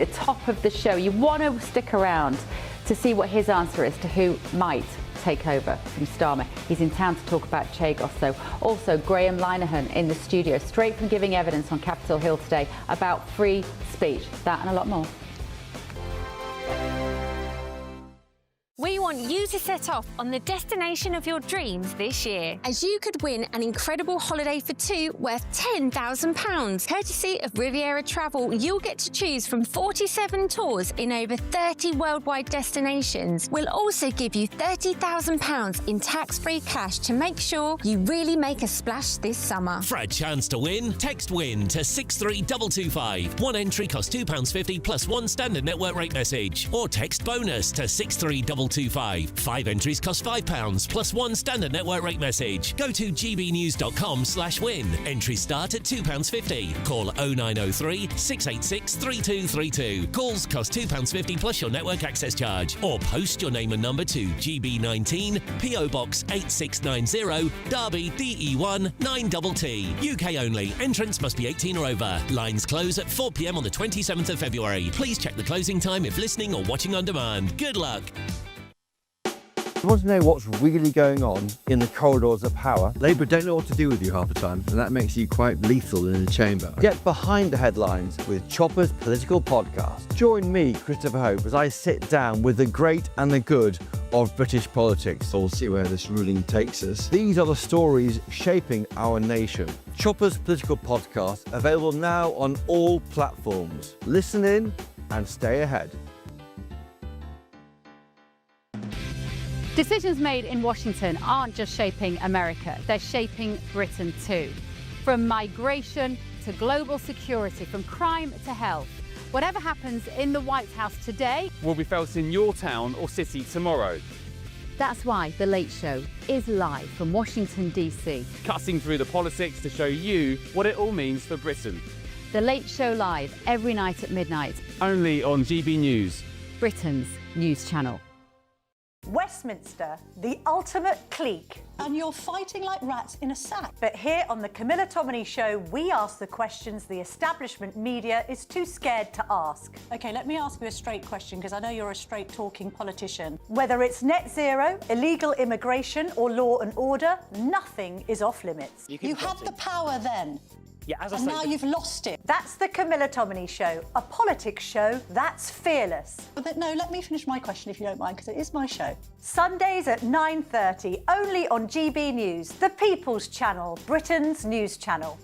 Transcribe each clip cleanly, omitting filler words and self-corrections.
The top of the show. You want to stick around to see what his answer is to who might take over from Starmer. He's in town to talk about Chagos, though. Also, Graeme Linehan in the studio, straight from giving evidence on Capitol Hill today about free speech. That and a lot more. We want you to set off on the destination of your dreams this year, as you could win an incredible holiday for two worth £10,000. Courtesy of Riviera Travel, you'll get to choose from 47 tours in over 30 worldwide destinations. We'll also give you £30,000 in tax-free cash to make sure you really make a splash this summer. For a chance to win, text WIN to 63225. One entry costs £2.50 plus one standard network rate message. Or text BONUS to 63225. 5 entries cost £5 plus one standard network rate message. Go to gbnews.com/win. Entries start at £2.50. Call 0903 686 3232. Calls cost £2.50 plus your network access charge. Or post your name and number to GB19 PO Box 8690 Derby DE1 9TT. UK only. Entrance must be 18 or over. Lines close at 4 p.m. on the 27th of February. Please check the closing time if listening or watching on demand. Good luck. You want to know what's really going on in the corridors of power? Labour don't know what to do with you half the time, and that makes you quite lethal in the chamber. Get behind the headlines with Chopper's Political Podcast. Join me, Christopher Hope, as I sit down with the great and the good of British politics. We'll see where this ruling takes us. These are the stories shaping our nation. Chopper's Political Podcast, available now on all platforms. Listen in and stay ahead. Decisions made in Washington aren't just shaping America, they're shaping Britain too. From migration to global security, from crime to health. Whatever happens in the White House today will be felt in your town or city tomorrow. That's why The Late Show is live from Washington, DC. Cutting through the politics to show you what it all means for Britain. The Late Show live every night at midnight. Only on GB News, Britain's news channel. Westminster, the ultimate clique. And you're fighting like rats in a sack. But here on the Camilla Tominey Show, we ask the questions the establishment media is too scared to ask. OK, let me ask you a straight question, because I know you're a straight-talking politician. Whether it's net zero, illegal immigration or law and order, nothing is off limits. You had the power then. Yeah, as I and say, now you've lost it. That's the Camilla Tominey Show, a politics show that's fearless. But no, let me finish my question if you don't mind, because it is my show. Sundays at 9:30, only on GB News, the People's Channel, Britain's news channel.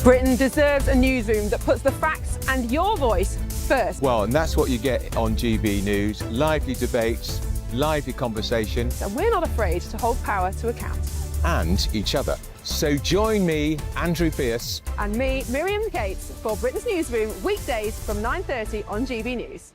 Britain deserves a newsroom that puts the facts and your voice first. Well, and that's what you get on GB News. Lively debates, lively conversation. And we're not afraid to hold power to account. And each other. So join me, Andrew Pierce. And me, Miriam Gates, for Britain's Newsroom, weekdays from 9:30 on GB News.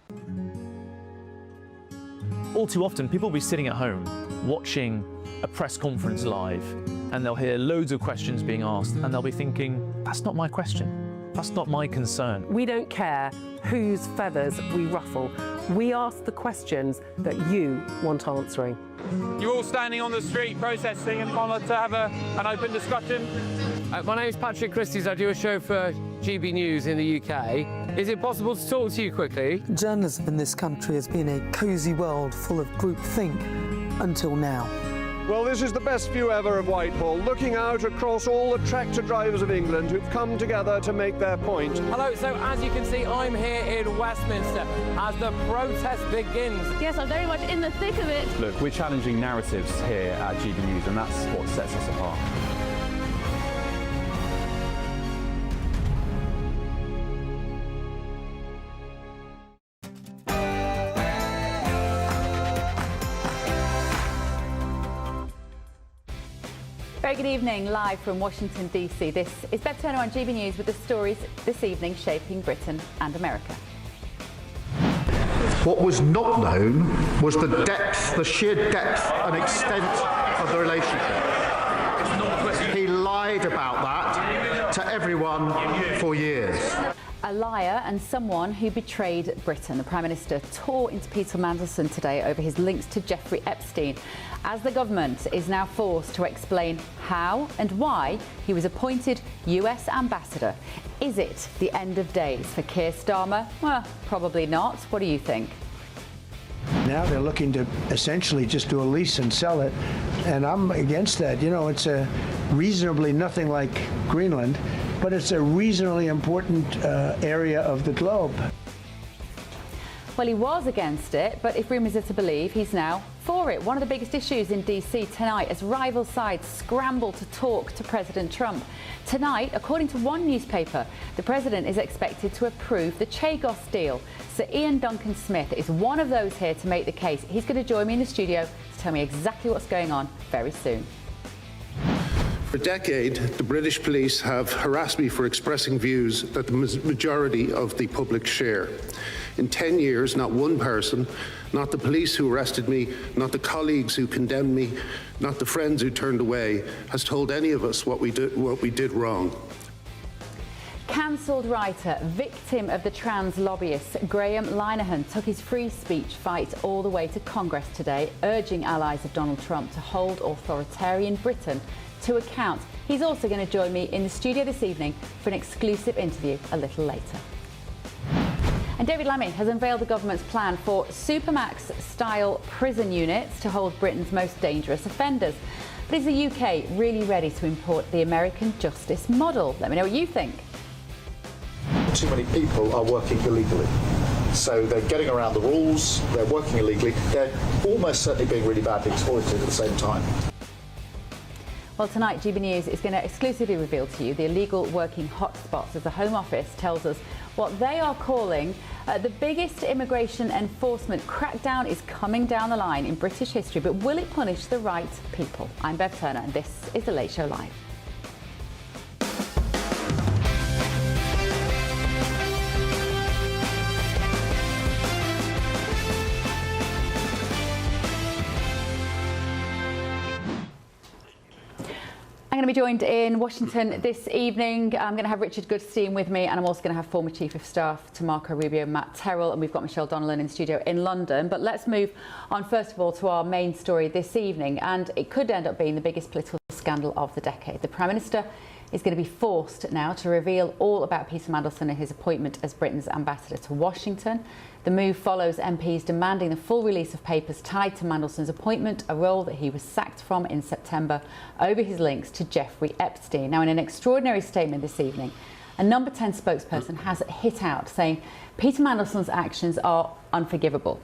All too often, people will be sitting at home watching a press conference live, and they'll hear loads of questions being asked, and they'll be thinking, that's not my question. That's not my concern. We don't care whose feathers we ruffle. We ask the questions that you want answering. you're all standing on the street protesting and want to have an open discussion. My name is Patrick Christie's. I do a show for GB News in the UK. Is it possible to talk to you quickly? Journalism in this country has been a cosy world full of groupthink until now. Well, this is the best view ever of Whitehall, looking out across all the tractor drivers of England who've come together to make their point. Hello, so as you can see, I'm here in Westminster as the protest begins. Yes, I'm very much in the thick of it. Look, we're challenging narratives here at GB News, and that's what sets us apart. Very good evening, live from Washington, DC. This is Beth Turner on GB News with the stories this evening shaping Britain and America. What was not known was the depth, the sheer depth and extent of the relationship. He lied about that to everyone. everyone for years. A liar and someone who betrayed Britain. The Prime Minister tore into Peter Mandelson today over his links to Jeffrey Epstein, as the government is now forced to explain how and why he was appointed US ambassador. Is it the end of days for Keir Starmer? Well, probably not. What do you think? Now they're looking to essentially just do a lease and sell it, and I'm against that. You know, it's a reasonably nothing like Greenland, but it's a reasonably important area of the globe. Well, he was against it, but if rumours are to believe, he's now for it. One of the biggest issues in DC tonight as rival sides scramble to talk to President Trump. Tonight, according to one newspaper, the president is expected to approve the Chagos deal. So Ian Duncan Smith is one of those here to make the case. He's going to join me in the studio to tell me exactly what's going on very soon. For a decade, the British police have harassed me for expressing views that the majority of the public share. In 10 years, not one person, not the police who arrested me, not the colleagues who condemned me, not the friends who turned away, has told any of us what we did wrong. Cancelled writer, victim of the trans lobbyists, Graeme Linehan took his free speech fight all the way to Congress today, urging allies of Donald Trump to hold authoritarian Britain to account. He's also going to join me in the studio this evening for an exclusive interview a little later. And David Lammy has unveiled the government's plan for Supermax-style prison units to hold Britain's most dangerous offenders. But is the UK really ready to import the American justice model? Let me know what you think. Too many people are working illegally. So they're getting around the rules, they're working illegally, they're almost certainly being really badly exploited at the same time. Well, tonight, GBNews is going to exclusively reveal to you the illegal working hotspots as the Home Office tells us what they are calling the biggest immigration enforcement crackdown is coming down the line in British history. But will it punish the right people? I'm Bev Turner, and this is The Late Show Live. I'm going to be joined in Washington this evening. I'm going to have Richard Goodstein with me, and I'm also going to have former Chief of Staff to Marco Rubio, Matt Terrell, and we've got Michelle Donnellan in the studio in London. But let's move on first of all to our main story this evening, and it could end up being the biggest political scandal of the decade. The Prime Minister is going to be forced now to reveal all about Peter Mandelson and his appointment as Britain's ambassador to Washington. The move follows MPs demanding the full release of papers tied to Mandelson's appointment, a role that he was sacked from in September over his links to Jeffrey Epstein. Now, in an extraordinary statement this evening, a Number 10 spokesperson has hit out saying Peter Mandelson's actions are unforgivable.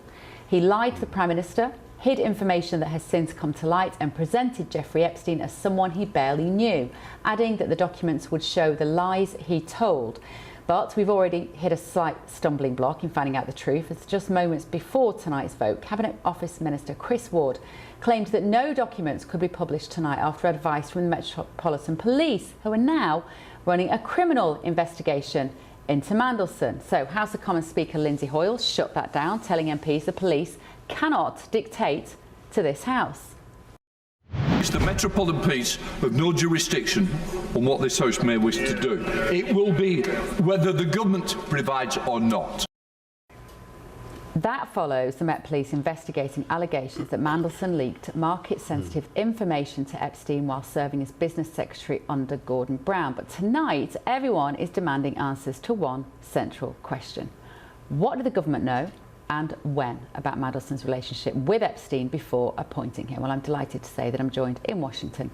He lied to the Prime Minister, hid information that has since come to light, and presented Jeffrey Epstein as someone he barely knew, adding that the documents would show the lies he told. But we've already hit a slight stumbling block in finding out the truth, as just moments before tonight's vote, Cabinet Office Minister Chris Ward claimed that no documents could be published tonight after advice from the Metropolitan Police, who are now running a criminal investigation into Mandelson. So House of Commons Speaker Lindsay Hoyle shut that down, telling MPs the police cannot dictate to this House. The Metropolitan Police have no jurisdiction on what this House may wish to do. It will be whether the government provides or not. That follows the Met Police investigating allegations that Mandelson leaked market-sensitive information to Epstein while serving as business secretary under Gordon Brown. But tonight, everyone is demanding answers to one central question. What did the government know and when about Mandelson's relationship with Epstein before appointing him? Well, I'm delighted to say that I'm joined in Washington,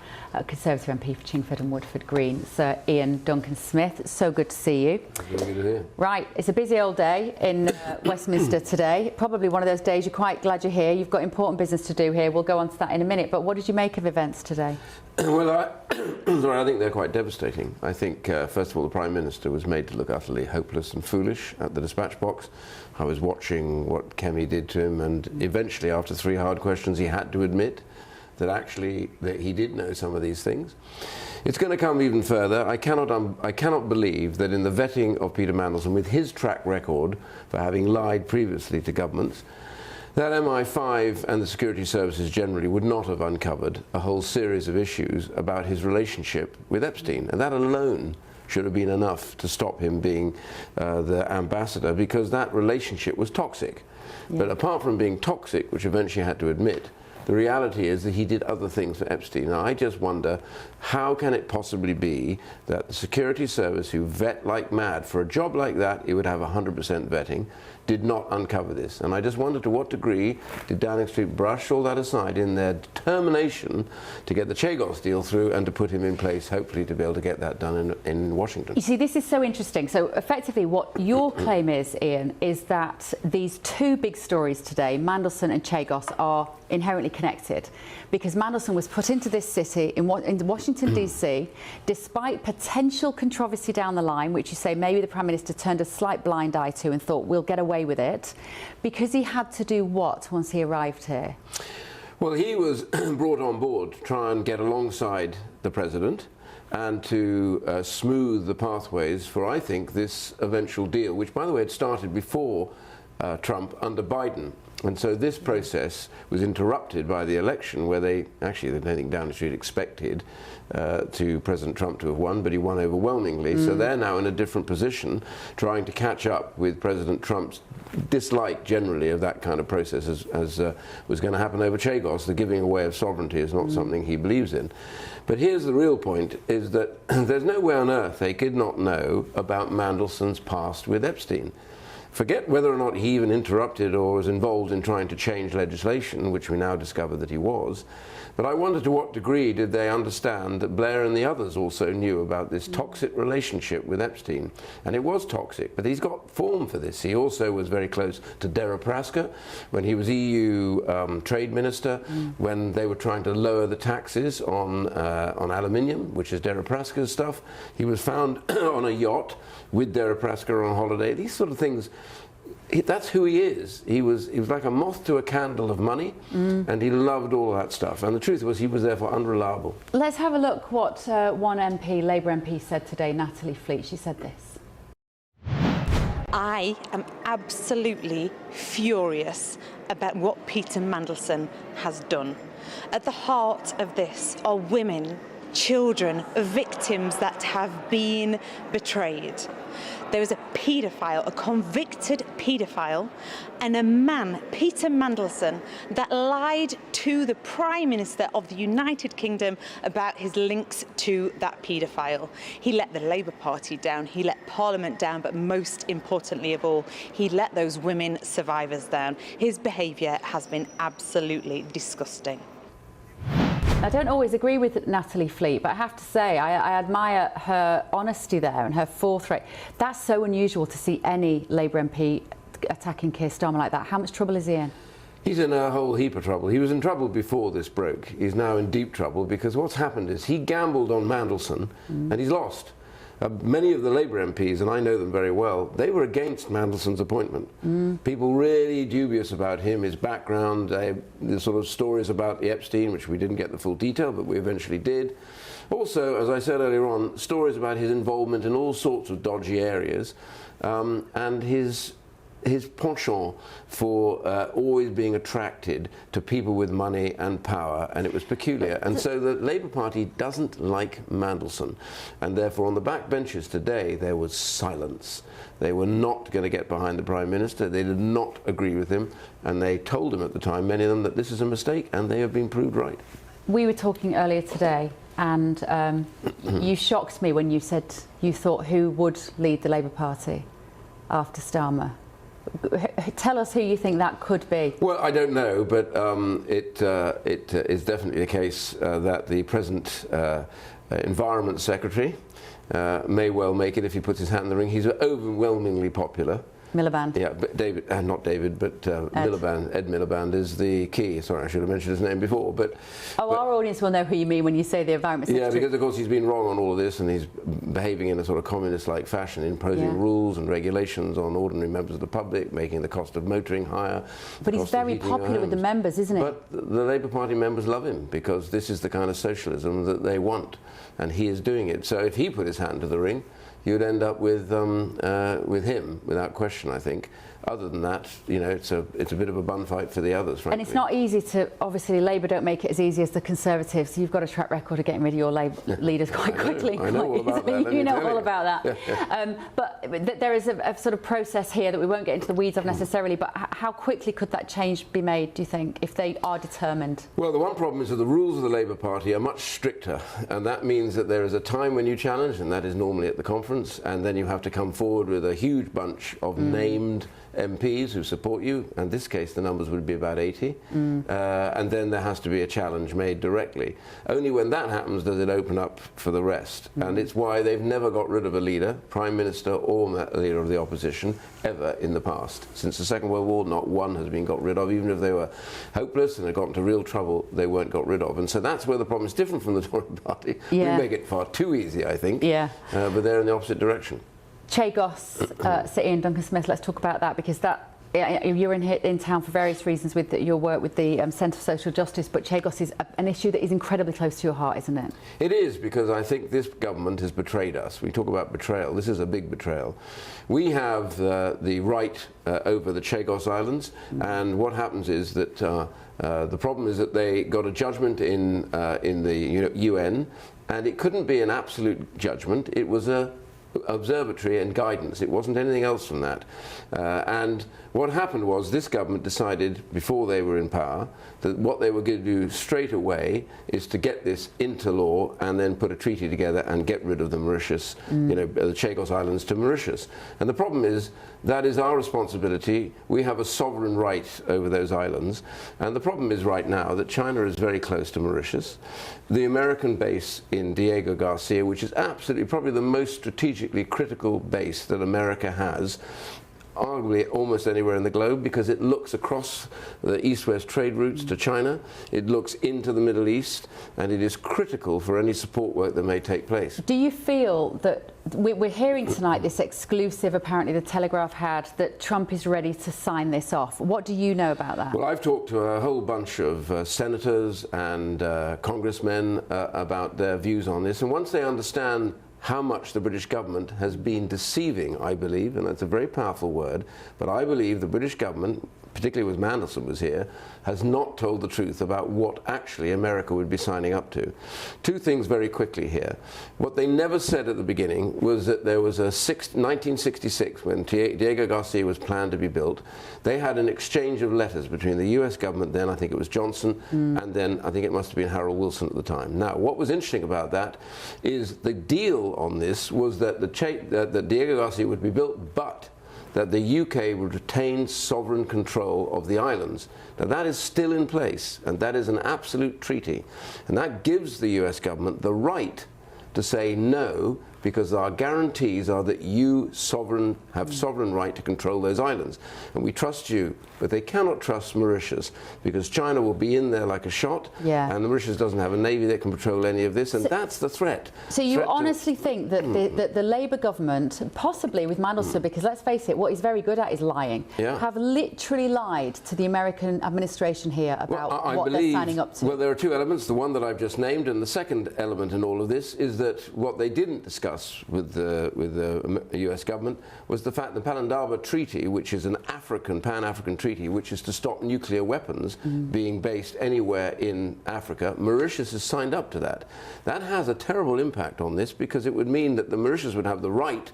Conservative MP for Chingford and Woodford Green, Sir Ian Duncan Smith. So good to see you. Very good to hear. Right, it's a busy old day in Westminster today. Probably one of those days you're quite glad you're here. You've got important business to do here. We'll go on to that in a minute. But what did you make of events today? Well, I think they're quite devastating. I think, first of all, the Prime Minister was made to look utterly hopeless and foolish at the dispatch box. I was watching what Kemi did to him, and eventually, after 3 hard questions, he had to admit that actually that he did know some of these things. It's going to come even further. I cannot believe that in the vetting of Peter Mandelson, with his track record for having lied previously to governments, that MI5 and the security services generally would not have uncovered a whole series of issues about his relationship with Epstein. And that alone should have been enough to stop him being the ambassador, because that relationship was toxic. Yeah. But apart from being toxic, which eventually had to admit, the reality is that he did other things for Epstein. Now, I just wonder, how can it possibly be that the security service, who vet like mad for a job like that, it would have 100% vetting, did not uncover this? And I just wonder to what degree did Downing Street brush all that aside in their determination to get the Chagos deal through and to put him in place, hopefully to be able to get that done in Washington. You see, this is so interesting. So effectively what your claim is, Ian, is that these two big stories today, Mandelson and Chagos, are inherently connected, because Mandelson was put into this city in Washington DC despite potential controversy down the line, which you say maybe the Prime Minister turned a slight blind eye to and thought we'll get away with it, because he had to do what once he arrived here? Well, he was brought on board to try and get alongside the President and to smooth the pathways for, I think, this eventual deal, which, by the way, had started before Trump under Biden. And so this process was interrupted by the election, where I don't think Downing Street expected to President Trump to have won, but he won overwhelmingly. So they're now in a different position, trying to catch up with President Trump's dislike generally of that kind of process, as was going to happen over Chagos. The giving away of sovereignty is not something he believes in. But here's the real point, is that there's no way on earth they could not know about Mandelson's past with Epstein. Forget whether or not he even interrupted or was involved in trying to change legislation, which we now discover that he was. But I wonder to what degree did they understand that Blair and the others also knew about this toxic relationship with Epstein. And it was toxic, but he's got form for this. He also was very close to Deripaska when he was EU trade minister, when they were trying to lower the taxes on aluminium, which is Deripaska's stuff. He was found on a yacht with Deripaska on holiday. These sort of things. That's who he is. He was like a moth to a candle of money, and he loved all that stuff. And the truth was, he was therefore unreliable. Let's have a look what one MP, Labour MP, said today, Natalie Fleet. She said this. I am absolutely furious about what Peter Mandelson has done. At the heart of this are women, children, victims that have been betrayed. There is a paedophile, a convicted paedophile, and a man, Peter Mandelson, that lied to the Prime Minister of the United Kingdom about his links to that paedophile. He let the Labour Party down, he let Parliament down, but most importantly of all, he let those women survivors down. His behaviour has been absolutely disgusting. I don't always agree with Natalie Fleet, but I have to say I admire her honesty there and her forthright. That's so unusual to see any Labour MP attacking Keir Starmer like that. How much trouble is he in? He's in a whole heap of trouble. He was in trouble before this broke. He's now in deep trouble, because what's happened is he gambled on Mandelson and he's lost. Many of the Labour MPs, and I know them very well, they were against Mandelson's appointment. People really dubious about him, his background, the sort of stories about Epstein, which we didn't get the full detail, but we eventually did. Also, as I said earlier on, stories about his involvement in all sorts of dodgy areas, and his penchant for always being attracted to people with money and power, and it was peculiar. And so the Labour Party doesn't like Mandelson, and therefore on the backbenches today there was silence. They were not going to get behind the Prime Minister, they did not agree with him, and they told him at the time, many of them, that this is a mistake, and they have been proved right. We were talking earlier today, and you shocked me when you said you thought who would lead the Labour Party after Starmer. Tell us who you think that could be. Well, I don't know, but it is definitely the case that the present Environment Secretary may well make it if he puts his hat in the ring. He's overwhelmingly popular. Miliband. Yeah, but not David, but Miliband. Ed Miliband is the key. Sorry, I should have mentioned his name before. But our audience will know who you mean when you say the Environment Secretary. Yeah, because of course he's been wrong on all of this, and he's behaving in a sort of communist-like fashion, imposing rules and regulations on ordinary members of the public, making the cost of motoring higher. But he's very popular with the members, isn't he? But the Labour Party members love him, because this is the kind of socialism that they want, and he is doing it. So if he put his hat into the ring, you'd end up with him, without question, I think. other than that, you know, it's a bit of a bun fight for the others, frankly. And it's not easy to, obviously Labour don't make it as easy as the Conservatives, so you've got a track record of getting rid of your leaders quite quickly. I know all about that. You know all about that. But there is a sort of process here that we won't get into the weeds of necessarily, but how quickly could that change be made, do you think, if they are determined? Well, the one problem is that the rules of the Labour Party are much stricter, and that means that there is a time when you challenge, and that is normally at the conference, and then you have to come forward with a huge bunch of named MPs who support you. In this case, the numbers would be about 80. And then there has to be a challenge made directly. Only when that happens does it open up for the rest. And it's why they've never got rid of a leader, Prime Minister or leader of the opposition, ever in the past. Since the Second World War, not one has been got rid of. Even if they were hopeless and had got into real trouble, they weren't got rid of. And so that's where the problem is different from the Tory party. We make it far too easy, I think. But they're in the opposite direction. Chagos, Sir Ian Duncan Smith, let's talk about that, because that you're in town for various reasons with your work with the Centre for Social Justice, but Chagos is an issue that is incredibly close to your heart, isn't it? It is, because I think this government has betrayed us. We talk about betrayal. This is a big betrayal. We have the right over the Chagos Islands, and what happens is that the problem is that they got a judgment in the UN, and it couldn't be an absolute judgment. It was a observatory and guidance. It wasn't anything else from that. And what happened was this government decided before they were in power that what they were going to do straight away is to get this into law and then put a treaty together and get rid of the Mauritius, you know, the Chagos Islands to Mauritius. And the problem is that is our responsibility. We have a sovereign right over those islands. And the problem is right now that China is very close to Mauritius. The American base in Diego Garcia, which is absolutely probably the most strategically critical base that America has, arguably almost anywhere in the globe, because it looks across the east-west trade routes to China, it looks into the Middle East, and it is critical for any support work that may take place. Do you feel that we're hearing tonight this exclusive, apparently the Telegraph had, that Trump is ready to sign this off? What do you know about that? Well, I've talked to a whole bunch of senators and congressmen about their views on this, and once they understand how much the British government has been deceiving, I believe, and that's a very powerful word, but I believe the British government, particularly when Mandelson was here, has not told the truth about what actually America would be signing up to. Two things very quickly here. What they never said at the beginning was that there was 1966, when Diego Garcia was planned to be built, they had an exchange of letters between the US government then, I think it was Johnson, and then I think it must have been Harold Wilson at the time. Now, what was interesting about that is the deal on this was that that Diego Garcia would be built, but that the UK would retain sovereign control of the islands. Now that is still in place, and that is an absolute treaty. And that gives the US government the right to say no, because our guarantees are that you have sovereign right to control those islands. And we trust you, but they cannot trust Mauritius, because China will be in there like a shot, and Mauritius doesn't have a navy that can patrol any of this, and that's the threat. So you honestly think that the Labour government, possibly with Mandelson, because let's face it, what he's very good at is lying, have literally lied to the American administration here about what they're signing up to? Well, there are two elements, the one that I've just named, and the second element in all of this is that what they didn't discuss with the US government was the fact the Palindaba Treaty, which is an Pan-African treaty, which is to stop nuclear weapons being based anywhere in Africa. Mauritius has signed up to that. That has a terrible impact on this, because it would mean that the Mauritius would have the right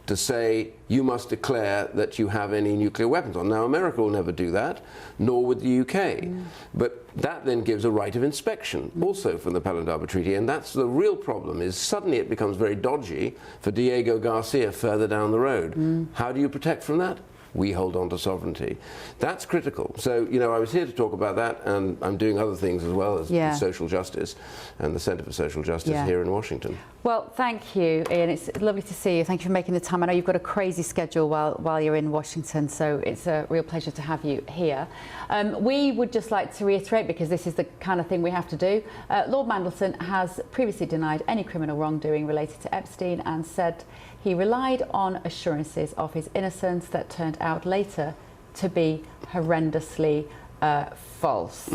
to say you must declare that you have any nuclear weapons on. Now, America will never do that, nor would the UK. But that then gives a right of inspection also from the Palindaba Treaty, and that's the real problem, is suddenly it becomes very dodgy for Diego Garcia further down the road. How do you protect from that? We hold on to sovereignty. That's critical. So, you know, I was here to talk about that, and I'm doing other things as well as social justice and the Centre for Social Justice here in Washington. Well, thank you, Ian. It's lovely to see you. Thank you for making the time. I know you've got a crazy schedule while you're in Washington, so it's a real pleasure to have you here. We would just like to reiterate, because this is the kind of thing we have to do, Lord Mandelson has previously denied any criminal wrongdoing related to Epstein and said he relied on assurances of his innocence that turned out later to be horrendously false.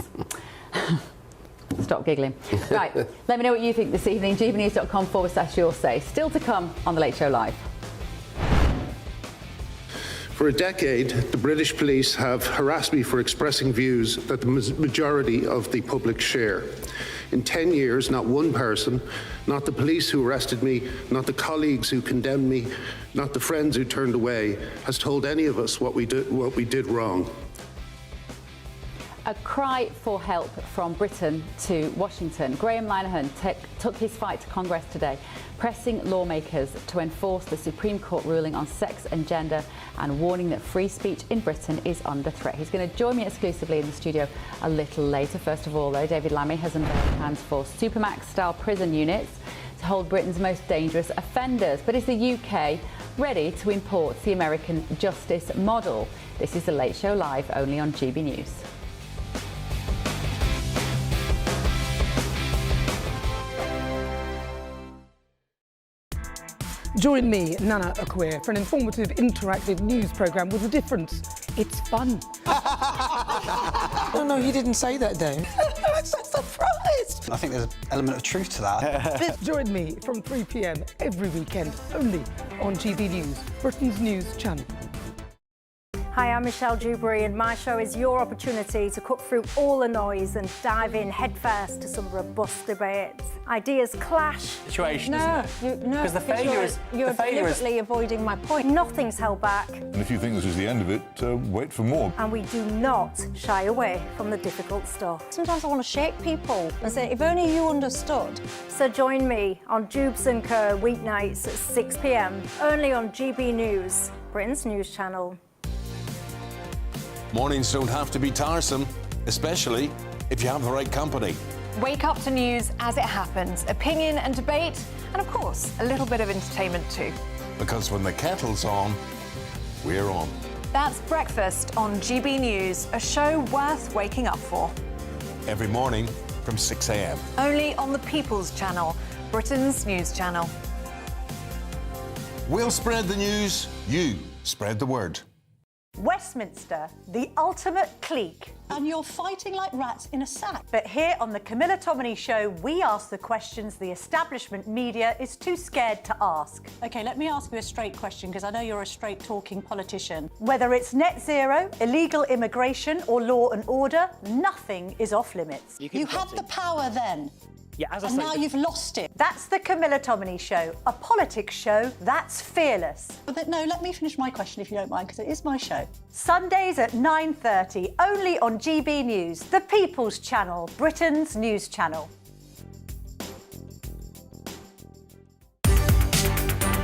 Stop giggling. Right, let me know what you think this evening. GBNews.com/your say. Still to come on The Late Show Live. For a decade, the British police have harassed me for expressing views that the majority of the public share. In 10 years, not one person, not the police who arrested me, not the colleagues who condemned me, not the friends who turned away, has told any of us what we did wrong. A cry for help from Britain to Washington. Graeme Linehan took his fight to Congress today, pressing lawmakers to enforce the Supreme Court ruling on sex and gender and warning that free speech in Britain is under threat. He's going to join me exclusively in the studio a little later. First of all, though, David Lammy has unveiled plans for Supermax-style prison units to hold Britain's most dangerous offenders. But is the UK ready to import the American justice model? This is The Late Show Live, only on GB News. Join me, Nana Akweer, for an informative, interactive news programme with a difference. It's fun. No, he didn't say that, Dave. I'm so surprised. I think there's an element of truth to that. Join me from 3 p.m. every weekend, only on GB News, Britain's news channel. Hi, I'm Michelle Dewberry, and my show is your opportunity to cut through all the noise and dive in headfirst to some robust debates. Ideas clash. Situation, No, Because the failure is... You're deliberately avoiding my point. Nothing's held back. And if you think this is the end of it, wait for more. And we do not shy away from the difficult stuff. Sometimes I want to shake people and say, if only you understood. So join me on Jubes & Co. weeknights at 6 p.m, only on GB News, Britain's news channel. Mornings don't have to be tiresome, especially if you have the right company. Wake up to news as it happens, opinion and debate, and of course, a little bit of entertainment too. Because when the kettle's on, we're on. That's Breakfast on GB News, a show worth waking up for. Every morning from 6 a.m. Only on the People's Channel, Britain's news channel. We'll spread the news, you spread the word. Westminster, the ultimate clique. And you're fighting like rats in a sack. But here on the Camilla Tominey Show, we ask the questions the establishment media is too scared to ask. OK, let me ask you a straight question, because I know you're a straight-talking politician. Whether it's net zero, illegal immigration or law and order, nothing is off limits. You had the power then. Yeah, as I and say, now you've lost it. That's the Camilla Tominey Show, a politics show that's fearless. No, let me finish my question if you don't mind, because it is my show. Sundays at 9:30, only on GB News, the People's Channel, Britain's news channel.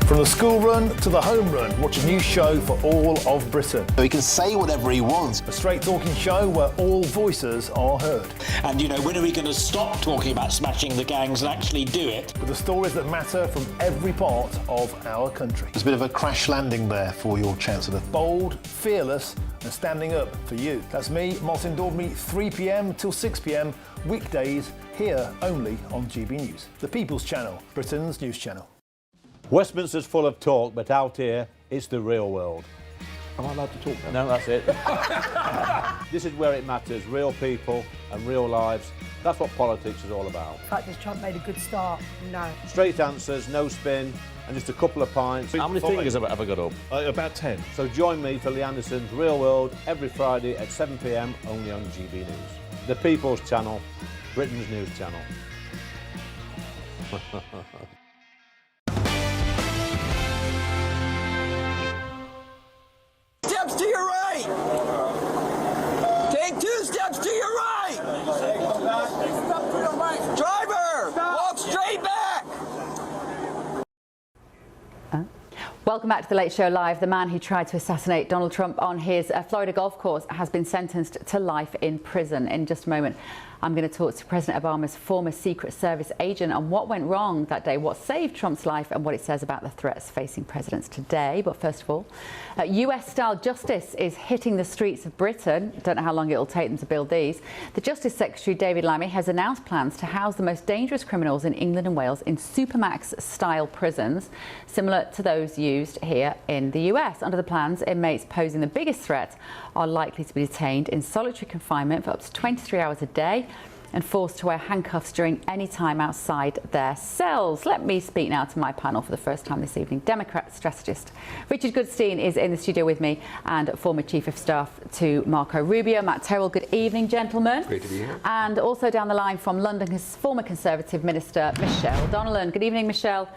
From the school run to the home run, watch a new show for all of Britain. He can say whatever he wants. A straight talking show where all voices are heard. And, when are we going to stop talking about smashing the gangs and actually do it? With the stories that matter from every part of our country. There's a bit of a crash landing there for your Chancellor. Bold, fearless and standing up for you. That's me, Martin Daubney, 3 p.m. till 6 p.m, weekdays, here only on GB News. The People's Channel, Britain's news channel. Westminster's full of talk, but out here, it's the real world. Am I allowed to talk now? No, that's it. This is where it matters, real people and real lives. That's what politics is all about. In fact, has Trump made a good start? No. Straight answers, no spin, and just a couple of pints. How many fingers have I ever got up? About 10. So join me for Lee Anderson's Real World every Friday at 7 p.m, only on GB News. The People's Channel, Britain's news channel. Steps to your right. Take 2 steps to your right. Driver, walk straight back. Welcome back to The Late Show Live. The man who tried to assassinate Donald Trump on his Florida golf course has been sentenced to life in prison. In just a moment, I'm going to talk to President Obama's former Secret Service agent on what went wrong that day, what saved Trump's life and what it says about the threats facing presidents today. But first of all, US-style justice is hitting the streets of Britain. Don't know how long it will take them to build these. The Justice Secretary, David Lammy, has announced plans to house the most dangerous criminals in England and Wales in Supermax-style prisons, similar to those used here in the US. Under the plans, inmates posing the biggest threat are likely to be detained in solitary confinement for up to 23 hours a day and forced to wear handcuffs during any time outside their cells. Let me speak now to my panel for the first time this evening. Democrat strategist Richard Goodstein is in the studio with me, and former Chief of Staff to Marco Rubio, Matt Terrell. Good evening, gentlemen. Great to be here. And also down the line from London, his former Conservative Minister Michelle Donnellan. Good evening, Michelle.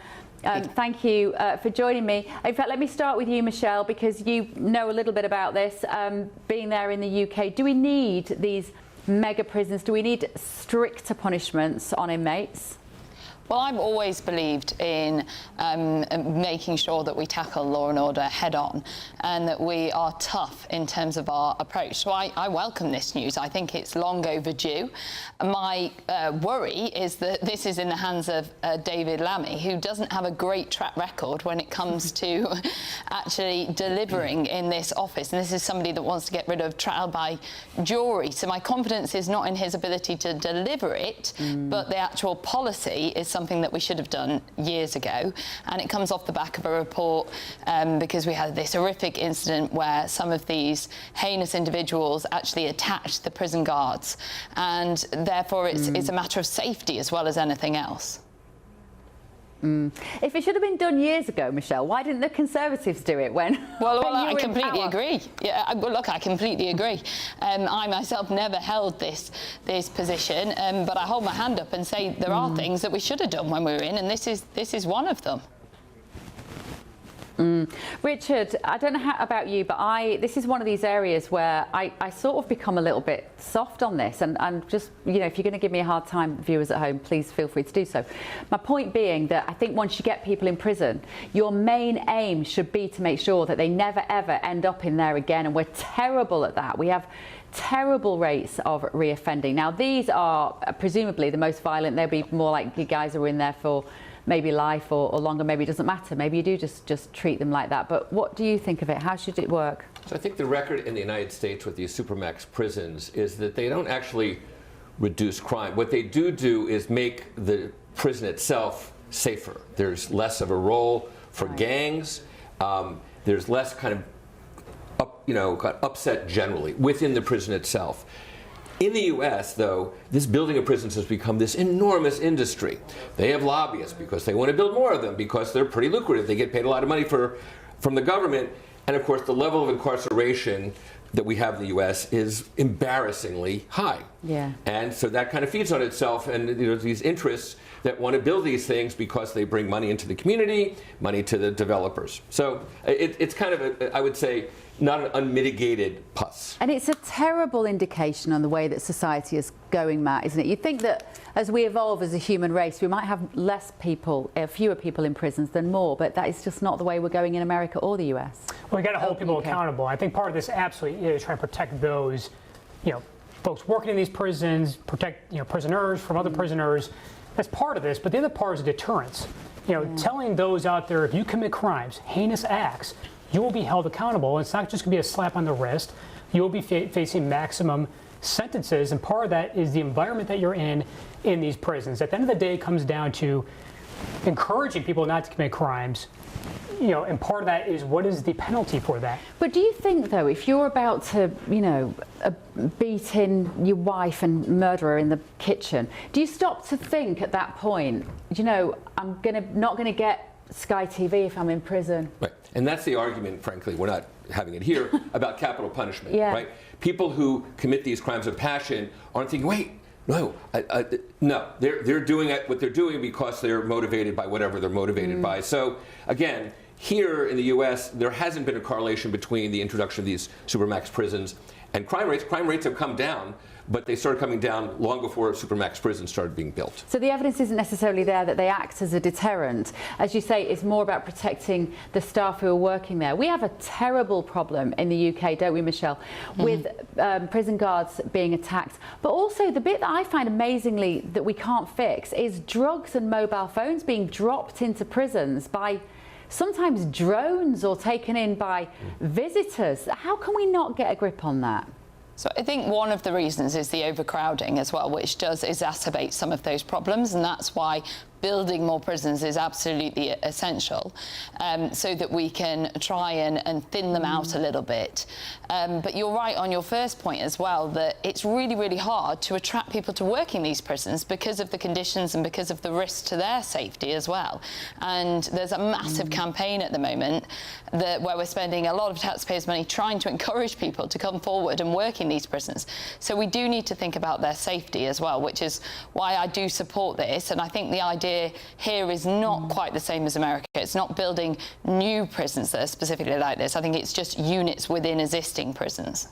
Thank you for joining me. In fact, let me start with you, Michelle, because you know a little bit about this, being there in the UK. Do we need these mega prisons? Do we need stricter punishments on inmates? Well, I've always believed in making sure that we tackle law and order head on and that we are tough in terms of our approach. So I welcome this news. I think it's long overdue. My worry is that this is in the hands of David Lammy, who doesn't have a great track record when it comes to actually delivering in this office. And this is somebody that wants to get rid of trial by jury. So my confidence is not in his ability to deliver it, but the actual policy is something that we should have done years ago, and it comes off the back of a report because we had this horrific incident where some of these heinous individuals actually attacked the prison guards, and therefore it's a matter of safety as well as anything else. If it should have been done years ago, Michelle, why didn't the Conservatives do it when? Well, I completely agree. Yeah, look, I completely agree. I myself never held this position, but I hold my hand up and say there are things that we should have done when we were in, and this is one of them. Richard, I don't know about you, but this is one of these areas where I sort of become a little bit soft on this, and just, you know, if you're going to give me a hard time, viewers at home, please feel free to do so. My point being that I think once you get people in prison, your main aim should be to make sure that they never ever end up in there again, and we're terrible at that. We have terrible rates of reoffending. Now, these are presumably the most violent. They'll be more like you guys who are in there for maybe life or longer. Maybe it doesn't matter. Maybe you do just treat them like that. But what do you think of it? How should it work? So I think the record in the United States with these supermax prisons is that they don't actually reduce crime. What they do is make the prison itself safer. There's less of a role for gangs. There's less kind of upset generally within the prison itself. In the U.S., though, this building of prisons has become this enormous industry. They have lobbyists because they want to build more of them because they're pretty lucrative. They get paid a lot of money from the government. And, of course, the level of incarceration that we have in the U.S. is embarrassingly high. Yeah. And so that kind of feeds on itself. And there's these interests that want to build these things because they bring money into the community, money to the developers. So it's kind of, I would say, not an unmitigated pus. And it's a terrible indication on the way that society is going, Matt, isn't it? You'd think that as we evolve as a human race, we might have fewer people in prisons than more, but that is just not the way we're going in America or the US. Well, we got to hold people accountable. I think part of this absolutely is trying to protect those, folks working in these prisons, protect, prisoners from other prisoners. That's part of this, but the other part is deterrence. Telling those out there, if you commit crimes, heinous acts, you will be held accountable. It's not just going to be a slap on the wrist. You will be facing maximum sentences, and part of that is the environment that you're in these prisons. At the end of the day, it comes down to encouraging people not to commit crimes, and part of that is what is the penalty for that. But do you think, though, if you're about to, beat in your wife and murder her in the kitchen, do you stop to think at that point, I'm not going to get Sky TV if I'm in prison? Right. And that's the argument, frankly, we're not having it here, about capital punishment, Yeah. right? People who commit these crimes of passion aren't thinking, wait, no, they're doing what they're doing because they're motivated by whatever they're motivated by. So, again, here in the U.S., there hasn't been a correlation between the introduction of these supermax prisons and crime rates. Crime rates have come down, but they started coming down long before supermax prisons started being built. So the evidence isn't necessarily there that they act as a deterrent. As you say, it's more about protecting the staff who are working there. We have a terrible problem in the UK, don't we, Michelle, with prison guards being attacked. But also the bit that I find amazingly that we can't fix is drugs and mobile phones being dropped into prisons by sometimes drones or taken in by visitors. How can we not get a grip on that? So I think one of the reasons is the overcrowding as well, which does exacerbate some of those problems, and that's why building more prisons is absolutely essential, so that we can try and thin them out a little bit. But you're right on your first point as well, that it's really, really hard to attract people to work in these prisons because of the conditions and because of the risk to their safety as well. And there's a massive campaign at the moment where we're spending a lot of taxpayers' money trying to encourage people to come forward and work in these prisons. So we do need to think about their safety as well, which is why I do support this. And I think the idea here is not quite the same as America. It's not building new prisons that are specifically like this. I think it's just units within existing prisons.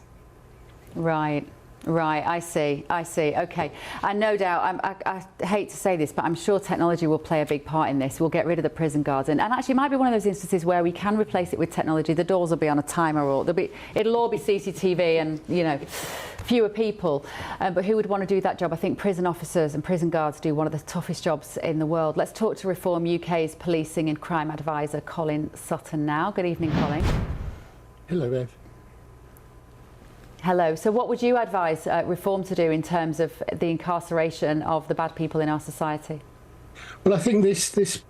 Right. Right, I see, okay. And no doubt, I hate to say this, but I'm sure technology will play a big part in this. We'll get rid of the prison guards. And actually, it might be one of those instances where we can replace it with technology. The doors will be on a timer, or it'll all be CCTV and, you know, fewer people. But who would want to do that job? I think prison officers and prison guards do one of the toughest jobs in the world. Let's talk to Reform UK's policing and crime advisor, Colin Sutton, now. Good evening, Colin. Hello, Bev. Hello. So what would you advise Reform to do in terms of the incarceration of the bad people in our society? Well, I think this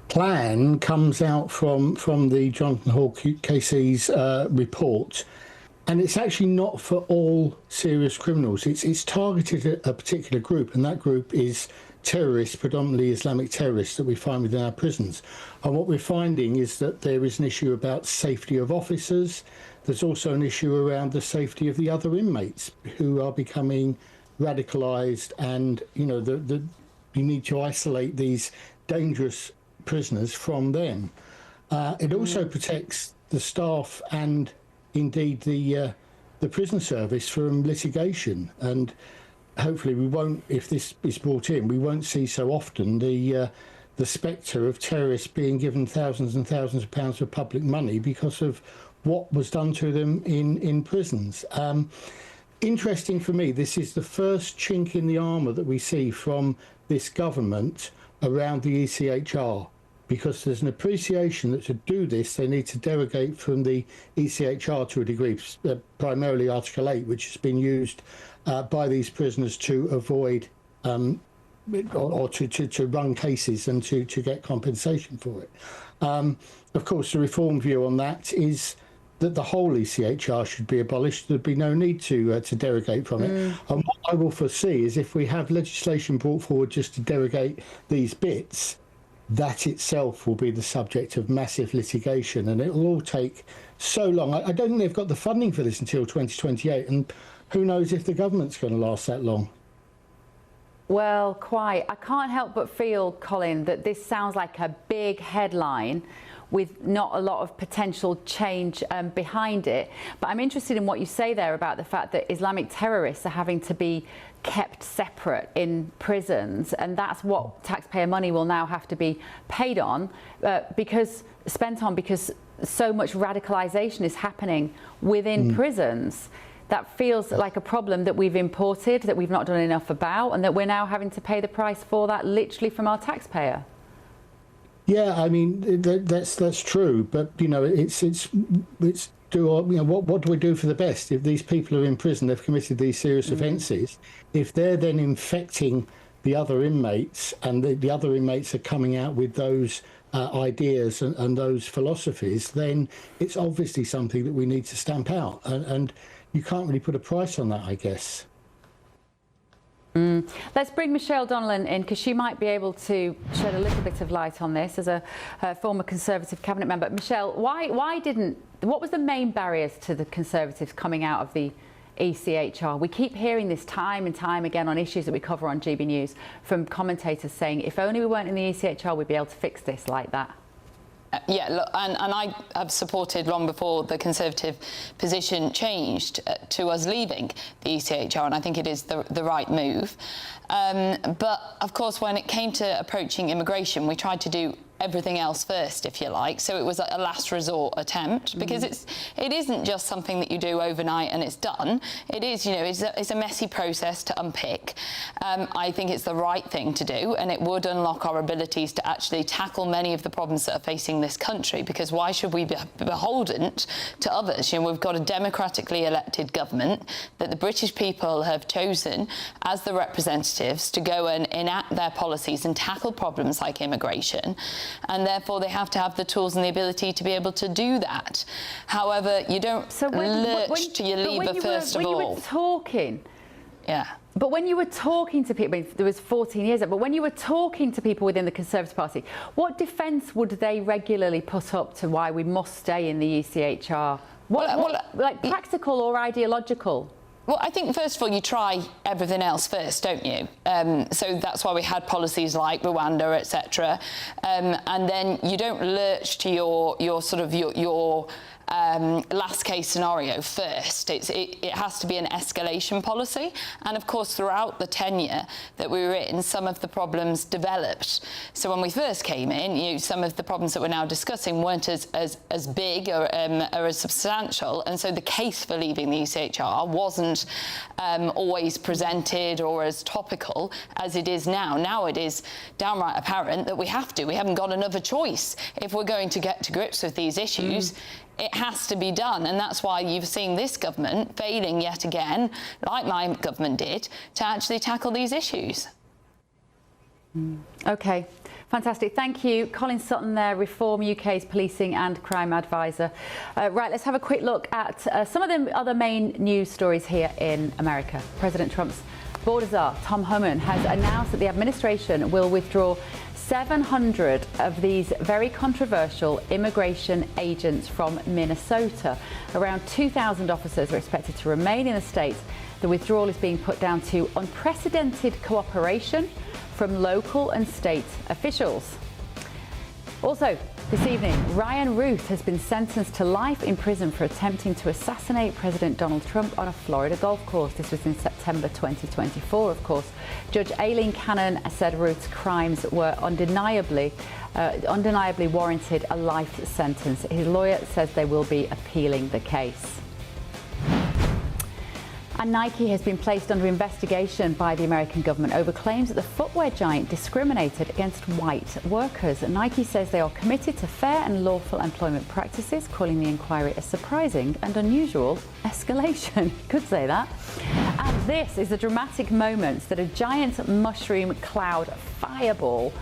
plan comes out from the Jonathan Hall Casey's report, and it's actually not for all serious criminals. It's targeted at a particular group, and that group is terrorists, predominantly Islamic terrorists, that we find within our prisons. And what we're finding is that there is an issue about safety of officers. There's also an issue around the safety of the other inmates who are becoming radicalised, and you know you need to isolate these dangerous prisoners from them. It also protects the staff and indeed the prison service from litigation, and hopefully we won't, if this is brought in, we won't see so often the spectre of terrorists being given thousands and thousands of pounds of public money because of what was done to them in prisons. Interesting for me, this is the first chink in the armour that we see from this government around the ECHR, because there's an appreciation that to do this they need to derogate from the ECHR to a degree, primarily Article 8, which has been used by these prisoners to avoid or to run cases and to get compensation for it. Of course, the Reform view on that is that the whole ECHR should be abolished. There'd be no need to derogate from it. And what I will foresee is if we have legislation brought forward just to derogate these bits, that itself will be the subject of massive litigation, and it will all take so long. I don't think they've got the funding for this until 2028, and who knows if the government's going to last that long. Well, quite. I can't help but feel, Colin, that this sounds like a big headline with not a lot of potential change behind it. But I'm interested in what you say there about the fact that Islamic terrorists are having to be kept separate in prisons, and that's what taxpayer money will now have to be paid on, because so much radicalisation is happening within prisons. That feels like a problem that we've imported, that we've not done enough about, and that we're now having to pay the price for that literally from our taxpayer. Yeah, I mean that's true, but you know what do we do for the best if these people are in prison? They've committed these serious offences. If they're then infecting the other inmates, and the other inmates are coming out with those ideas and those philosophies, then it's obviously something that we need to stamp out, and you can't really put a price on that, I guess. Let's bring Michelle Donnellan in, because she might be able to shed a little bit of light on this as a former Conservative cabinet member. Michelle, what was the main barriers to the Conservatives coming out of the ECHR? We keep hearing this time and time again on issues that we cover on GB News from commentators saying, if only we weren't in the ECHR, we'd be able to fix this like that. Yeah, look, and I have supported long before the Conservative position changed to us leaving the ECHR, and I think it is the right move. But of course, when it came to approaching immigration, we tried to do everything else first, if you like. So it was a last resort attempt, because it isn't just something that you do overnight and it's done. It is, it's a messy process to unpick. I think it's the right thing to do, and it would unlock our abilities to actually tackle many of the problems that are facing this country, because why should we be beholden to others? We've got a democratically elected government that the British people have chosen as the representatives to go and enact their policies and tackle problems like immigration. And therefore they have to have the tools and the ability to be able to do that. However, you don't lurch to your lever first of all. When you were talking... Yeah. But when you were talking to people, there was 14 years ago, but when you were talking to people within the Conservative Party, what defence would they regularly put up to why we must stay in the ECHR? Like practical or ideological? Well, I think, first of all, you try everything else first, don't you? So that's why we had policies like Rwanda, etc. And then you don't lurch to your last case scenario first. It has to be an escalation policy. And of course, throughout the tenure that we were in, some of the problems developed. So when we first came in, some of the problems that we're now discussing weren't as big or as substantial. And so the case for leaving the ECHR wasn't always presented or as topical as it is now. Now it is downright apparent that we have to. We haven't got another choice. If we're going to get to grips with these issues, it has to be done, and that's why you've seen this government failing yet again, like my government did, to actually tackle these issues. OK, fantastic. Thank you. Colin Sutton there, Reform UK's policing and crime advisor. Right, let's have a quick look at some of the other main news stories here in America. President Trump's border czar, Tom Homan, has announced that the administration will withdraw 700 of these very controversial immigration agents from Minnesota. Around 2,000 officers are expected to remain in the state. The withdrawal is being put down to unprecedented cooperation from local and state officials. Also, this evening, Ryan Ruth has been sentenced to life in prison for attempting to assassinate President Donald Trump on a Florida golf course. This was in September 2024, of course. Judge Aileen Cannon said Ruth's crimes were undeniably warranted a life sentence. His lawyer says they will be appealing the case. And Nike has been placed under investigation by the American government over claims that the footwear giant discriminated against white workers. Nike says they are committed to fair and lawful employment practices, calling the inquiry a surprising and unusual escalation. Could say that. And this is the dramatic moments that a giant mushroom cloud fireball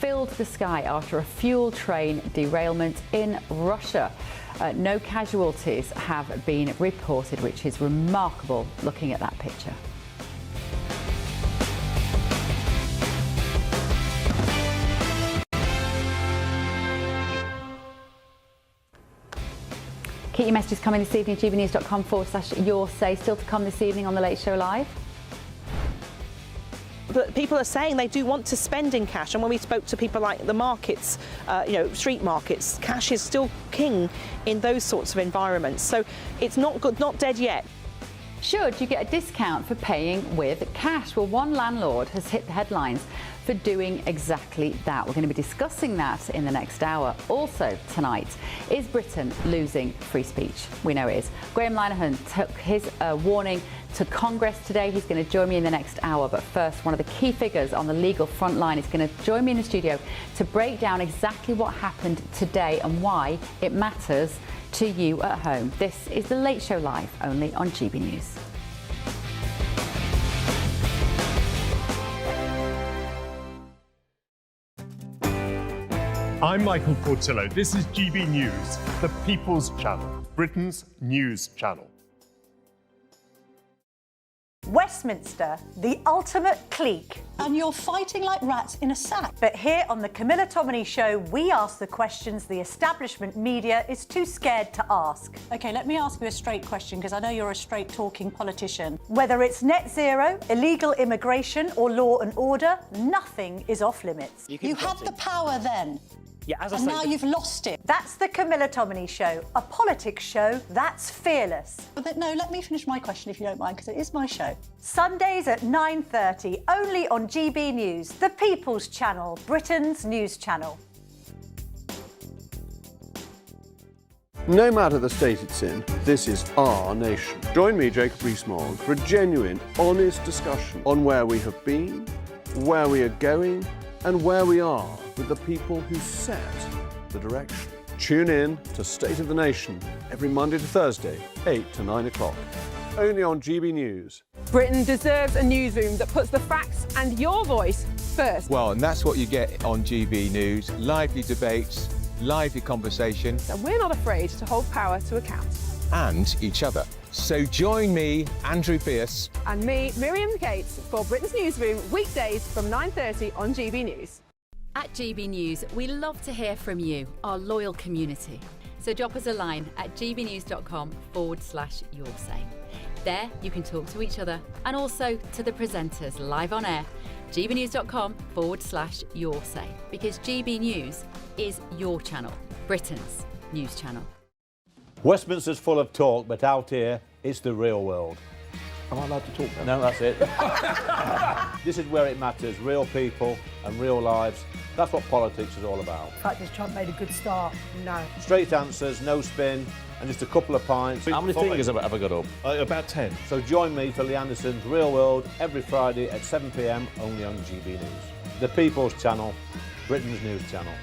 filled the sky after a fuel train derailment in Russia. No casualties have been reported, which is remarkable looking at that picture. Keep your messages coming this evening, gbnews.com/your say. Still to come this evening on The Late Show Live. But people are saying they do want to spend in cash, and when we spoke to people like the markets, street markets, cash is still king in those sorts of environments. So it's not good, not dead yet. Should you get a discount for paying with cash? Well, one landlord has hit the headlines for doing exactly that. We're going to be discussing that in the next hour. Also tonight, is Britain losing free speech? We know it is. Graeme Linehan took his warning to Congress today. He's going to join me in the next hour. But first, one of the key figures on the legal front line is going to join me in the studio to break down exactly what happened today and why it matters to you at home. This is The Late Show Live, only on GB News. I'm Michael Portillo. This is GB News, the People's Channel, Britain's news channel. Westminster, the ultimate clique. And you're fighting like rats in a sack. But here on the Camilla Tominey Show, we ask the questions the establishment media is too scared to ask. OK, let me ask you a straight question, because I know you're a straight-talking politician. Whether it's net zero, illegal immigration or law and order, nothing is off limits. You had the power then. Yeah, as I and say, now you've lost it. That's the Camilla Tominey Show, a politics show that's fearless. But no, let me finish my question if you don't mind, because it is my show. Sundays at 9:30, only on GB News, the People's Channel, Britain's news channel. No matter the state it's in, this is our nation. Join me, Jacob Rees-Mogg, for a genuine, honest discussion on where we have been, where we are going, and where we are with the people who set the direction. Tune in to State of the Nation every Monday to Thursday, 8 to 9 o'clock. Only on GB News. Britain deserves a newsroom that puts the facts and your voice first. Well, and that's what you get on GB News. Lively debates, lively conversation. And we're not afraid to hold power to account. And each other. So join me, Andrew Pierce. And me, Miriam Gates, for Britain's Newsroom, weekdays from 9:30 on GB News. At GB News, we love to hear from you, our loyal community. So drop us a line at gbnews.com/yoursay. There you can talk to each other and also to the presenters live on air. gbnews.com/yoursay, because GB News is your channel, Britain's news channel. Westminster's full of talk, but out here, it's the real world. Am I allowed to talk now? No, that's it. This is where it matters, real people and real lives. That's what politics is all about. In fact, has Trump made a good start? No. Straight answers, no spin, and just a couple of pints. How many fingers have I got up? About 10. So join me for Lee Anderson's Real World every Friday at 7 p.m. only on GB News. The People's Channel, Britain's news channel.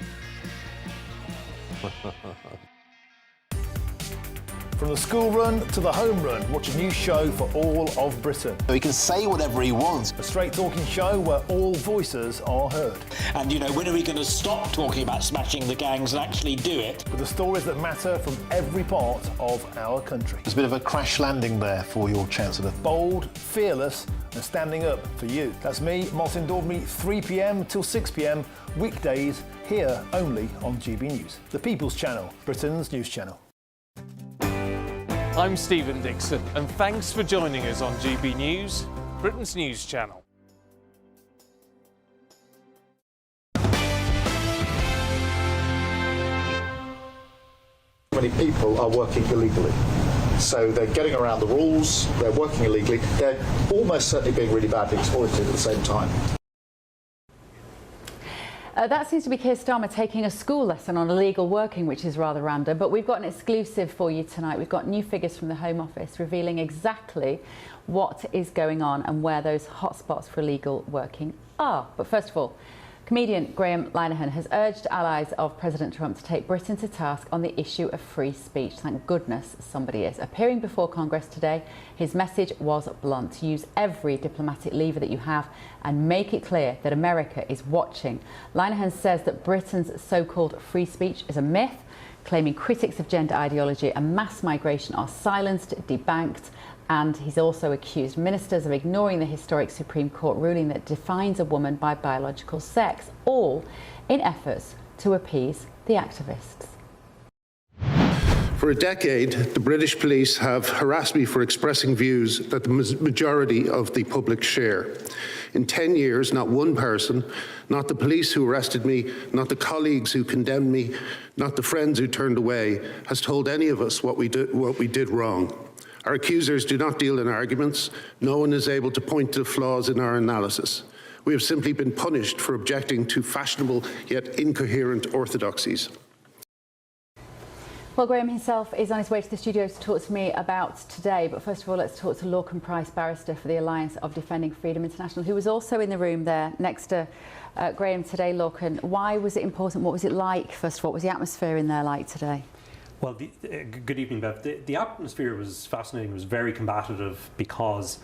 From the school run to the home run, watch a new show for all of Britain. He can say whatever he wants. A straight talking show where all voices are heard. And, you know, when are we going to stop talking about smashing the gangs and actually do it? With the stories that matter from every part of our country. There's a bit of a crash landing there for your Chancellor. Bold, fearless and standing up for you. That's me, Martin Daubney, 3 p.m. till 6 p.m. weekdays here only on GB News. The People's Channel, Britain's news channel. I'm Stephen Dixon, and thanks for joining us on GB News, Britain's news channel. Many people are working illegally. So they're getting around the rules, they're working illegally, they're almost certainly being really badly exploited at the same time. That seems to be Keir Starmer taking a school lesson on illegal working, which is rather random. But we've got an exclusive for you tonight. We've got new figures from the Home Office revealing exactly what is going on and where those hotspots for illegal working are. But first of all, comedian Graeme Linehan has urged allies of President Trump to take Britain to task on the issue of free speech. Thank goodness somebody is. Appearing before Congress today, his message was blunt. Use every diplomatic lever that you have and make it clear that America is watching. Linehan says that Britain's so-called free speech is a myth, claiming critics of gender ideology and mass migration are silenced, debanked, and he's also accused ministers of ignoring the historic Supreme Court ruling that defines a woman by biological sex, all in efforts to appease the activists. For a decade, the British police have harassed me for expressing views that the majority of the public share. In 10 years, not one person, not the police who arrested me, not the colleagues who condemned me, not the friends who turned away, has told any of us what we did wrong. Our accusers do not deal in arguments. No one is able to point to flaws in our analysis. We have simply been punished for objecting to fashionable yet incoherent orthodoxies. Well, Graeme himself is on his way to the studio to talk to me about today. But first of all, let's talk to Lorcan Price, barrister for the Alliance of Defending Freedom International, who was also in the room there next to Graeme today. Lorcan, why was it important? What was it like? First of all, what was the atmosphere in there like today? Well, good evening, Bev. The atmosphere was fascinating. It was very combative because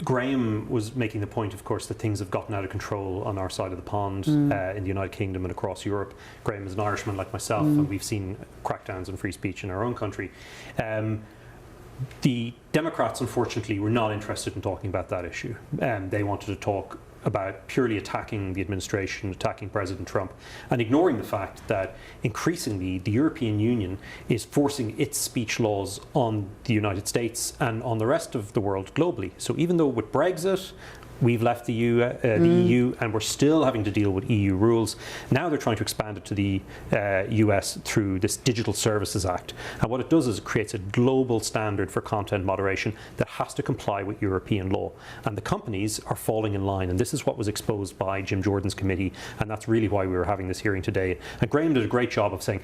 Graeme was making the point, of course, that things have gotten out of control on our side of the pond in the United Kingdom and across Europe. Graeme is an Irishman like myself, and we've seen crackdowns on free speech in our own country. The Democrats, unfortunately, were not interested in talking about that issue. They wanted to talk about purely attacking the administration, attacking President Trump, and ignoring the fact that increasingly the European Union is forcing its speech laws on the United States and on the rest of the world globally. So even though with Brexit, we've left the EU and we're still having to deal with EU rules. Now they're trying to expand it to the US through this Digital Services Act. And what it does is it creates a global standard for content moderation that has to comply with European law. And the companies are falling in line. And this is what was exposed by Jim Jordan's committee. And that's really why we were having this hearing today. And Graeme did a great job of saying,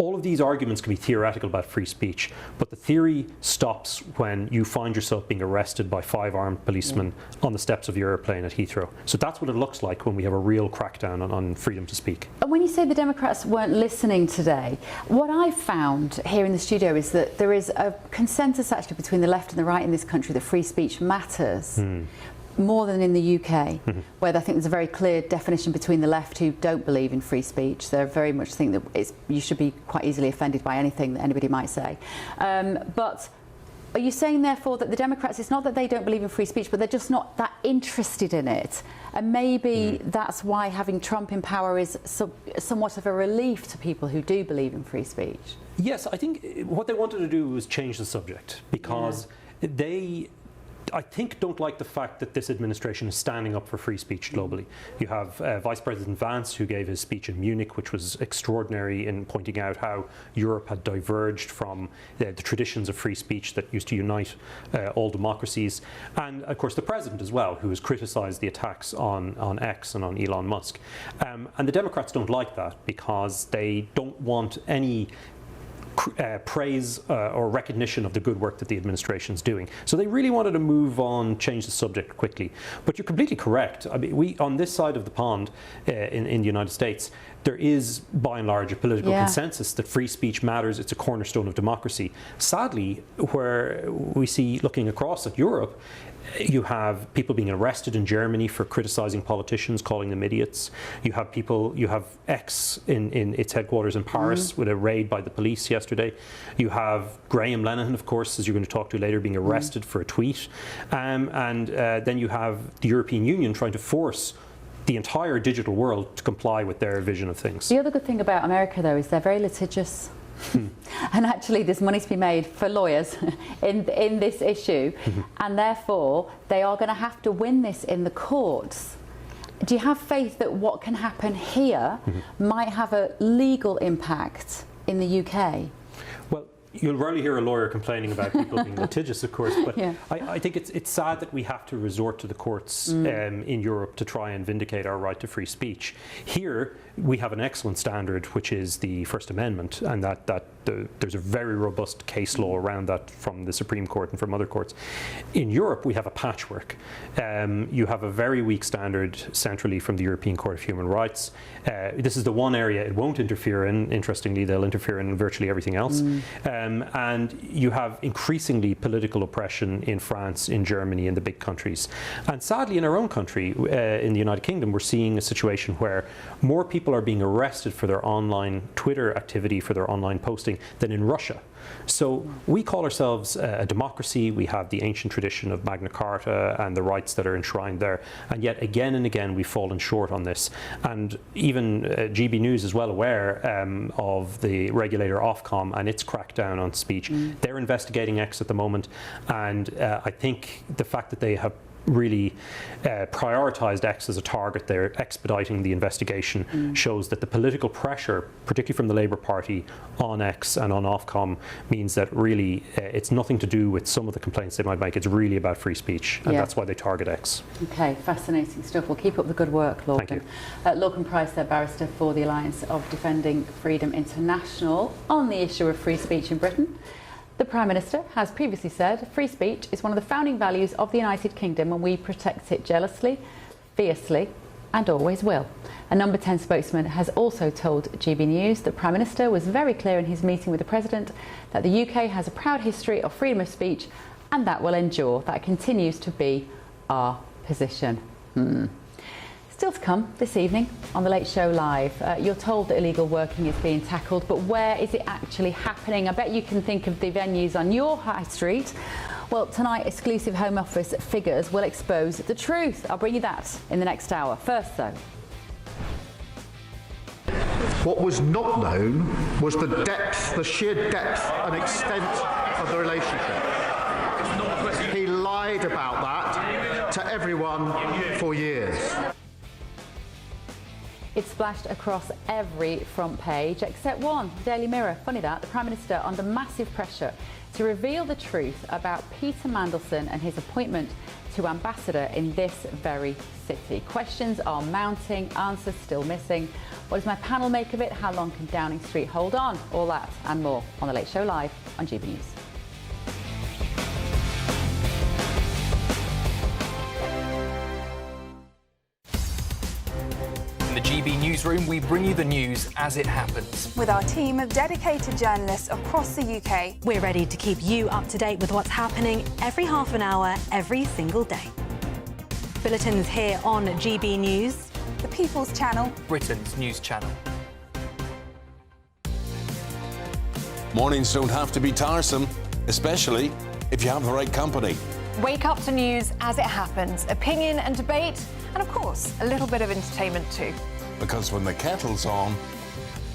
all of these arguments can be theoretical about free speech, but the theory stops when you find yourself being arrested by 5 armed policemen on the steps of your airplane at Heathrow. So that's what it looks like when we have a real crackdown on freedom to speak. And when you say the Democrats weren't listening today, what I've found here in the studio is that there is a consensus actually between the left and the right in this country that free speech matters. More than in the UK, where I think there's a very clear definition between the left who don't believe in free speech. They very much think that you should be quite easily offended by anything that anybody might say. But are you saying, therefore, that the Democrats, it's not that they don't believe in free speech, but they're just not that interested in it? And maybe that's why having Trump in power is somewhat of a relief to people who do believe in free speech? Yes, I think what they wanted to do was change the subject, because they, I think, don't like the fact that this administration is standing up for free speech globally. You have Vice President Vance, who gave his speech in Munich, which was extraordinary in pointing out how Europe had diverged from the traditions of free speech that used to unite all democracies. And of course the President as well, who has criticised the attacks on X and on Elon Musk. And the Democrats don't like that, because they don't want any praise or recognition of the good work that the administration's doing. So they really wanted to move on, change the subject quickly. But you're completely correct. I mean, we, on this side of the pond in the United States, there is, by and large, a political consensus that free speech matters. It's a cornerstone of democracy. Sadly, where we see, looking across at Europe, you have people being arrested in Germany for criticising politicians, calling them idiots. You have people, you have X in its headquarters in Paris with a raid by the police yesterday. You have Graeme Linehan, of course, as you're going to talk to later, being arrested for a tweet. Then you have the European Union trying to force the entire digital world to comply with their vision of things. The other good thing about America, though, is they're very litigious. And actually there's money to be made for lawyers in this issue, and therefore they are going to have to win this in the courts. Do you have faith that what can happen here might have a legal impact in the UK? Well, you'll rarely hear a lawyer complaining about people being litigious, of course, but I think it's sad that we have to resort to the courts in Europe to try and vindicate our right to free speech. Here, we have an excellent standard, which is the First Amendment, and there's a very robust case law around that from the Supreme Court and from other courts. In Europe, we have a patchwork. You have a very weak standard centrally from the European Court of Human Rights. This is the one area it won't interfere in. Interestingly, they'll interfere in virtually everything else. And you have increasingly political oppression in France, in Germany, in the big countries. And sadly, in our own country, in the United Kingdom, we're seeing a situation where more people are being arrested for their online Twitter activity, for their online posting, than in Russia. So we call ourselves a democracy. We have the ancient tradition of Magna Carta and the rights that are enshrined there. And yet again and again we've fallen short on this. And even GBNews is well aware of the regulator Ofcom and its crackdown on speech. They're investigating X at the moment. And I think the fact that they have really prioritised X as a target, they're expediting the investigation, shows that the political pressure, particularly from the Labour Party on X and on Ofcom, means that really it's nothing to do with some of the complaints they might make. It's really about free speech, and that's why they target X. Okay, fascinating stuff. Well, keep up the good work, Lorcan. Thank you. Lorcan Price, their barrister for the Alliance of Defending Freedom International, on the issue of free speech in Britain. The Prime Minister has previously said free speech is one of the founding values of the United Kingdom and we protect it jealously, fiercely and always will. A Number 10 spokesman has also told GB News the Prime Minister was very clear in his meeting with the President that the UK has a proud history of freedom of speech and that will endure. That continues to be our position. Still to come this evening on The Late Show Live. You're told that illegal working is being tackled, but where is it actually happening? I bet you can think of the venues on your high street. Well, tonight, exclusive Home Office figures will expose the truth. I'll bring you that in the next hour. First, though. What was not known was the depth, the sheer depth and extent of the relationship. He lied about that to everyone for years. It splashed across every front page except one, the Daily Mirror. Funny that, the Prime Minister under massive pressure to reveal the truth about Peter Mandelson and his appointment to ambassador in this very city. Questions are mounting, answers still missing. What does my panel make of it? How long can Downing Street hold on? All that and more on The Late Show Live on GB News. In the GB newsroom, we bring you the news as it happens. With our team of dedicated journalists across the UK, we're ready to keep you up to date with what's happening every half an hour, every single day. Bulletins here on GB News, the People's Channel, Britain's news channel. Mornings don't have to be tiresome, especially if you have the right company. Wake up to news as it happens, opinion and debate, and of course, a little bit of entertainment too. Because when the kettle's on,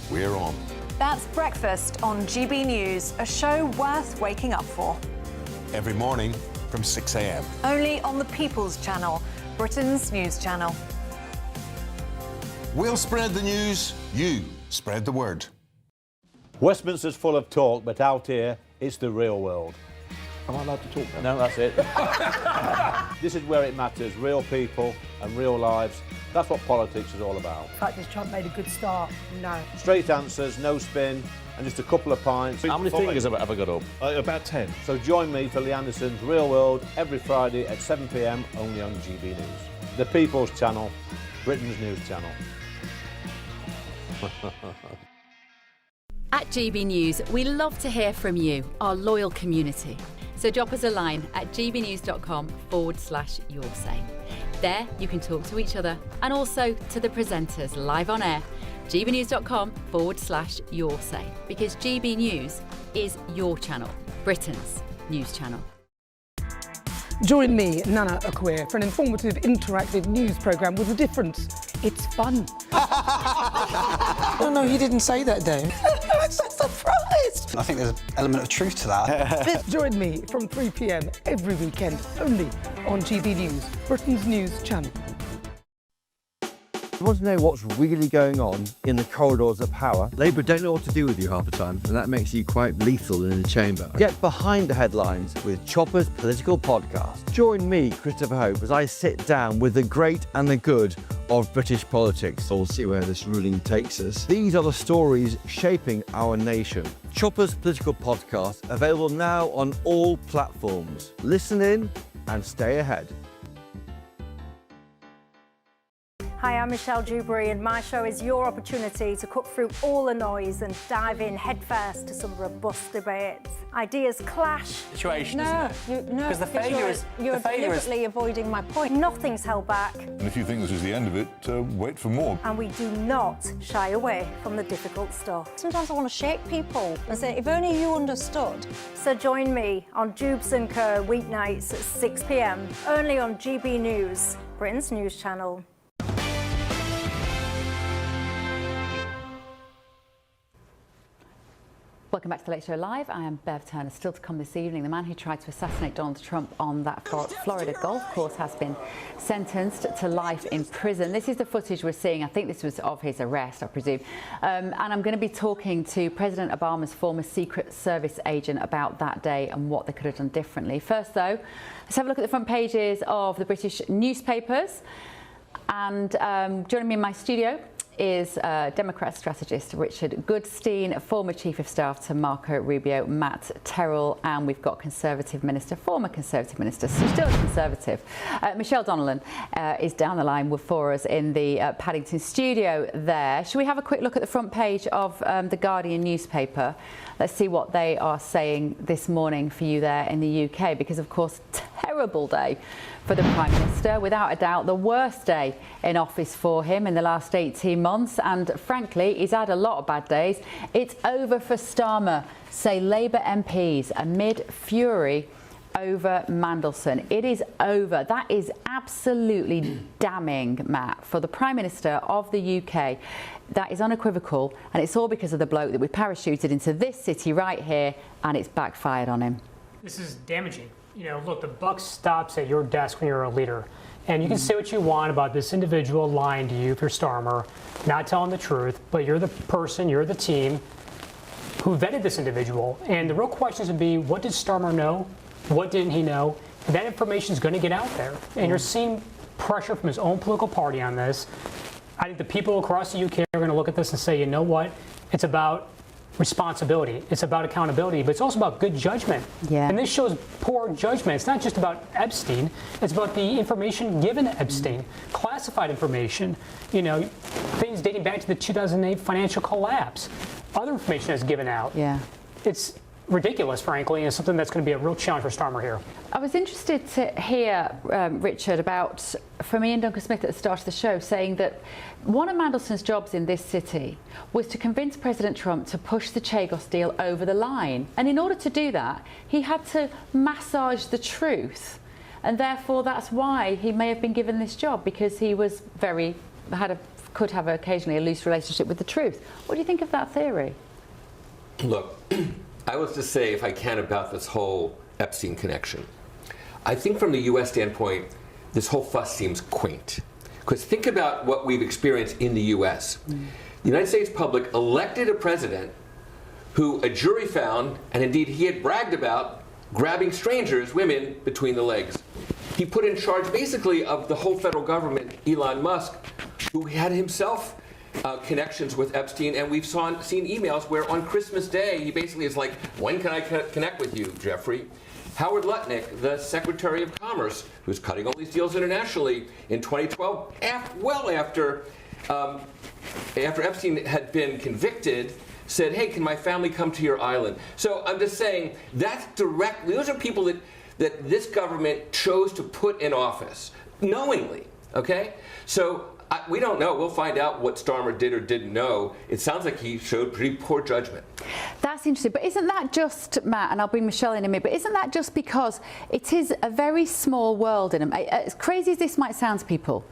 we're on. That's Breakfast on GB News, a show worth waking up for. Every morning from 6 a.m. Only on the People's Channel, Britain's news channel. We'll spread the news, you spread the word. Westminster's full of talk, but out here, it's the real world. Am I allowed to talk now? No, that's it. This is where it matters, real people and real lives. That's what politics is all about. In fact, has Trump made a good start? No. Straight answers, no spin, and just a couple of pints. How many fingers have I got up? About 10. So join me for Lee Anderson's Real World every Friday at 7 p.m. only on GB News. The People's Channel, Britain's news channel. At GB News, we love to hear from you, our loyal community. So drop us a line at gbnews.com/yoursay. There you can talk to each other and also to the presenters live on air. gbnews.com/yoursay, because GB News is your channel, Britain's news channel. Join me, Nana Akweer, for an informative, interactive news programme with a difference. It's fun. No, he didn't say that, Dave. I'm so surprised. I think there's an element of truth to that. Join me from 3 p.m. every weekend, only on GB News, Britain's news channel. You want to know what's really going on in the corridors of power? Labour don't know what to do with you half the time, and that makes you quite lethal in the chamber. Get behind the headlines with Chopper's political podcast. Join me, Christopher Hope, as I sit down with the great and the good of British politics. We'll see where this ruling takes us. These are the stories shaping our nation. Chopper's political podcast, available now on all platforms. Listen in and stay ahead. Hi, I'm Michelle Dewberry, and my show is your opportunity to cut through all the noise and dive in headfirst to some robust debates. Ideas clash. Situation, no, isn't it? Because the failure is... You're deliberately avoiding my point. Nothing's held back. And if you think this is the end of it, wait for more. And we do not shy away from the difficult stuff. Sometimes I want to shake people and say, if only you understood. So join me on Dubes & Co. weeknights at 6 p.m, only on GB News, Britain's news channel. Welcome back to The Late Show Live. I am Bev Turner. Still to come this evening, the man who tried to assassinate Donald Trump on that Florida golf course has been sentenced to life in prison. This is the footage we're seeing. I think this was of his arrest, I presume. And I'm going to be talking to President Obama's former Secret Service agent about that day and what they could have done differently. First, though, let's have a look at the front pages of the British newspapers. And joining me in my studio is Democrat strategist Richard Goodstein, former Chief of Staff to Marco Rubio, Matt Terrell, and we've got former Conservative Minister, still a Conservative, Michelle Donnellan is down the line for us in the Paddington studio there. Should we have a quick look at the front page of the Guardian newspaper? Let's see what they are saying this morning for you there in the UK, because of course, terrible day for the Prime Minister, without a doubt the worst day in office for him in the last 18 months, and frankly he's had a lot of bad days. It's over for Starmer, say Labour MPs amid fury over Mandelson. It is over. That is absolutely damning, Matt, for the Prime Minister of the UK. That is unequivocal, and it's all because of the bloke that we parachuted into this city right here, and it's backfired on him. This is damaging. You know, look, the buck stops at your desk when you're a leader. And you can say what you want about this individual lying to you if you're Starmer, not telling the truth, but you're the person, you're the team who vetted this individual. And the real questions would be, what did Starmer know? What didn't he know? And that information is going to get out there. And you're seeing pressure from his own political party on this. I think the people across the UK are going to look at this and say, you know what? It's about responsibility. It's about accountability, but it's also about good judgment. Yeah. And this shows poor judgment. It's not just about Epstein. It's about the information given to Epstein, classified information, you know, things dating back to the 2008 financial collapse, other information that's given out. Yeah. It's ridiculous, frankly, and it's something that's going to be a real challenge for Starmer here. I was interested to hear, Richard, from Ian Duncan Smith at the start of the show, saying that one of Mandelson's jobs in this city was to convince President Trump to push the Chagos deal over the line. And in order to do that, he had to massage the truth. And therefore, that's why he may have been given this job, because he was could have occasionally a loose relationship with the truth. What do you think of that theory? Look, I will just say, if I can, about this whole Epstein connection. I think from the U.S. standpoint, this whole fuss seems quaint. Because think about what we've experienced in the U.S. The United States public elected a president who a jury found, and indeed he had bragged about, grabbing strangers, women, between the legs. He put in charge basically of the whole federal government, Elon Musk, who had himself connections with Epstein, and we've seen emails where on Christmas Day he basically is like, when can I connect with you, Jeffrey? Howard Lutnick, the Secretary of Commerce, who's cutting all these deals internationally in 2012, after Epstein had been convicted, said, hey, can my family come to your island? So I'm just saying, that's directly, those are people that this government chose to put in office, knowingly, okay? So we don't know. We'll find out what Starmer did or didn't know. It sounds like he showed pretty poor judgment. That's interesting. But isn't that just, Matt, and I'll bring Michelle in a minute, but isn't that just because it is a very small world in as crazy as this might sound to people,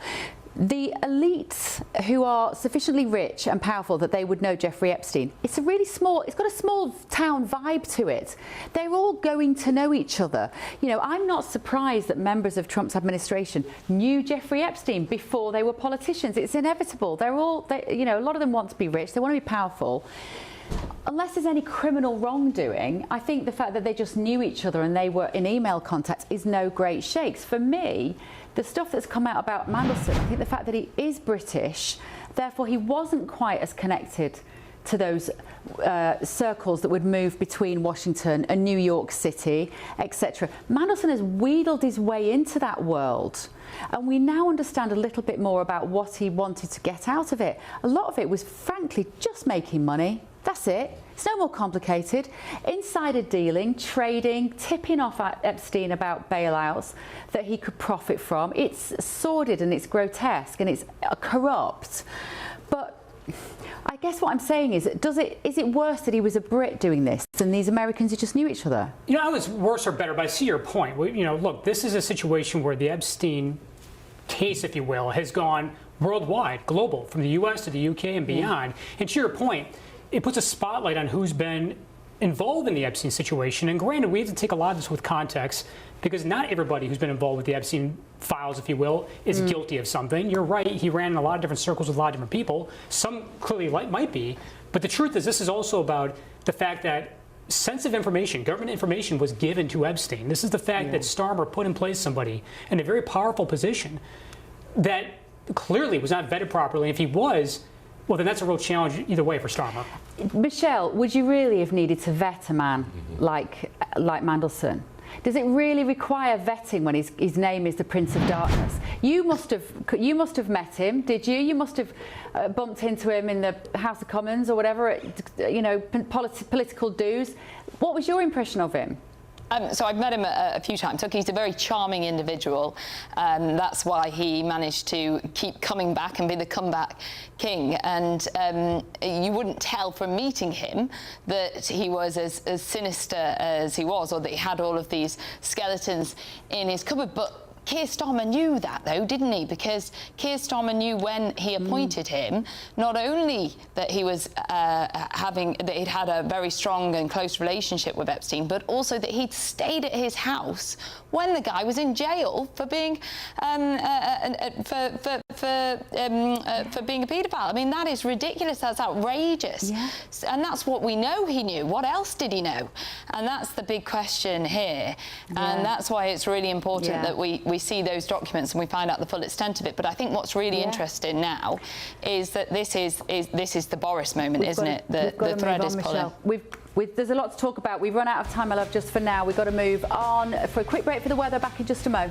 the elites who are sufficiently rich and powerful that they would know Jeffrey Epstein, it's got a small town vibe to it. They're all going to know each other. You know, I'm not surprised that members of Trump's administration knew Jeffrey Epstein before they were politicians. It's inevitable. You know, a lot of them want to be rich. They want to be powerful. Unless there's any criminal wrongdoing, I think the fact that they just knew each other and they were in email contact is no great shakes. For me, the stuff that's come out about Mandelson, I think the fact that he is British, therefore he wasn't quite as connected to those circles that would move between Washington and New York City, etc. Mandelson has wheedled his way into that world. And we now understand a little bit more about what he wanted to get out of it. A lot of it was, frankly, just making money. That's it. It's no more complicated. Insider dealing, trading, tipping off at Epstein about bailouts that he could profit from. It's sordid and it's grotesque and it's corrupt. But I guess what I'm saying is it worse that he was a Brit doing this than these Americans who just knew each other? You know, I was worse or better, but I see your point. You know, look, this is a situation where the Epstein case, if you will, has gone worldwide, global, from the US to the UK and beyond. And to your point, it puts a spotlight on who's been involved in the Epstein situation. And granted, we have to take a lot of this with context, because not everybody who's been involved with the Epstein files, if you will, is guilty of something. You're right, he ran in a lot of different circles with a lot of different people. Some clearly might be. But the truth is, this is also about the fact that sensitive information, government information, was given to Epstein. This is the fact that Starmer put in place somebody in a very powerful position that clearly was not vetted properly. If he was, well, then that's a real challenge either way for Starmer. Michelle, would you really have needed to vet a man like Mandelson? Does it really require vetting when his name is the Prince of Darkness? You must have met him, did you? You must have bumped into him in the House of Commons or whatever, you know, political dues. What was your impression of him? So I've met him a few times. Look, he's a very charming individual. That's why he managed to keep coming back and be the comeback king. And you wouldn't tell from meeting him that he was as sinister as he was, or that he had all of these skeletons in his cupboard. But Keir Starmer knew that, though, didn't he? Because Keir Starmer knew when he appointed him, not only that he was that he'd had a very strong and close relationship with Epstein, but also that he'd stayed at his house when the guy was in jail for being for being a paedophile. I mean, that is ridiculous. That's outrageous. Yeah. And that's what we know he knew. What else did he know? And that's the big question here. Yeah. And that's why it's really important that we see those documents and we find out the full extent of it. But I think what's really interesting now is that this is the Boris moment, isn't it? The thread is pulling. There's a lot to talk about. We've run out of time, my love, just for now. We've got to move on for a quick break for the weather. Back in just a mo.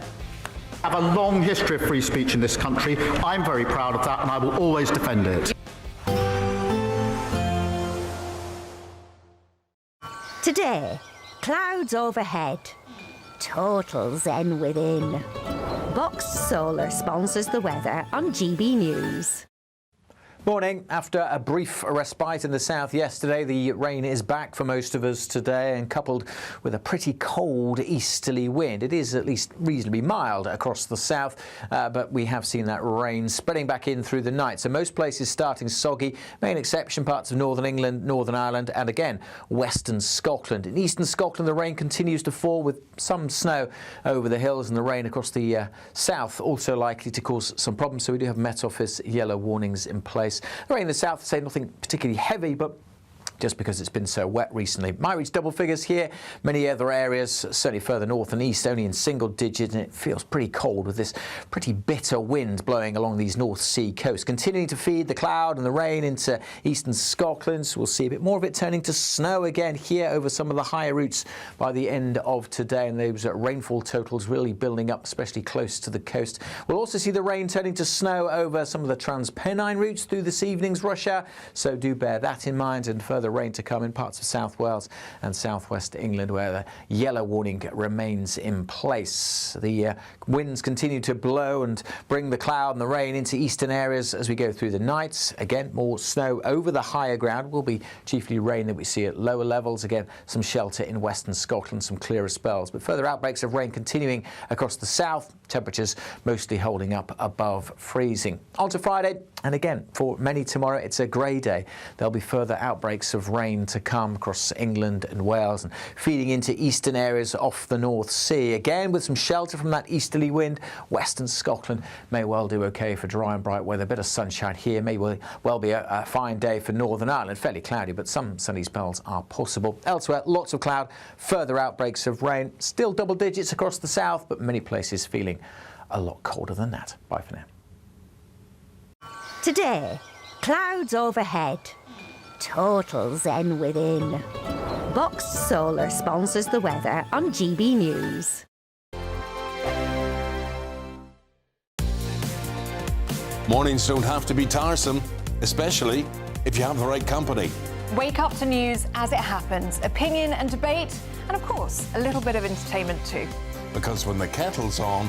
I have a long history of free speech in this country. I'm very proud of that and I will always defend it. Today, clouds overhead. Total zen within. Boxed Solar sponsors the weather on GB News. Morning. After a brief respite in the south yesterday, the rain is back for most of us today, and coupled with a pretty cold easterly wind. It is at least reasonably mild across the south, but we have seen that rain spreading back in through the night. So most places starting soggy, main exception parts of northern England, Northern Ireland, and again western Scotland. In eastern Scotland, the rain continues to fall with some snow over the hills, and the rain across the south also likely to cause some problems. So we do have Met Office yellow warnings in place. The rain in the south, say nothing particularly heavy, but just because it's been so wet recently. Might reach double figures here. Many other areas, certainly further north and east, only in single digits, and it feels pretty cold with this pretty bitter wind blowing along these North Sea coasts. Continuing to feed the cloud and the rain into eastern Scotland. So we'll see a bit more of it turning to snow again here over some of the higher routes by the end of today, and those rainfall totals really building up, especially close to the coast. We'll also see the rain turning to snow over some of the Transpennine routes through this evening's rush hour, so do bear that in mind, and further rain to come in parts of South Wales and southwest England where the yellow warning remains in place. The winds continue to blow and bring the cloud and the rain into eastern areas as we go through the night. Again, more snow over the higher ground. Will be chiefly rain that we see at lower levels. Again, some shelter in western Scotland, some clearer spells, but further outbreaks of rain continuing across the south. Temperatures mostly holding up above freezing. On to Friday, and again for many tomorrow it's a grey day. There'll be further outbreaks of rain to come across England and Wales and feeding into eastern areas off the North Sea. Again with some shelter from that easterly wind. Western Scotland may well do okay for dry and bright weather. A bit of sunshine here. May well be a fine day for Northern Ireland. Fairly cloudy, but some sunny spells are possible. Elsewhere, lots of cloud, further outbreaks of rain. Still double digits across the south, but many places feeling a lot colder than that. Bye for now. Today, clouds overhead. Total zen within. Boxed Solar sponsors the weather on GB News. Mornings don't have to be tiresome, especially if you have the right company. Wake up to news as it happens, opinion and debate, and of course, a little bit of entertainment too. Because when the kettle's on,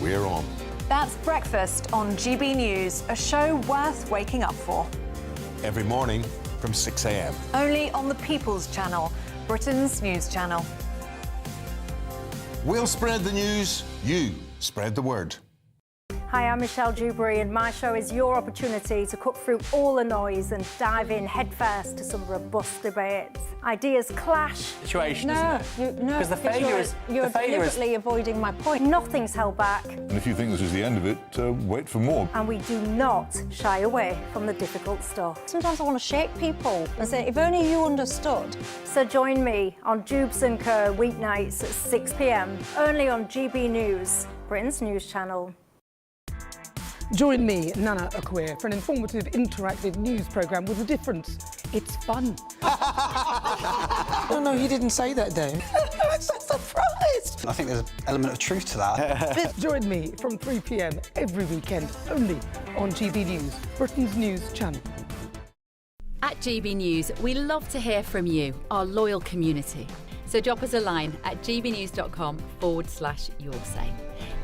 we're on. That's Breakfast on GB News, a show worth waking up for. Every morning from 6 a.m. Only on the People's Channel, Britain's news channel. We'll spread the news, you spread the word. Hi, I'm Michelle Dewberry, and my show is your opportunity to cut through all the noise and dive in headfirst to some robust debates. Ideas clash. Situation, isn't it? No, because the failure is you're deliberately avoiding my point. Nothing's held back. And if you think this is the end of it, wait for more. And we do not shy away from the difficult stuff. Sometimes I want to shake people and say, if only you understood. So join me on Jubes and Kerr weeknights at 6 p.m. only on GB News, Britain's news channel. Join me, Nana Akweer, for an informative, interactive news programme with a difference. It's fun. No, he didn't say that, Dave. I'm so surprised. I think there's an element of truth to that. Join me from 3 p.m. every weekend, only on GB News, Britain's news channel. At GB News, we love to hear from you, our loyal community. So drop us a line at gbnews.com/yoursay.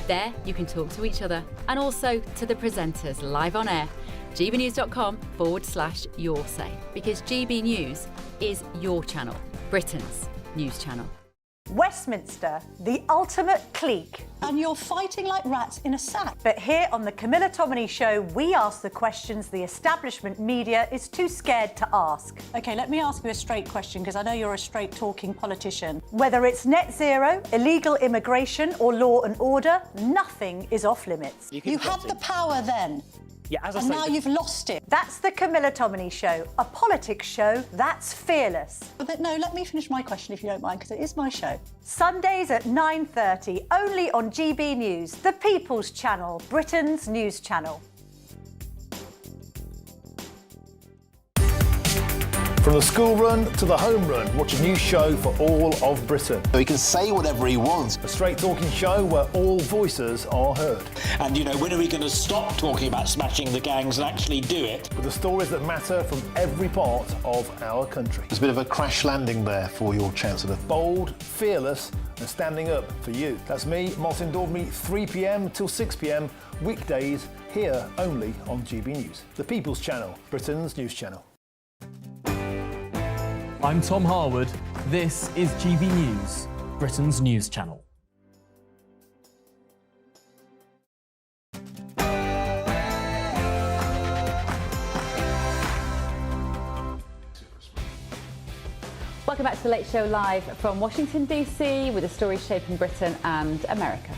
There you can talk to each other and also to the presenters live on air. gbnews.com/yoursay, because GB News is your channel, Britain's news channel. Westminster, the ultimate clique. And you're fighting like rats in a sack. But here on the Camilla Tominey Show, we ask the questions the establishment media is too scared to ask. OK, let me ask you a straight question, because I know you're a straight-talking politician. Whether it's net zero, illegal immigration or law and order, nothing is off limits. You had the power then. Yeah, as I and say, now you've lost it. That's the Camilla Tominey Show, a politics show that's fearless. But no, let me finish my question if you don't mind, because it is my show. Sundays at 9:30, only on GB News, the People's Channel, Britain's news channel. From the school run to the home run, watch a new show for all of Britain. He can say whatever he wants. A straight-talking show where all voices are heard. And, you know, when are we going to stop talking about smashing the gangs and actually do it? With the stories that matter from every part of our country. There's a bit of a crash landing there for your Chancellor. Bold, fearless and standing up for you. That's me, Martin Daubney, 3 p.m. till 6 p.m, weekdays, here only on GB News. The People's Channel, Britain's news channel. I'm Tom Harwood. This is GB News, Britain's news channel. Welcome back to The Late Show live from Washington, D.C. with the stories shaping Britain and America.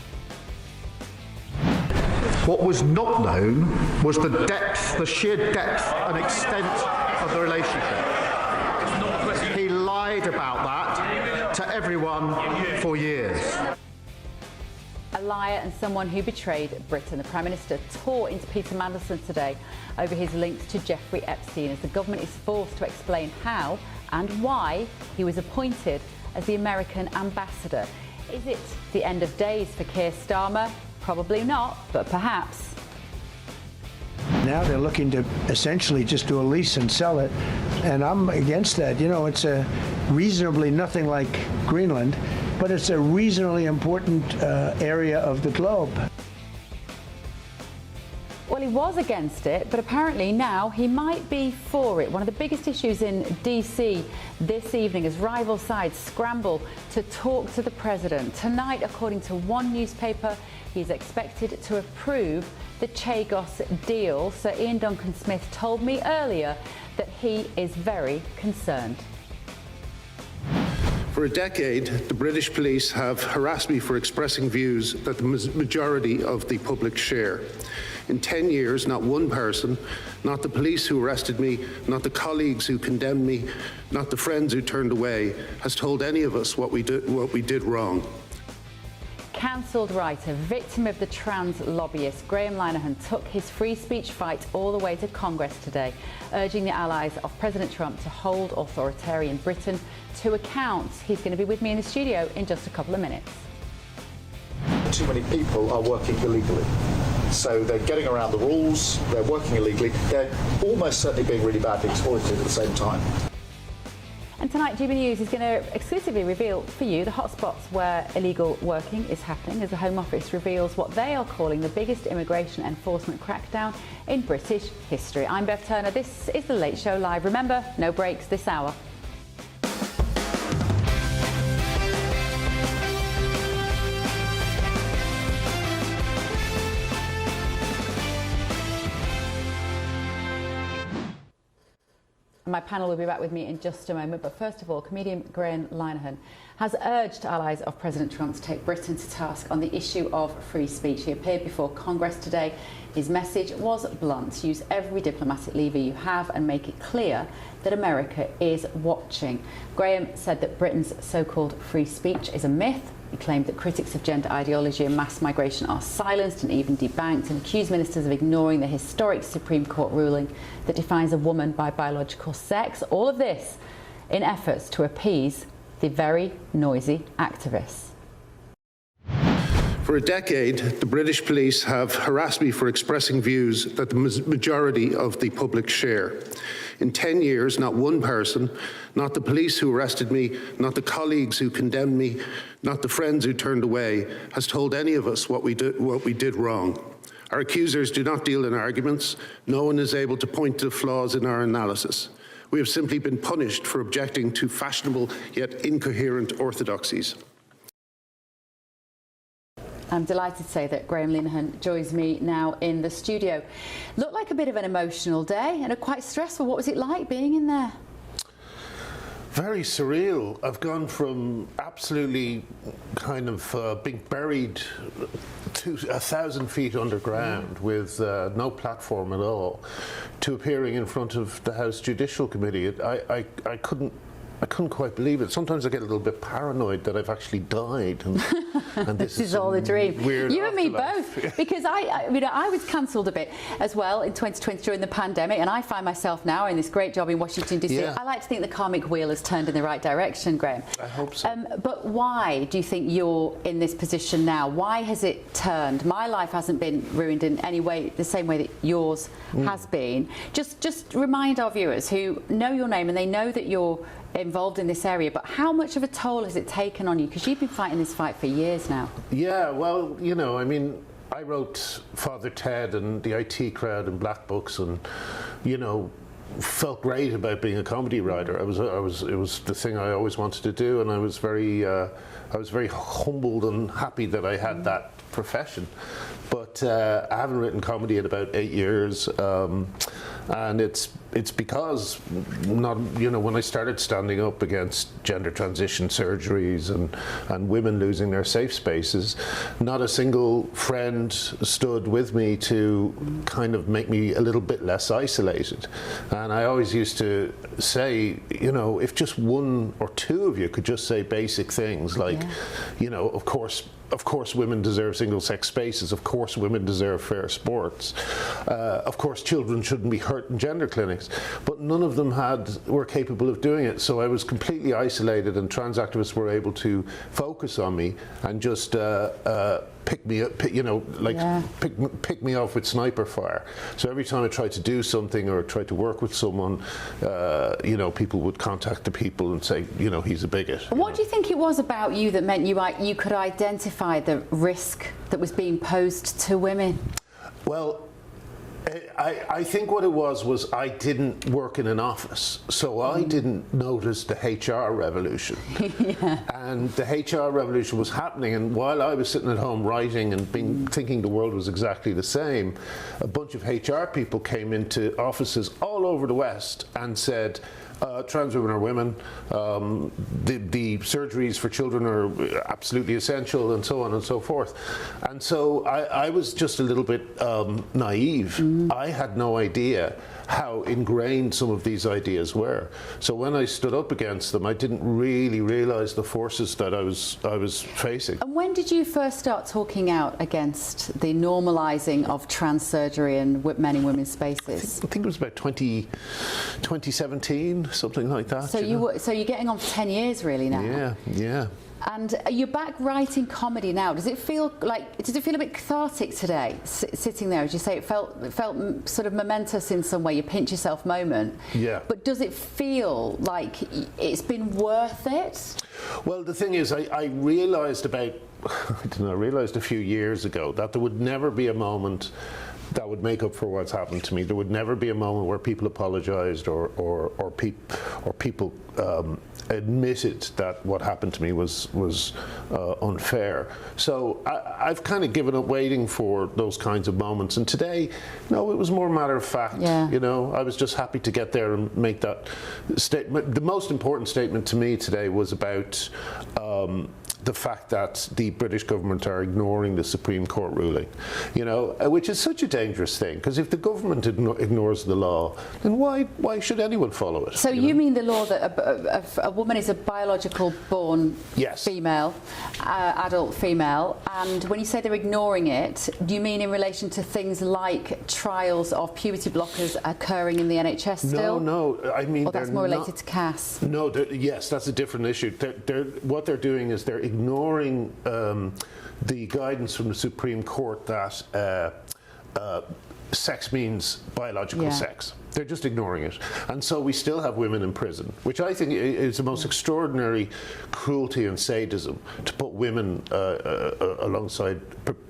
What was not known was the depth, the sheer depth and extent of the relationship. He lied about that to everyone for years. A liar and someone who betrayed Britain. The Prime Minister tore into Peter Mandelson today over his links to Jeffrey Epstein as the government is forced to explain how and why he was appointed as the American ambassador. Is it the end of days for Keir Starmer? Probably not, but perhaps. Now they're looking to essentially just do a lease and sell it, and I'm against that. You know, it's a reasonably nothing like Greenland, but it's a reasonably important area of the globe. Well, he was against it, but apparently now he might be for it. One of the biggest issues in DC this evening as rival sides scramble to talk to the president. Tonight, according to one newspaper, he's expected to approve the Chagos deal. Sir Ian Duncan Smith told me earlier that he is very concerned. For a decade, the British police have harassed me for expressing views that the majority of the public share. In 10 years, not one person, not the police who arrested me, not the colleagues who condemned me, not the friends who turned away, has told any of us what we did wrong. Cancelled writer, victim of the trans lobbyist, Graeme Linehan took his free speech fight all the way to Congress today, urging the allies of President Trump to hold authoritarian Britain to account. He's going to be with me in the studio in just a couple of minutes. Too many people are working illegally. So they're getting around the rules, they're working illegally, they're almost certainly being really badly exploited at the same time. And tonight, GB News is going to exclusively reveal for you the hotspots where illegal working is happening as the Home Office reveals what they are calling the biggest immigration enforcement crackdown in British history. I'm Bev Turner. This is The Late Show Live. Remember, no breaks this hour. My panel will be back with me in just a moment, but first of all, comedian Graeme Linehan has urged allies of President Trump to take Britain to task on the issue of free speech. He appeared before Congress today. His message was blunt: use every diplomatic lever you have and make it clear that America is watching. Graeme said that Britain's so-called free speech is a myth. He claimed that critics of gender ideology and mass migration are silenced and even debanked, and accused ministers of ignoring the historic Supreme Court ruling that defines a woman by biological sex. All of this in efforts to appease the very noisy activists. For a decade, the British police have harassed me for expressing views that the majority of the public share. In 10 years, not one person, not the police who arrested me, not the colleagues who condemned me, not the friends who turned away, has told any of us what we did wrong. Our accusers do not deal in arguments. No one is able to point to flaws in our analysis. We have simply been punished for objecting to fashionable yet incoherent orthodoxies. I'm delighted to say that Graeme Linehan joins me now in the studio. Looked like a bit of an emotional day and quite stressful. What was it like being in there? Very surreal. I've gone from absolutely kind of being buried to 1,000 feet underground with no platform at all to appearing in front of the House Judicial Committee. I couldn't quite believe it. Sometimes I get a little bit paranoid that I've actually died, and this is all a dream. You and me both, because I was cancelled a bit as well in 2020 during the pandemic, and I find myself now in this great job in Washington DC. Yeah. I like to think the karmic wheel has turned in the right direction, Graeme. I hope so. But why do you think you're in this position now? Why has it turned? My life hasn't been ruined in any way, the same way that yours has been. Just remind our viewers who know your name and they know that you're involved in this area, but how much of a toll has it taken on you? Because you've been fighting this fight for years now. Yeah, well, you know, I mean, I wrote Father Ted and the IT Crowd and Black Books, and, you know, felt great about being a comedy writer. It was the thing I always wanted to do, and I was very humbled and happy that I had that profession. But I haven't written comedy in about 8 years, and it's because when I started standing up against gender transition surgeries and women losing their safe spaces, not a single friend stood with me to kind of make me a little bit less isolated. And I always used to say, you know, if just one or two of you could just say basic things like, you know, of course women deserve single-sex spaces. Of course women deserve fair sports. Of course children shouldn't be hurt in gender clinics. But none of them were capable of doing it. So I was completely isolated, and trans activists were able to focus on me and just pick me up, pick me off with sniper fire. So every time I tried to do something or tried to work with someone, you know, people would contact the people and say, you know, he's a bigot. What do you think it was about you that meant you could identify the risk that was being posed to women? Well, I think what it was I didn't work in an office, so I didn't notice the HR revolution. And the HR revolution was happening, and while I was sitting at home writing and thinking the world was exactly the same, a bunch of HR people came into offices all over the West and said, trans women are women, the surgeries for children are absolutely essential, and so on and so forth. And so I was just a little bit naive. I had no idea how ingrained some of these ideas were. So when I stood up against them, I didn't really realize the forces that I was facing. And when did you first start talking out against the normalizing of trans surgery in men in women's spaces? I think it was about 2017, something like that. So you're getting on for 10 years really now. Yeah. And you're back writing comedy now. Does it feel a bit cathartic today, sitting there? As you say, it felt sort of momentous in some way, your pinch yourself moment. Yeah. But does it feel like it's been worth it? Well, the thing is, I realised I realised a few years ago that there would never be a moment that would make up for what's happened to me. There would never be a moment where people apologised or people admitted that what happened to me was unfair. So I've kind of given up waiting for those kinds of moments. And today, no, it was more a matter of fact. Yeah. You know, I was just happy to get there and make that statement. The most important statement to me today was about the fact that the British government are ignoring the Supreme Court ruling, you know, which is such a dangerous thing, because if the government ignores the law, then why should anyone follow it? So you mean the law that a woman is a biological born female, adult female, and when you say they're ignoring it, do you mean in relation to things like trials of puberty blockers occurring in the NHS still? No, I mean... Or that's more related to CAS? No, yes, that's a different issue. What they're doing is they're ignoring the guidance from the Supreme Court that sex means biological sex. They're just ignoring it. And so we still have women in prison, which I think is the most extraordinary cruelty and sadism, to put women alongside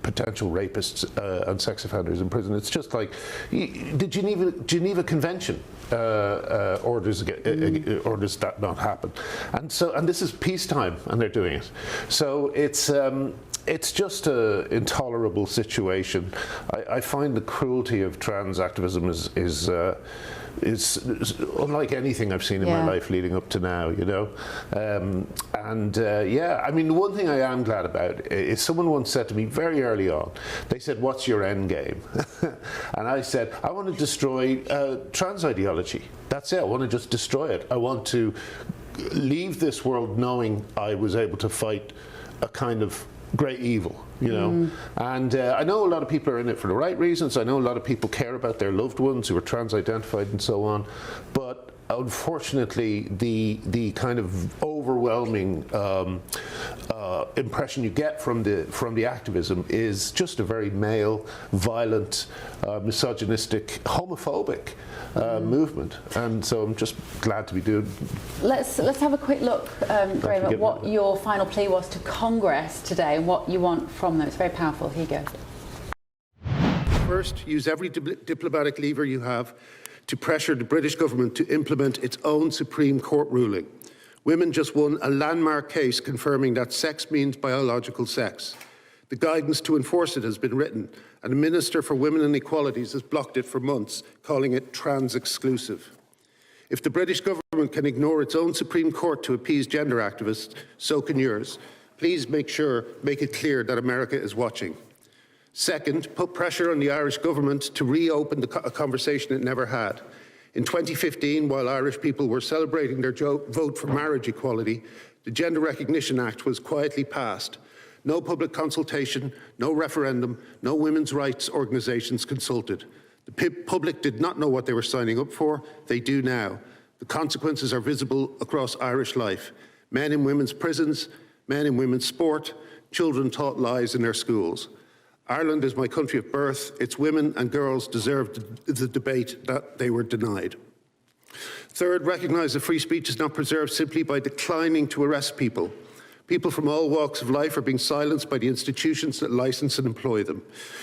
potential rapists and sex offenders in prison. It's just like the Geneva Convention orders that not happen. And this is peacetime, and they're doing it. So it's it's just an intolerable situation. I find the cruelty of trans activism is unlike anything I've seen in my life leading up to now, you know. Yeah, I mean, the one thing I am glad about is someone once said to me very early on, they said, "What's your end game?" And I said, "I want to destroy trans ideology. That's it. I want to just destroy it. I want to leave this world knowing I was able to fight a kind of great evil, you know." And I know a lot of people are in it for the right reasons. I know a lot of people care about their loved ones who are trans-identified and so on. But unfortunately, the kind of overwhelming impression you get from the activism is just a very male, violent, misogynistic, homophobic movement. And so I'm just glad to be doing. Let's have a quick look, Graeme, at what your final plea was to Congress today and what you want from them. It's very powerful. Here you go. First, use every diplomatic lever you have to pressure the British government to implement its own Supreme Court ruling. Women just won a landmark case confirming that sex means biological sex. The guidance to enforce it has been written, and the Minister for Women and Equalities has blocked it for months, calling it trans-exclusive. If the British government can ignore its own Supreme Court to appease gender activists, so can yours. Please make it clear that America is watching. Second, put pressure on the Irish government to reopen a conversation it never had. In 2015, while Irish people were celebrating their vote for marriage equality, the Gender Recognition Act was quietly passed. No public consultation, no referendum, no women's rights organisations consulted. The public did not know what they were signing up for. They do now. The consequences are visible across Irish life. Men in women's prisons, men in women's sport, children taught lies in their schools. Ireland is my country of birth. Its women and girls deserve the debate that they were denied. Third, recognise that free speech is not preserved simply by declining to arrest people. People from all walks of life are being silenced by the institutions that licence and employ them.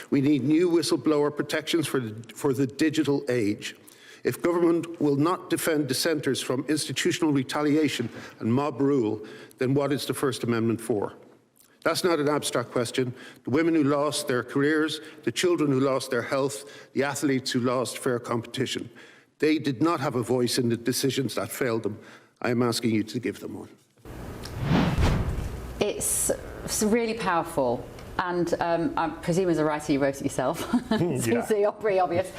We need new whistleblower protections for the digital age. If government will not defend dissenters from institutional retaliation and mob rule, then what is the First Amendment for? That's not an abstract question. The women who lost their careers, the children who lost their health, the athletes who lost fair competition. They did not have a voice in the decisions that failed them. I am asking you to give them one. It's really powerful. And I presume as a writer you wrote it yourself. Seems pretty obvious.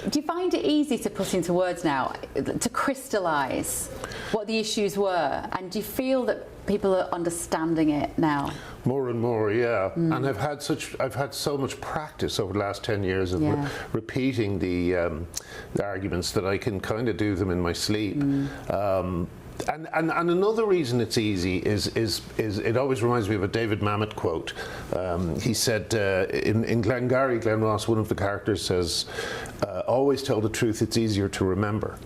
Do you find it easy to put into words now, to crystallise what the issues were? And do you feel that people are understanding it now? More and more, yeah. And I've had so much practice over the last 10 years of repeating the arguments that I can kind of do them in my sleep. And another reason it's easy is it always reminds me of a David Mamet quote. He said in Glengarry Glen Ross, one of the characters says, "Always tell the truth. It's easier to remember."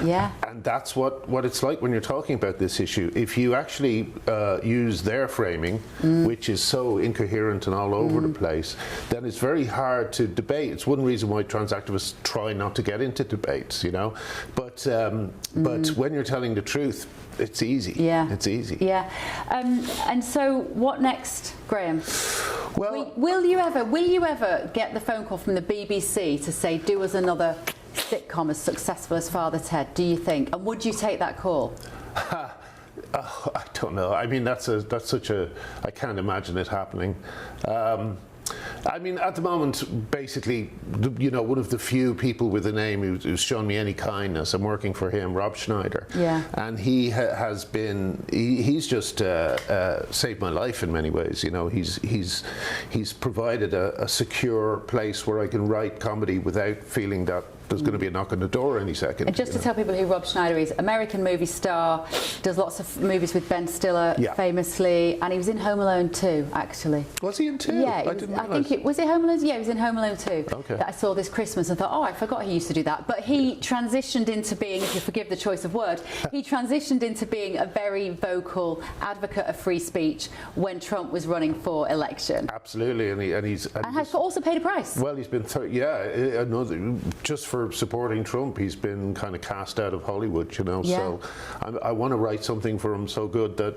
Yeah. And that's what it's like when you're talking about this issue. If you actually use their framing, which is so incoherent and all over the place, then it's very hard to debate. It's one reason why trans activists try not to get into debates, you know. But when you're telling the truth, it's easy. Yeah. It's easy. Yeah. And so what next, Graeme? Well, will you ever get the phone call from the BBC to say, do us another sitcom as successful as Father Ted, do you think? And would you take that call? I don't know. I mean, that's such a, I can't imagine it happening. I mean, at the moment, basically, you know, one of the few people with a name who's shown me any kindness, I'm working for him, Rob Schneider. Yeah. And he has been, he's just saved my life in many ways. You know, he's provided a secure place where I can write comedy without feeling that there's going to be a knock on the door any second. And just to tell people who Rob Schneider is, American movie star, does lots of movies with Ben Stiller, famously, and he was in Home Alone 2, actually. Was he in 2? Yeah, I think it was it Home Alone? Yeah, he was in Home Alone 2. Okay. That I saw this Christmas and thought, oh, I forgot he used to do that. But he transitioned into being, if you forgive the choice of word, he transitioned into being a very vocal advocate of free speech when Trump was running for election. Absolutely, and he's has also paid a price. Well, he's been just for for supporting Trump. He's been kind of cast out of Hollywood, you know. Yeah. So I want to write something for him so good that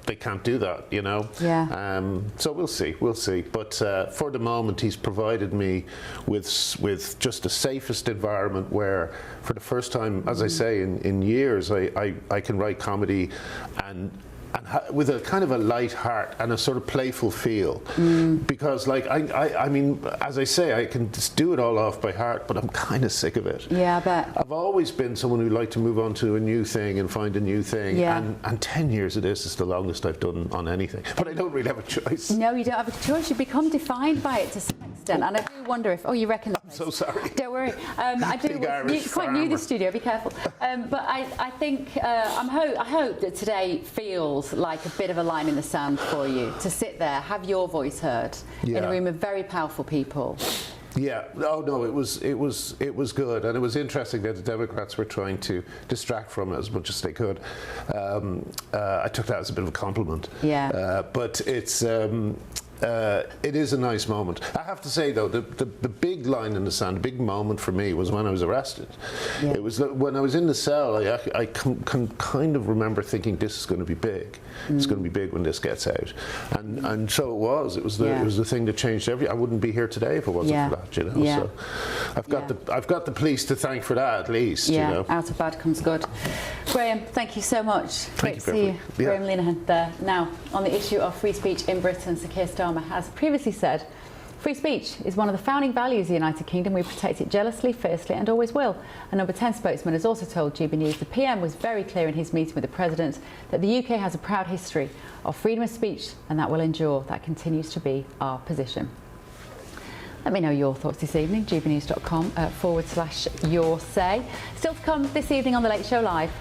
they can't do that, you know. Yeah. So we'll see. But for the moment, he's provided me with just the safest environment where, for the first time, as I say, in years, I can write comedy and with a kind of a light heart and a sort of playful feel, because like I mean, as I say, I can just do it all off by heart, but I'm kind of sick of it. Yeah, I bet. I've always been someone who liked to move on to a new thing and find a new thing, Yeah. and 10 years of this is the longest I've done on anything, but I don't really have a choice. No, you don't have a choice. You become defined by it to some extent, and I do wonder if. Oh, you recognise? I'm so sorry. Don't worry. I do. Big You're Irish quite new to farmer. the studio. Be careful. But I think I hope that today feels like a bit of a line in the sand for you to sit there, have your voice heard in a room of very powerful people. Yeah, no, it was good, and it was interesting that the Democrats were trying to distract from it as much as they could. I took that as a bit of a compliment. Yeah. But it is a nice moment. I have to say though, the big line in the sand, the big moment for me was when I was arrested. Yeah. It was when I was in the cell. I can kind of remember thinking, this is going to be big. It's going to be big when this gets out, and so it was. It was the thing that changed everything. I wouldn't be here today if it wasn't for that. You know. Yeah. So I've got the police to thank for that at least. Yeah. You know. Out of bad comes good. Graeme, thank you so much. Great to see you. Yeah. Graeme Linehan there. Now, on the issue of free speech in Britain, Sir Keir Starmer has previously said, free speech is one of the founding values of the United Kingdom. We protect it jealously, fiercely and always will. A Number 10 spokesman has also told GB News the PM was very clear in his meeting with the President that the UK has a proud history of freedom of speech and that will endure. That continues to be our position. Let me know your thoughts this evening, gbnews.com/your say. Still to come this evening on The Late Show Live.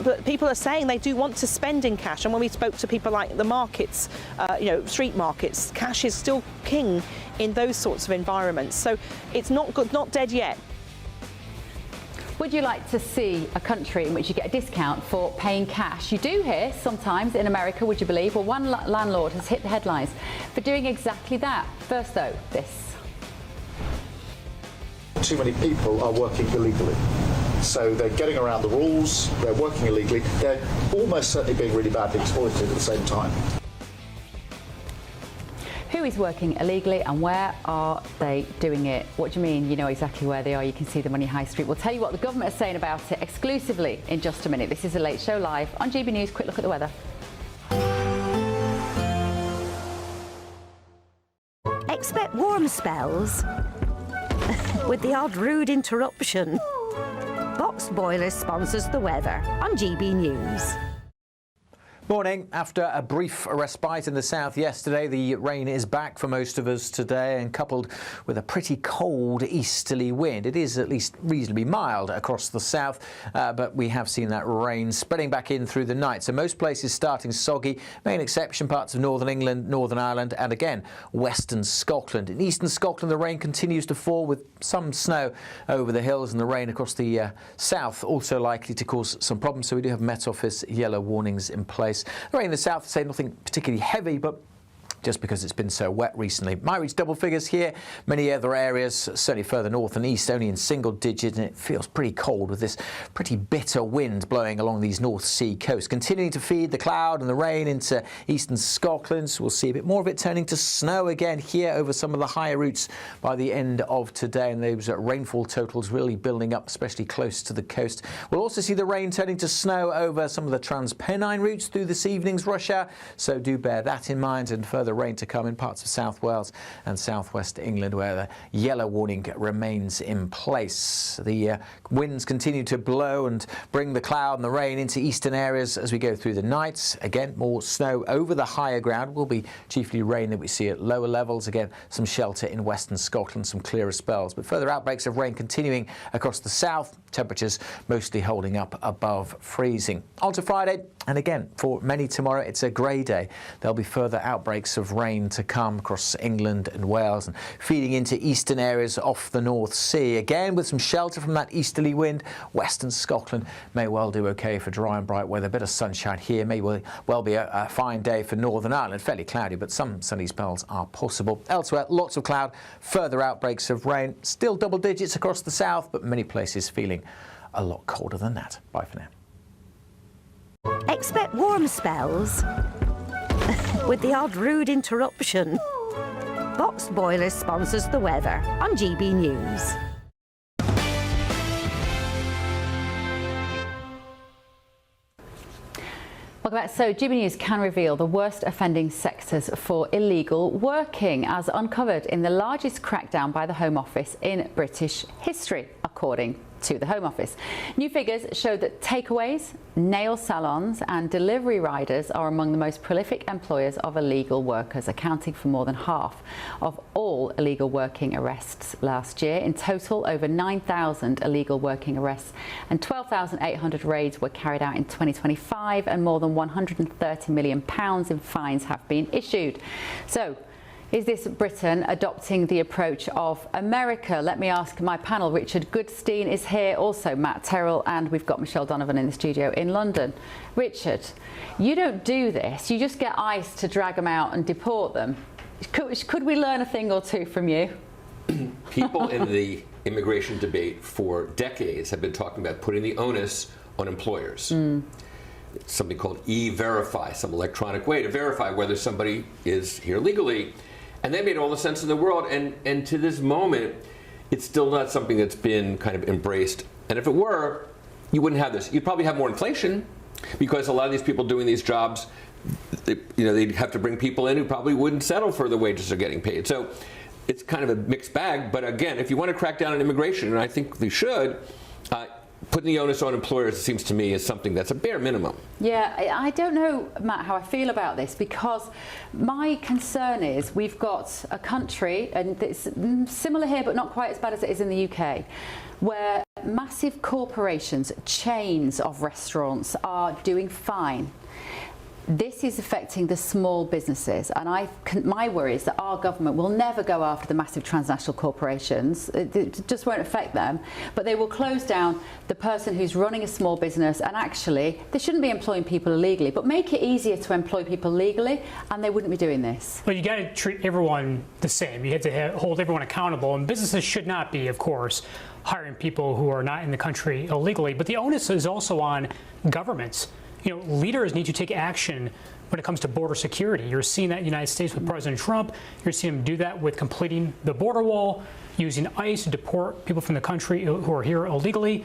But people are saying they do want to spend in cash, and when we spoke to people like the markets, street markets, cash is still king in those sorts of environments. So it's not good, not dead yet. Would you like to see a country in which you get a discount for paying cash? You do hear sometimes in America, would you believe? Well, one landlord has hit the headlines for doing exactly that. First though, this. Too many people are working illegally. So they're getting around the rules, they're working illegally, they're almost certainly being really badly exploited at the same time. Who is working illegally and where are they doing it? What do you mean? You know exactly where they are. You can see them on your high street. We'll tell you what the government is saying about it exclusively in just a minute. This is The Late Show Live on GB News. Quick look at the weather. Expect warm spells with the odd rude interruption. Box Boilers sponsors the weather on GB News. Morning. After a brief respite in the south yesterday, the rain is back for most of us today, and coupled with a pretty cold easterly wind. It is at least reasonably mild across the south, but we have seen that rain spreading back in through the night. So most places starting soggy, main exception parts of northern England, Northern Ireland and again western Scotland. In eastern Scotland the rain continues to fall with some snow over the hills, and the rain across the south also likely to cause some problems. So we do have Met Office yellow warnings in place. The rain in the south, say nothing particularly heavy, but just because it's been so wet recently. Might reach double figures here. Many other areas, certainly further north and east, only in single digits, and it feels pretty cold with this pretty bitter wind blowing along these North Sea coasts. Continuing to feed the cloud and the rain into eastern Scotland. So we'll see a bit more of it turning to snow again here over some of the higher routes by the end of today, and those rainfall totals really building up, especially close to the coast. We'll also see the rain turning to snow over some of the Transpennine routes through this evening's rush hour, so do bear that in mind, and further rain to come in parts of South Wales and southwest England where the yellow warning remains in place. The winds continue to blow and bring the cloud and the rain into eastern areas as we go through the night. Again, more snow over the higher ground. Will be chiefly rain that we see at lower levels. Again, some shelter in western Scotland, some clearer spells, but further outbreaks of rain continuing across the south. Temperatures mostly holding up above freezing. On to Friday. And again, for many tomorrow, it's a grey day. There'll be further outbreaks of rain to come across England and Wales and feeding into eastern areas off the North Sea. Again, with some shelter from that easterly wind, western Scotland may well do okay for dry and bright weather. A bit of sunshine here, may well be a fine day for Northern Ireland. Fairly cloudy, but some sunny spells are possible. Elsewhere, lots of cloud, further outbreaks of rain. Still double digits across the south, but many places feeling a lot colder than that. Bye for now. Expect warm spells with the odd rude interruption. Box Boilers sponsors the weather on GB News. Welcome back. So GB News can reveal the worst offending sectors for illegal working as uncovered in the largest crackdown by the Home Office in British history, according to the Home Office. New figures show that takeaways, nail salons and delivery riders are among the most prolific employers of illegal workers, accounting for more than half of all illegal working arrests last year. In total, over 9,000 illegal working arrests and 12,800 raids were carried out in 2025, and more than £130 million in fines have been issued. So, is this Britain adopting the approach of America? Let me ask my panel. Richard Goodstein is here, also Matt Terrell, and we've got Michelle Donovan in the studio in London. Richard, you don't do this. You just get ICE to drag them out and deport them. Could we learn a thing or two from you? People in the immigration debate for decades have been talking about putting the onus on employers. It's something called e-verify, some electronic way to verify whether somebody is here legally. And that made all the sense in the world, and to this moment, it's still not something that's been kind of embraced. And if it were, you wouldn't have this. You'd probably have more inflation, because a lot of these people doing these jobs, they'd have to bring people in who probably wouldn't settle for the wages they're getting paid. So it's kind of a mixed bag. But again, if you want to crack down on immigration, and I think we should, putting the onus on employers, it seems to me, is something that's a bare minimum. Yeah, I don't know, Matt, how I feel about this, because my concern is we've got a country, and it's similar here but not quite as bad as it is in the UK, where massive corporations, chains of restaurants are doing fine. This is affecting the small businesses, and my worry is that our government will never go after the massive transnational corporations. It just won't affect them, but they will close down the person who's running a small business, and actually they shouldn't be employing people illegally, but make it easier to employ people legally, and they wouldn't be doing this. Well, you got to treat everyone the same. You have to hold everyone accountable, and businesses should not be, of course, hiring people who are not in the country illegally, but the onus is also on governments. Leaders need to take action when it comes to border security. You're seeing that in the United States with President Trump. You're seeing him do that with completing the border wall, using ICE to deport people from the country who are here illegally.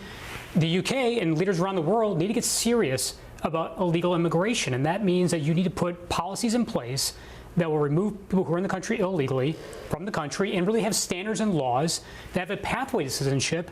The UK and leaders around the world need to get serious about illegal immigration, and that means that you need to put policies in place that will remove people who are in the country illegally from the country, and really have standards and laws that have a pathway to citizenship,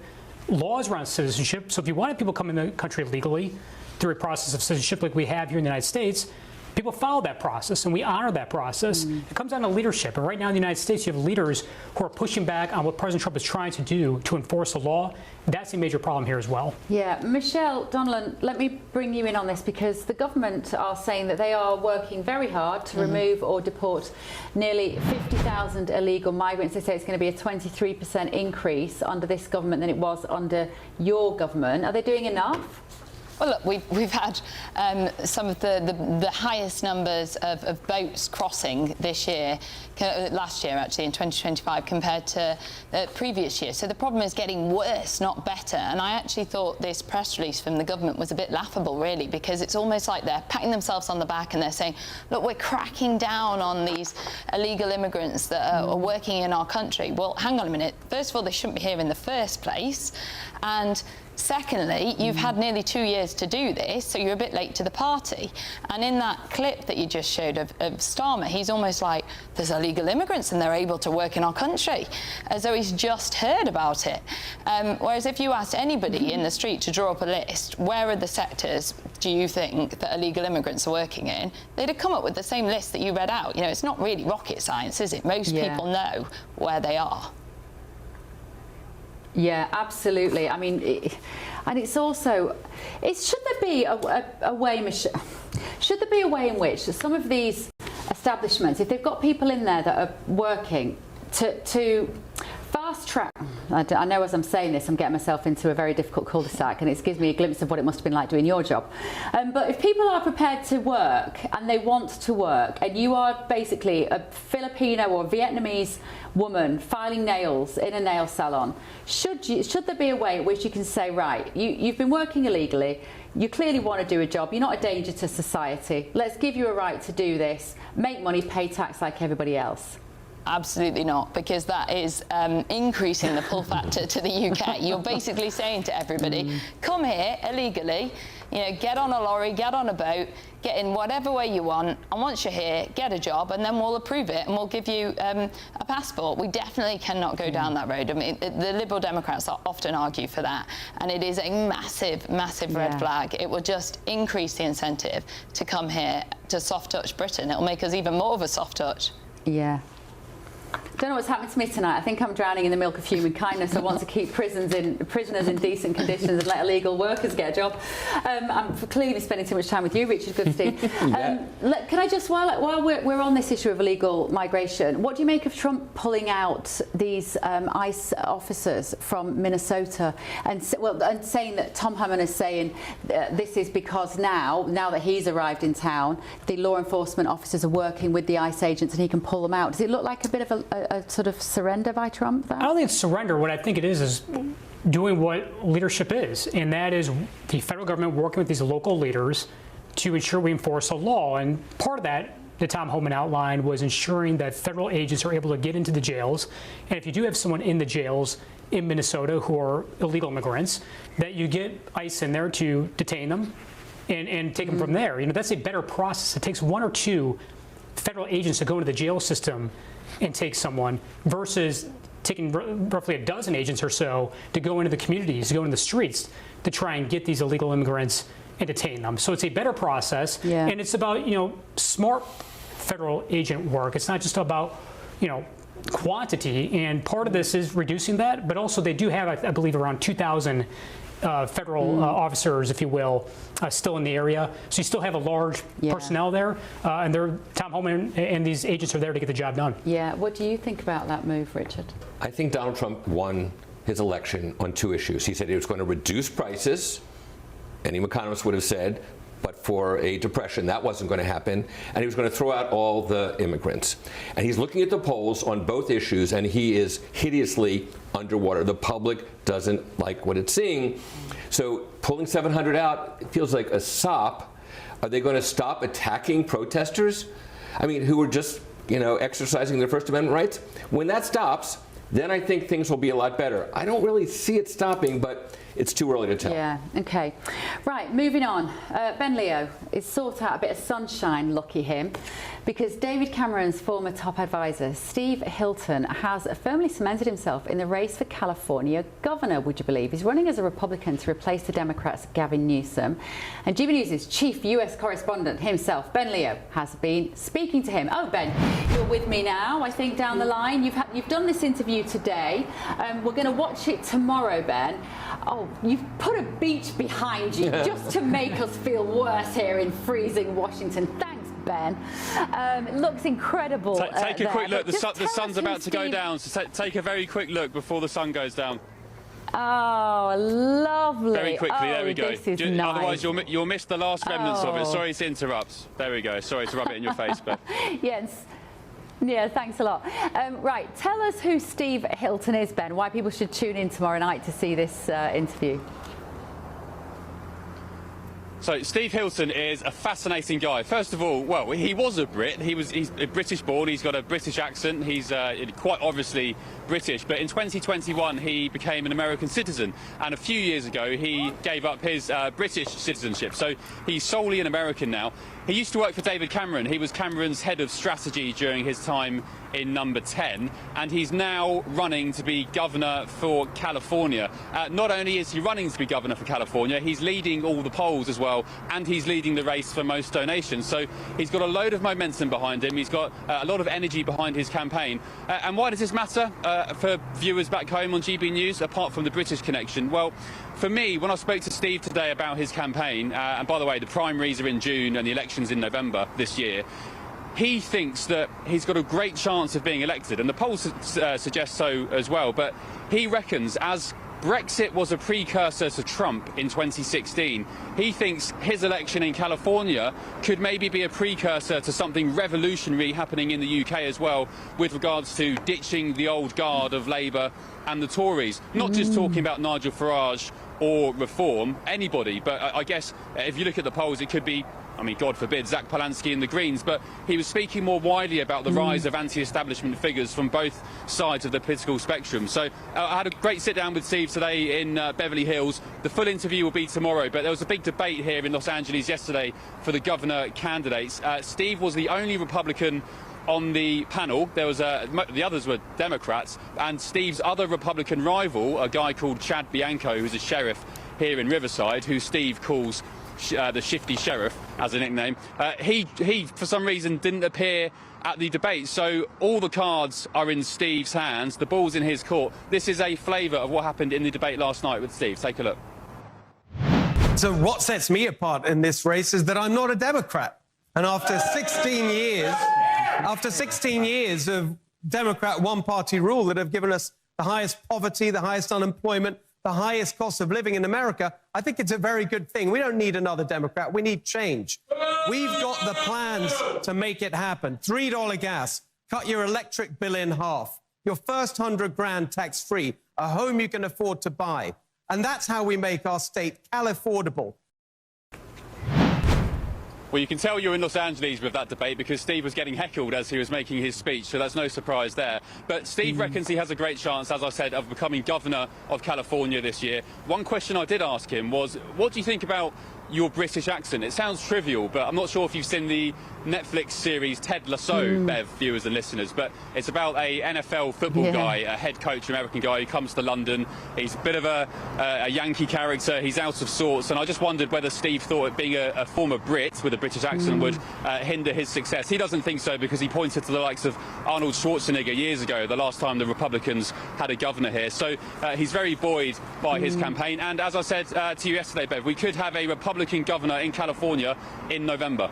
laws around citizenship. So if you want people coming in the country legally, through a process of citizenship like we have here in the United States, people follow that process, and we honor that process. It comes down to leadership, and right now in the United States you have leaders who are pushing back on what President Trump is trying to do to enforce the law. That's a major problem here as well. Yeah, Michelle Donovan, let me bring you in on this, because the government are saying that they are working very hard to remove or deport nearly 50,000 illegal migrants. They say it's going to be a 23% increase under this government than it was under your government. Are they doing enough? Well, look, we've had some of the highest numbers of boats crossing this year, last year actually, in 2025, compared to the previous year. So the problem is getting worse, not better. And I actually thought this press release from the government was a bit laughable, really, because it's almost like they're patting themselves on the back and they're saying, look, we're cracking down on these illegal immigrants that are working in our country. Well, hang on a minute. First of all, they shouldn't be here in the first place. And secondly, you've had nearly 2 years to do this, so you're a bit late to the party. And in that clip that you just showed of Starmer, he's almost like, there's illegal immigrants and they're able to work in our country, as though he's just heard about it. Whereas if you asked anybody in the street to draw up a list, where are the sectors do you think that illegal immigrants are working in, they'd have come up with the same list that you read out. It's not really rocket science, is it? Most people know where they are. Yeah, absolutely. I mean, and it's also, should there be a way, should there be a way in which some of these establishments, if they've got people in there that are working to fast track, I know as I'm saying this, I'm getting myself into a very difficult cul-de-sac, and it gives me a glimpse of what it must have been like doing your job. But if people are prepared to work and they want to work, and you are basically a Filipino or Vietnamese woman filing nails in a nail salon, should there be a way in which you can say, right, you've been working illegally, you clearly want to do a job, you're not a danger to society, let's give you a right to do this, make money, pay tax like everybody else? Absolutely not, because that is increasing the pull factor to the UK. You're basically saying to everybody, come here illegally, get on a lorry, get on a boat, get in whatever way you want, and once you're here, get a job, and then we'll approve it and we'll give you a passport. We definitely cannot go down that road. I mean, the Liberal Democrats often argue for that, and it is a massive, massive red flag. It will just increase the incentive to come here to soft touch Britain. It'll make us even more of a soft touch. Yeah. Don't know what's happening to me tonight. I think I'm drowning in the milk of human kindness. I want to keep prisoners in decent conditions and let illegal workers get a job. I'm clearly spending too much time with you, Richard Goodstein. Can I just, while we're on this issue of illegal migration, what do you make of Trump pulling out these ICE officers from Minnesota and saying that Tom Homan is saying this is because now that he's arrived in town, the law enforcement officers are working with the ICE agents and he can pull them out? Does it look like a bit of a sort of surrender by Trump there? I don't think it's surrender. What I think it is doing what leadership is, and that is the federal government working with these local leaders to ensure we enforce the law. And part of that Tom Homan outlined was ensuring that federal agents are able to get into the jails, and if you do have someone in the jails in Minnesota who are illegal immigrants, that you get ICE in there to detain them and take them from there. That's a better process. It takes one or two federal agents to go into the jail system and take someone versus taking roughly a dozen agents or so to go into the communities, to go into the streets to try and get these illegal immigrants and detain them. So it's a better process, and it's about smart federal agent work. It's not just about quantity, and part of this is reducing that, but also they do have, I believe, around 2,000 federal officers, if you will, still in the area. So you still have a large personnel there, and Tom Homan and these agents are there to get the job done. Yeah. What do you think about that move, Richard? I think Donald Trump won his election on two issues. He said he was going to reduce prices. Any economist would have said, but for a depression, that wasn't going to happen. And he was going to throw out all the immigrants. And he's looking at the polls on both issues, and he is hideously underwater. The public doesn't like what it's seeing. So pulling 700 out, it feels like a sop. Are they going to stop attacking protesters? I mean, who are just, exercising their First Amendment rights? When that stops, then I think things will be a lot better. I don't really see it stopping, but it's too early to tell. Yeah, okay. Right, moving on. Ben Leo is sought out a bit of sunshine, lucky him, because David Cameron's former top advisor, Steve Hilton, has firmly cemented himself in the race for California governor, would you believe? He's running as a Republican to replace the Democrat's Gavin Newsom. And GBNews' chief US correspondent himself, Ben Leo, has been speaking to him. Oh, Ben, you're with me now, I think, down the line. You've done this interview today. We're going to watch it tomorrow, Ben. Oh, you've put a beach behind you just to make us feel worse here in freezing Washington. Thanks, Ben. It looks incredible. Take a quick look. The sun's about to go Steve... down, so take a very quick look before the sun goes down. Oh, lovely. Very quickly, there we go. This is nice. Otherwise, you'll miss the last remnants of it. Sorry to interrupt. There we go. Sorry to rub it in your face, but... Yes. Yeah, thanks a lot. Right, tell us who Steve Hilton is, Ben, why people should tune in tomorrow night to see this interview. So Steve Hilton is a fascinating guy. First of all, well, he was a Brit. He's British born. He's got a British accent. He's quite obviously British. But in 2021, he became an American citizen. And a few years ago, he gave up his British citizenship. So he's solely an American now. he used to work for David Cameron. He was Cameron's head of strategy during his time in Number 10, and he's now running to be governor for California. Not only is he running to be governor for California, he's leading all the polls as well, and he's leading the race for most donations. So he's got a load of momentum behind him. He's got a lot of energy behind his campaign. And why does this matter for viewers back home on GB News, apart from the British connection? Well, for me, when I spoke to Steve today about his campaign, and by the way, the primaries are in June and the election's in November this year, he thinks that he's got a great chance of being elected, and the polls suggest so as well. But he reckons, as Brexit was a precursor to Trump in 2016, he thinks his election in California could maybe be a precursor to something revolutionary happening in the UK as well, with regards to ditching the old guard of Labour and the Tories. Not just talking about Nigel Farage or Reform, anybody, but I guess if you look at the polls, it could be, I mean, God forbid, Zach Polanski and the Greens, but he was speaking more widely about the rise of anti-establishment figures from both sides of the political spectrum. So I had a great sit-down with Steve today in Beverly Hills. The full interview will be tomorrow, but there was a big debate here in Los Angeles yesterday for the governor candidates. Steve was the only Republican on the panel. There was the others were Democrats, and Steve's other Republican rival, a guy called Chad Bianco, who's a sheriff here in Riverside, who Steve calls the Shifty Sheriff as a nickname, he for some reason didn't appear at the debate. So all the cards are in Steve's hands, the ball's in his court. This is a flavour of what happened in the debate last night with Steve. Take a look. So what sets me apart in this race is that I'm not a Democrat. And after 16 years of Democrat one-party rule that have given us the highest poverty, the highest unemployment, the highest cost of living in America, I think it's a very good thing. We don't need another Democrat. We need change. We've got the plans to make it happen. $3 gas, cut your electric bill in half, your first $100,000 tax-free, a home you can afford to buy. And that's how we make our state Cal-affordable. Well, you can tell you're in Los Angeles with that debate because Steve was getting heckled as he was making his speech, so that's no surprise there. But Steve reckons he has a great chance, as I said, of becoming governor of California this year. One question I did ask him was, what do you think about your British accent? It sounds trivial, but I'm not sure if you've seen the Netflix series Ted Lasso, Bev, viewers and listeners, but it's about a NFL football guy, a head coach, American guy who comes to London. He's a bit of a Yankee character. He's out of sorts, and I just wondered whether Steve thought being a former Brit with a British accent would hinder his success. He doesn't think so, because he pointed to the likes of Arnold Schwarzenegger years ago, the last time the Republicans had a governor here. So he's very buoyed by his campaign, and as I said to you yesterday, Bev, we could have a Republican governor in California in November.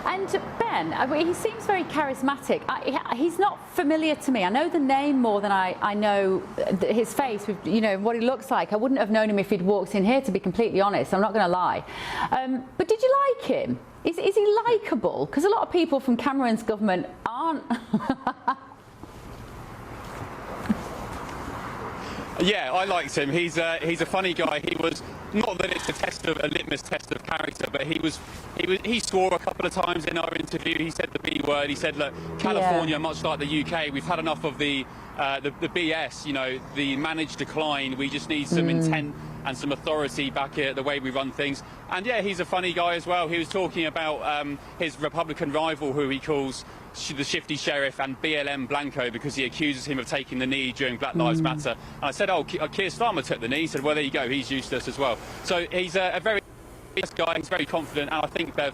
And Ben, he seems very charismatic. He's not familiar to me. I know the name more than I know his face, you know, what he looks like. I wouldn't have known him if he'd walked in here, to be completely honest. I'm not going to lie. But did you like him? Is he likeable? Because a lot of people from Cameron's government aren't. Yeah, I liked him. He's a funny guy. He was, not that it's a litmus test of character, but he swore a couple of times in our interview. He said the B word. He said, look, California, much like the UK, we've had enough of the BS, you know, the managed decline. We just need some intent and some authority back here, the way we run things. And yeah, he's a funny guy as well. He was talking about his Republican rival, who he calls the Shifty Sheriff, and BLM Blanco, because he accuses him of taking the knee during Black Lives Matter. And I said, oh, Keir Starmer took the knee. He said, well, there you go, he's useless as well. So he's a very nice guy. He's very confident, and I think, Bev,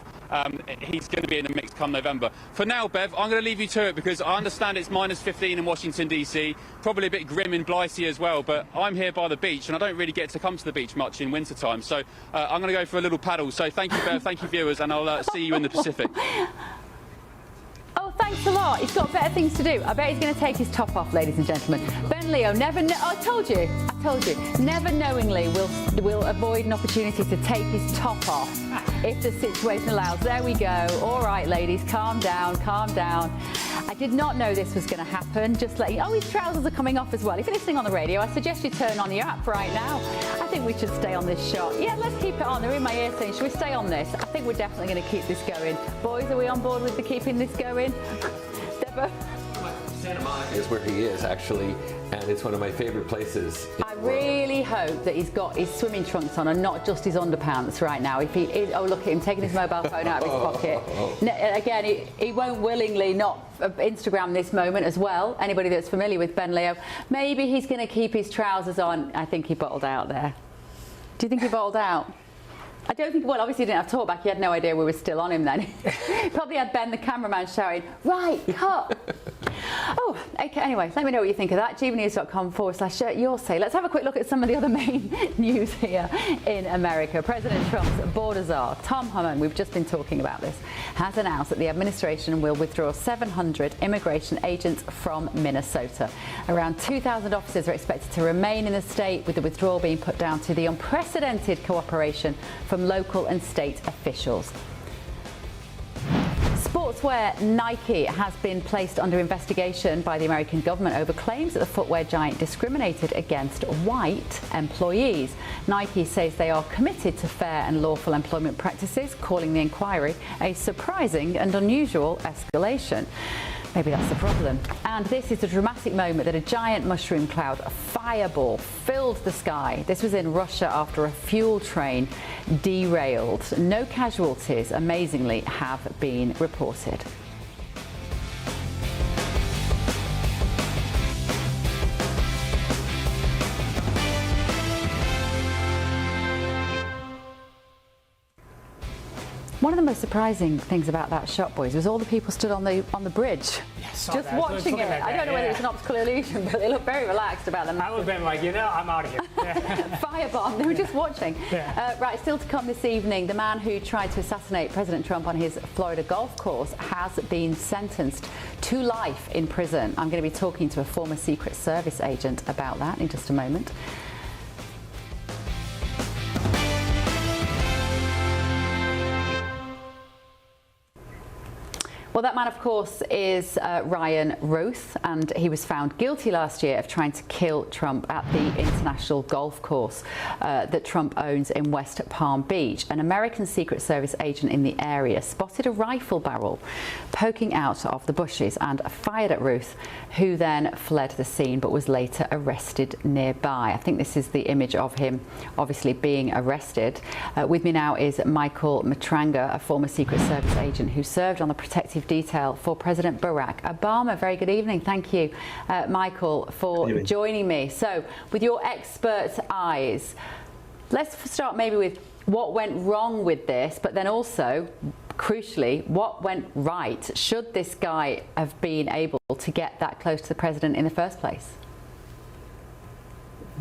he's going to be in the mix come November. For now, Bev, I'm going to leave you to it, because I understand it's -15 in Washington, D.C., probably a bit grim in Blighty as well, but I'm here by the beach, and I don't really get to come to the beach much in winter time, so I'm going to go for a little paddle. So thank you, Bev, thank you, viewers, and I'll see you in the Pacific. Oh, thanks a lot. He's got better things to do. I bet he's going to take his top off, ladies and gentlemen. Ben Leo, I told you, never knowingly will avoid an opportunity to take his top off if the situation allows. There we go. All right, ladies, calm down, calm down. I did not know this was going to happen. Just letting you. Oh, his trousers are coming off as well. If you're listening on the radio, I suggest you turn on your app right now. I think we should stay on this shot. Yeah, let's keep it on. They're in my ear saying, should we stay on this? I think we're definitely going to keep this going. Boys, are we on board with the keeping this going? Deborah? Santa Monica is where he is, actually, and it's one of my favorite places. really hope that he's got his swimming trunks on and not just his underpants right now. If he is, oh look at him taking his mobile phone out of his pocket. Again, he won't willingly not Instagram this moment as well. Anybody that's familiar with Ben Leo, maybe he's going to keep his trousers on. I think he bottled out there. Do you think he bottled out? I don't think, well, obviously he didn't have talkback. He had no idea we were still on him then. He probably had Ben, the cameraman, shouting, right, cut. Oh, okay, anyway, let me know what you think of that. gbnews.com/your say. Let's have a quick look at some of the other main news here in America. President Trump's border czar, Tom Homan, we've just been talking about this, has announced that the administration will withdraw 700 immigration agents from Minnesota. Around 2,000 officers are expected to remain in the state, with the withdrawal being put down to the unprecedented cooperation from local and state officials. Sportswear Nike has been placed under investigation by the American government over claims that the footwear giant discriminated against white employees. Nike says they are committed to fair and lawful employment practices, calling the inquiry a surprising and unusual escalation. Maybe that's the problem. And this is a dramatic moment that a giant mushroom cloud, a fireball, filled the sky. This was in Russia after a fuel train derailed. No casualties, amazingly, have been reported. One of the most surprising things about that shot, boys, was all the people stood on the bridge, just watching it. I don't know whether it's an optical illusion, but they look very relaxed about them. I would have been like, I'm out of here. Firebomb. They were just watching. Right, still to come this evening, the man who tried to assassinate President Trump on his Florida golf course has been sentenced to life in prison. I'm going to be talking to a former Secret Service agent about that in just a moment. Well, that man, of course, is Ryan Roth, and he was found guilty last year of trying to kill Trump at the international golf course that Trump owns in West Palm Beach. An American Secret Service agent in the area spotted a rifle barrel poking out of the bushes and fired at Roth, who then fled the scene but was later arrested nearby. I think this is the image of him obviously being arrested. With me now is Michael Matranga, a former Secret Service agent who served on the protective detail for President Barack Obama. Very good evening. Thank you, Michael, for joining me. So, with your expert eyes, let's start maybe with what went wrong with this, but then also, crucially, what went right? Should this guy have been able to get that close to the president in the first place?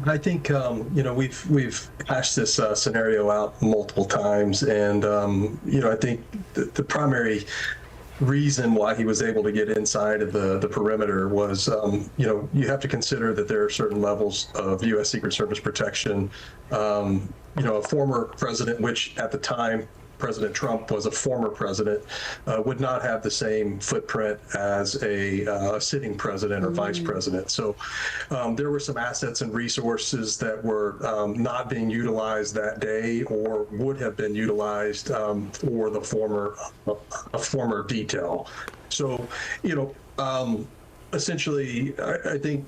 I think we've hashed this scenario out multiple times, and I think the primary reason why he was able to get inside of the perimeter was, you have to consider that there are certain levels of U.S. Secret Service protection. A former president, which at the time President Trump was a former president, would not have the same footprint as a sitting president or vice president. So there were some assets and resources that were not being utilized that day, or would have been utilized for the former detail. So, essentially, I think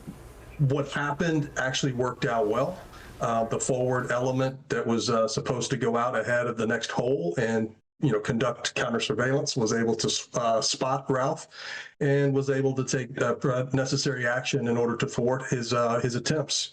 what happened actually worked out well. The forward element that was supposed to go out ahead of the next hole and conduct counter surveillance was able to spot Ralph and was able to take necessary action in order to thwart his attempts.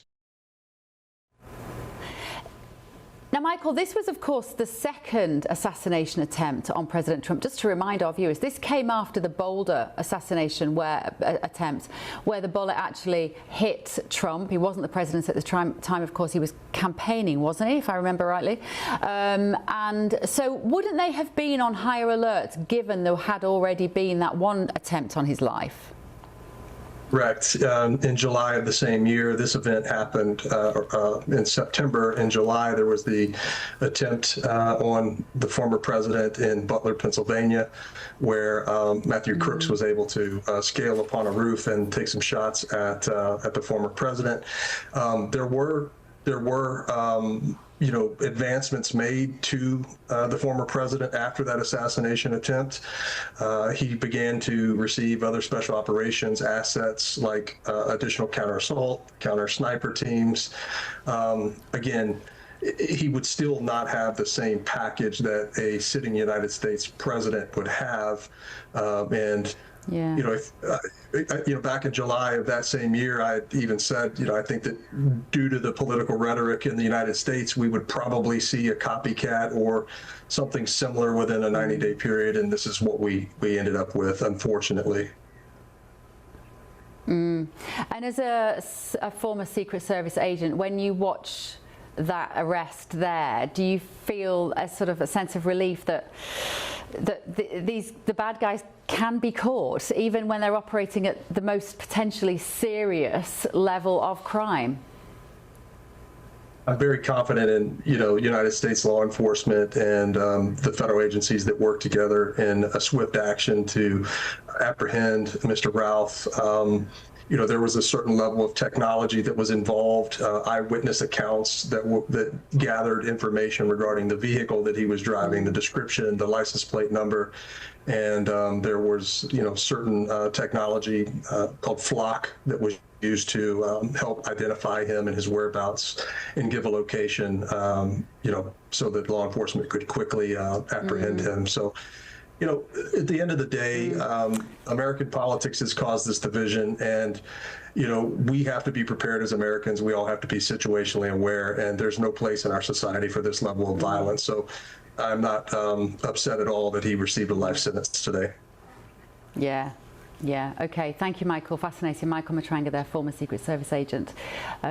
Now, Michael, this was, of course, the second assassination attempt on President Trump. Just to remind our viewers, this came after the Boulder assassination attempt, where the bullet actually hit Trump. He wasn't the president at the time, of course. He was campaigning, wasn't he, if I remember rightly? And so wouldn't they have been on higher alert, given there had already been that one attempt on his life? Correct. In July of the same year, this event happened. In September, in July, there was the attempt on the former president in Butler, Pennsylvania, where Matthew Crooks was able to scale upon a roof and take some shots at the former president. There were advancements made to the former president after that assassination attempt. He began to receive other special operations assets like additional counter-assault, counter-sniper teams. Again, he would still not have the same package that a sitting United States president would have. Back in July of that same year, I even said, I think that due to the political rhetoric in the United States, we would probably see a copycat or something similar within a 90-day period, and this is what we ended up with, unfortunately. And as a former Secret Service agent, when you watch that arrest there, do you feel a sort of a sense of relief that the bad guys can be caught even when they're operating at the most potentially serious level of crime? I'm very confident in United States law enforcement and the federal agencies that work together in a swift action to apprehend Mr. Routh. There was a certain level of technology that was involved, eyewitness accounts that gathered information regarding the vehicle that he was driving, the description, the license plate number, and there was, certain technology called Flock that was used to help identify him and his whereabouts and give a location, so that law enforcement could quickly apprehend him. So. At the end of the day, American politics has caused this division, and, we have to be prepared as Americans. We all have to be situationally aware, and there's no place in our society for this level of violence. So I'm not upset at all that he received a life sentence today. Yeah, okay. Thank you, Michael. Fascinating. Michael Matranga, their former Secret Service agent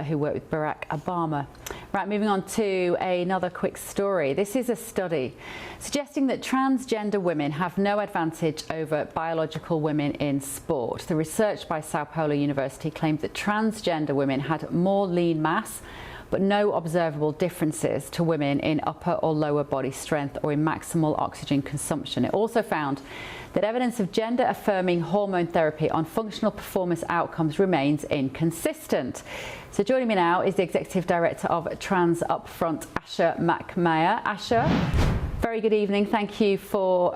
who worked with Barack Obama. Right, moving on to another quick story. This is a study suggesting that transgender women have no advantage over biological women in sport. The research by Sao Paulo University claimed that transgender women had more lean mass, but no observable differences to women in upper or lower body strength or in maximal oxygen consumption. It also found that evidence of gender-affirming hormone therapy on functional performance outcomes remains inconsistent. So joining me now is the Executive Director of Trans Upfront, Asha McMahon. Asha, very good evening. Thank you for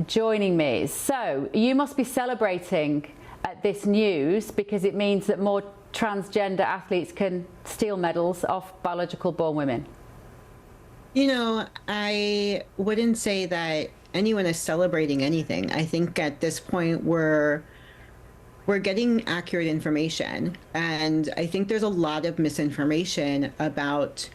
joining me. So you must be celebrating at this news because it means that more transgender athletes can steal medals off biological born women. I wouldn't say that anyone is celebrating anything. I think at this point we're getting accurate information, and I think there's a lot of misinformation about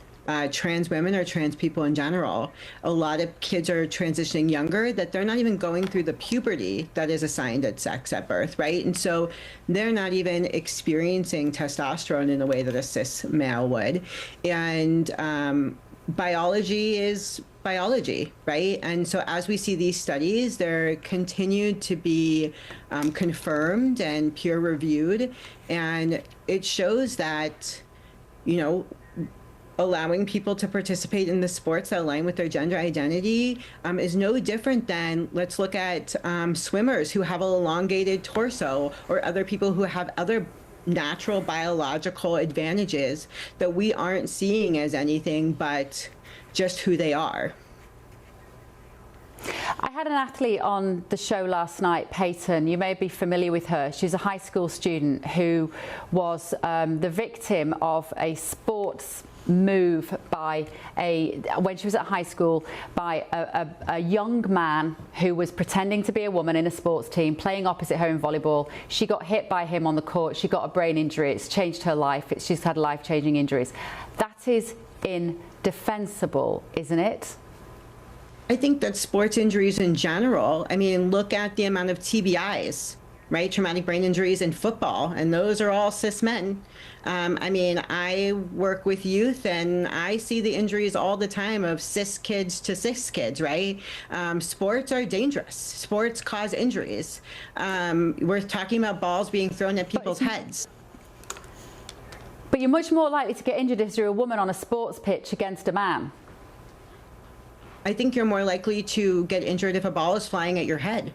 trans women or trans people in general. A lot of kids are transitioning younger, that they're not even going through the puberty that is assigned at sex at birth, right? And so they're not even experiencing testosterone in the way that a cis male would. And biology is biology, right? And so as we see these studies, they're continued to be confirmed and peer reviewed. And it shows that, allowing people to participate in the sports that align with their gender identity is no different than, let's look at swimmers who have an elongated torso, or other people who have other natural biological advantages that we aren't seeing as anything but just who they are. I had an athlete on the show last night, Peyton. You may be familiar with her. She's a high school student who was the victim of a sports move by when she was at high school, by a young man who was pretending to be a woman in a sports team, playing opposite her in volleyball. She got hit by him on the court. She got a brain injury. It's changed her life. She's had life-changing injuries. That is indefensible, isn't it? I think that sports injuries in general, look at the amount of TBIs, right? Traumatic brain injuries in football, and those are all cis men. I work with youth, and I see the injuries all the time of cis kids to cis kids, right? Sports are dangerous. Sports cause injuries. We're talking about balls being thrown at people's heads. But you're much more likely to get injured if you're a woman on a sports pitch against a man. I think you're more likely to get injured if a ball is flying at your head.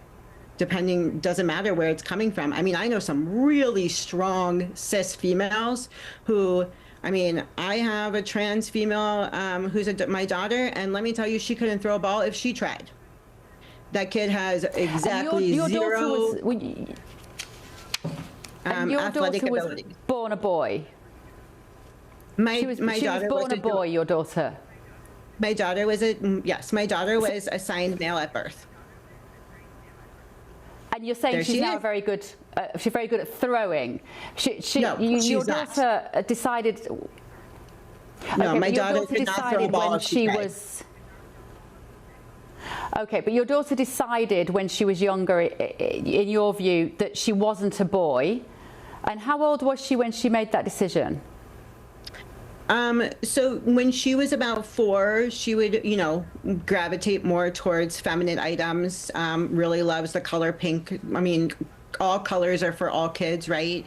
Doesn't matter where it's coming from. I know some really strong cis females who I mean, I have a trans female who's my daughter, and let me tell you, she couldn't throw a ball if she tried. That kid has exactly your zero daughter was, and your athletic daughter was ability. born a boy. My She was daughter born a boy. Your daughter. My daughter was my daughter was assigned male at birth. And you're saying There she's she now is. very good. She's very good at throwing. No, your she's not. daughter decided. No, okay, my but your daughter could not throw a decided ball when if she she tried. was. Okay, but your daughter decided when she was younger, in your view, that she wasn't a boy. And how old was she when she made that decision? So when she was about 4, she would, gravitate more towards feminine items. Really loves the color pink. I mean, all colors are for all kids, right?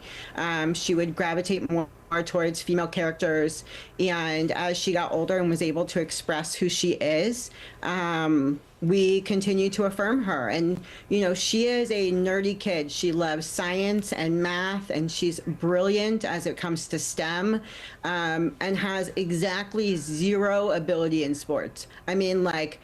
She would gravitate more towards female characters. And as she got older and was able to express who she is, we continue to affirm her. And, she is a nerdy kid. She loves science and math, and she's brilliant as it comes to STEM, and has exactly zero ability in sports. I mean, like,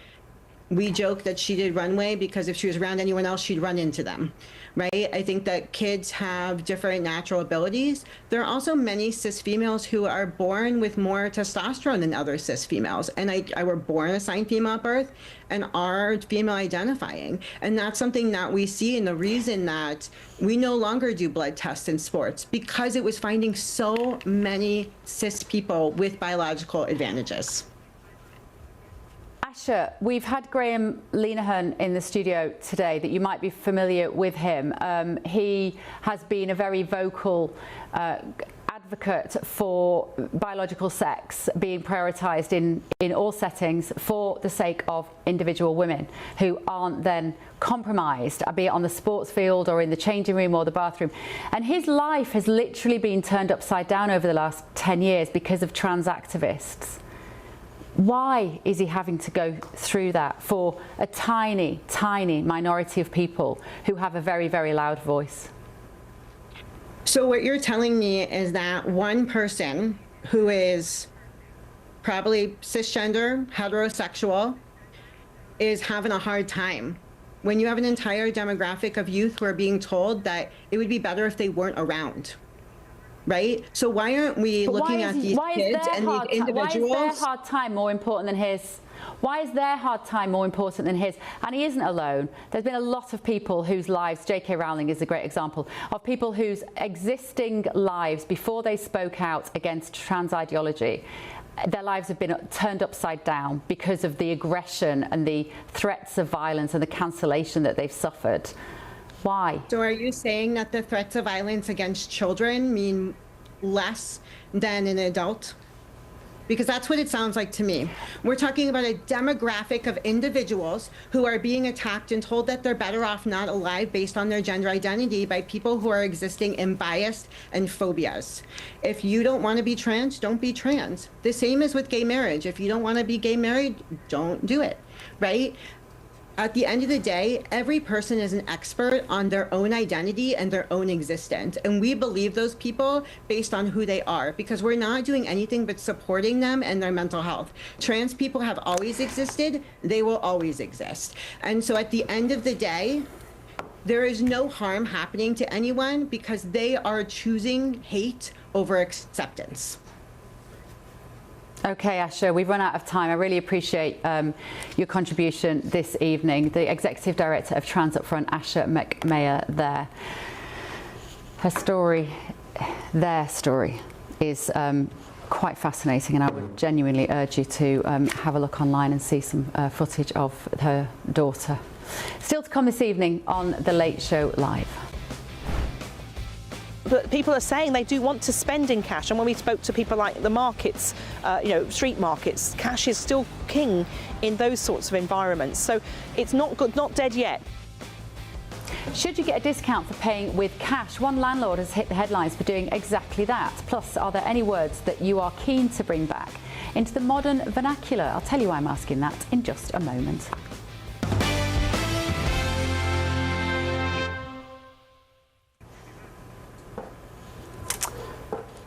we joke that she did runway because if she was around anyone else, she'd run into them, right? I think that kids have different natural abilities. There are also many cis females who are born with more testosterone than other cis females. And I were born assigned female at birth and are female identifying. And that's something that we see, and the reason that we no longer do blood tests in sports, because it was finding so many cis people with biological advantages. Asha, we've had Graeme Linehan in the studio today, that you might be familiar with him. He has been a very vocal advocate for biological sex being prioritised in all settings for the sake of individual women who aren't then compromised, be it on the sports field or in the changing room or the bathroom. And his life has literally been turned upside down over the last 10 years because of trans activists. Why is he having to go through that for a tiny, tiny minority of people who have a very, very loud voice? So what you're telling me is that one person who is probably cisgender, heterosexual, is having a hard time when you have an entire demographic of youth who are being told that it would be better if they weren't around. Right? So why aren't we looking at these kids and these individuals? Why is their hard time more important than his? Why is their hard time more important than his? And he isn't alone. There's been a lot of people whose lives, J.K. Rowling is a great example, of people whose existing lives before they spoke out against trans ideology, their lives have been turned upside down because of the aggression and the threats of violence and the cancellation that they've suffered. Why? So are you saying that the threats of violence against children mean less than an adult? Because that's what it sounds like to me. We're talking about a demographic of individuals who are being attacked and told that they're better off not alive based on their gender identity by people who are existing in bias and phobias. If you don't want to be trans, don't be trans. The same is with gay marriage. If you don't want to be gay married, don't do it, right? At the end of the day, every person is an expert on their own identity and their own existence. And we believe those people based on who they are, because we're not doing anything but supporting them and their mental health. Trans people have always existed. They will always exist. And so at the end of the day, there is no harm happening to anyone because they are choosing hate over acceptance. Okay, Asha, we've run out of time. I really appreciate your contribution this evening. The Executive Director of Trans Upfront, Asha McMayer, there. Her story, their story, is quite fascinating, and I would genuinely urge you to have a look online and see some footage of her daughter. Still to come this evening on The Late Show Live. But people are saying they do want to spend in cash, and when we spoke to people like the markets, street markets, cash is still king in those sorts of environments. So it's not good, not dead yet. Should you get a discount for paying with cash? One landlord has hit the headlines for doing exactly that. Plus, are there any words that you are keen to bring back into the modern vernacular? I'll tell you why I'm asking that in just a moment.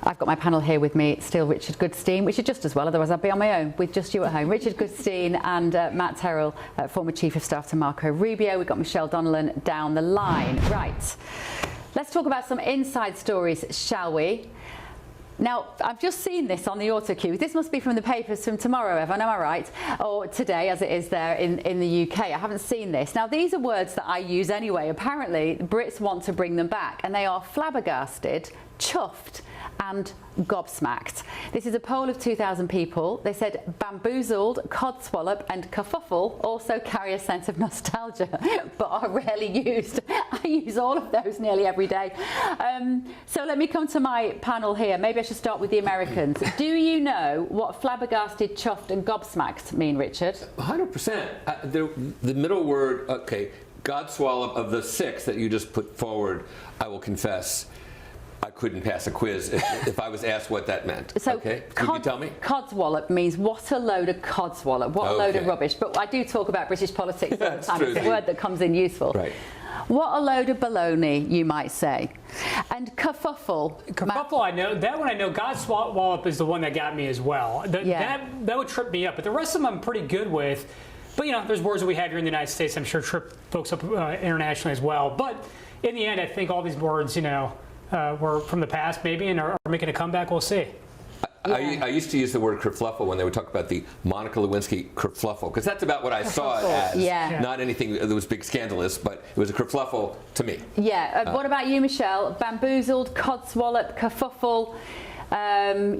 I've I've got my panel here with me, still Richard Goodstein, which is just as well, otherwise I'd be on my own with just you at home. Richard Goodstein and Matt Terrell, former Chief of Staff to Marco Rubio. We've got Michelle Donnellan down the line. Right, let's talk about some inside stories, shall we? Now, I've just seen this on the auto cue. This must be from the papers from tomorrow, Evan, am I right? Or today, as it is there in the UK. I haven't seen this. Now, these are words that I use anyway. Apparently, the Brits want to bring them back, and they are flabbergasted, chuffed, and gobsmacked. This is a poll of 2,000 people. They said bamboozled, codswallop and kerfuffle also carry a sense of nostalgia, but are rarely used. I use all of those nearly every day. So let me come to my panel here. Maybe I should start with the Americans. Do you know what flabbergasted, chuffed and gobsmacked mean, Richard? 100%. The middle word, okay, godswallop of the 6 that you just put forward, I will confess, I couldn't pass a quiz if I was asked what that meant. So okay, could you tell me? Codswallop means what a load of codswallop, what a load of rubbish. But I do talk about British politics all the time. It's a word that comes in useful. Right. What a load of baloney, you might say. And kerfuffle. Kerfuffle, I know. That one I know. Godswallop is the one that got me as well. That would trip me up. But the rest of them I'm pretty good with. But, you know, there's words that we have here in the United States I'm sure trip folks up internationally as well. But in the end, I think all these words, you know, were from the past maybe and are making a comeback. We'll see. I used to use the word kerfluffle when they would talk about the Monica Lewinsky kerfluffle, because that's about what I saw it as. Yeah. Not anything that was big scandalous, but it was a kerfluffle to me. Yeah. What about you, Michelle? Bamboozled, codswallop, kerfuffle.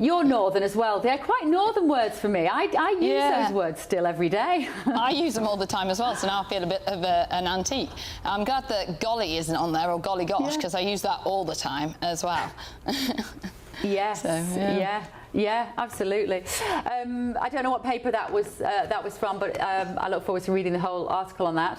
You're northern as well. They're quite northern words for me. I use those words still every day. I use them all the time as well, so now I feel a bit of an antique. I'm glad that golly isn't on there, or golly gosh, because I use that all the time as well. Yes. So, yeah, absolutely. I don't know what paper that was from, but I look forward to reading the whole article on that.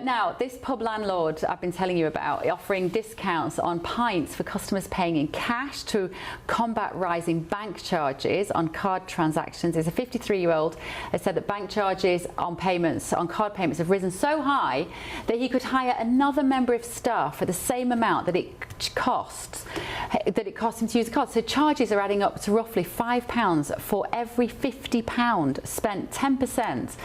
Now, this pub landlord I've been telling you about, offering discounts on pints for customers paying in cash to combat rising bank charges on card transactions. It's a 53-year-old that said that bank charges on card payments have risen so high that he could hire another member of staff for the same amount that it costs him to use the card. So charges are adding up to roughly £5 for every £50 spent, 10%.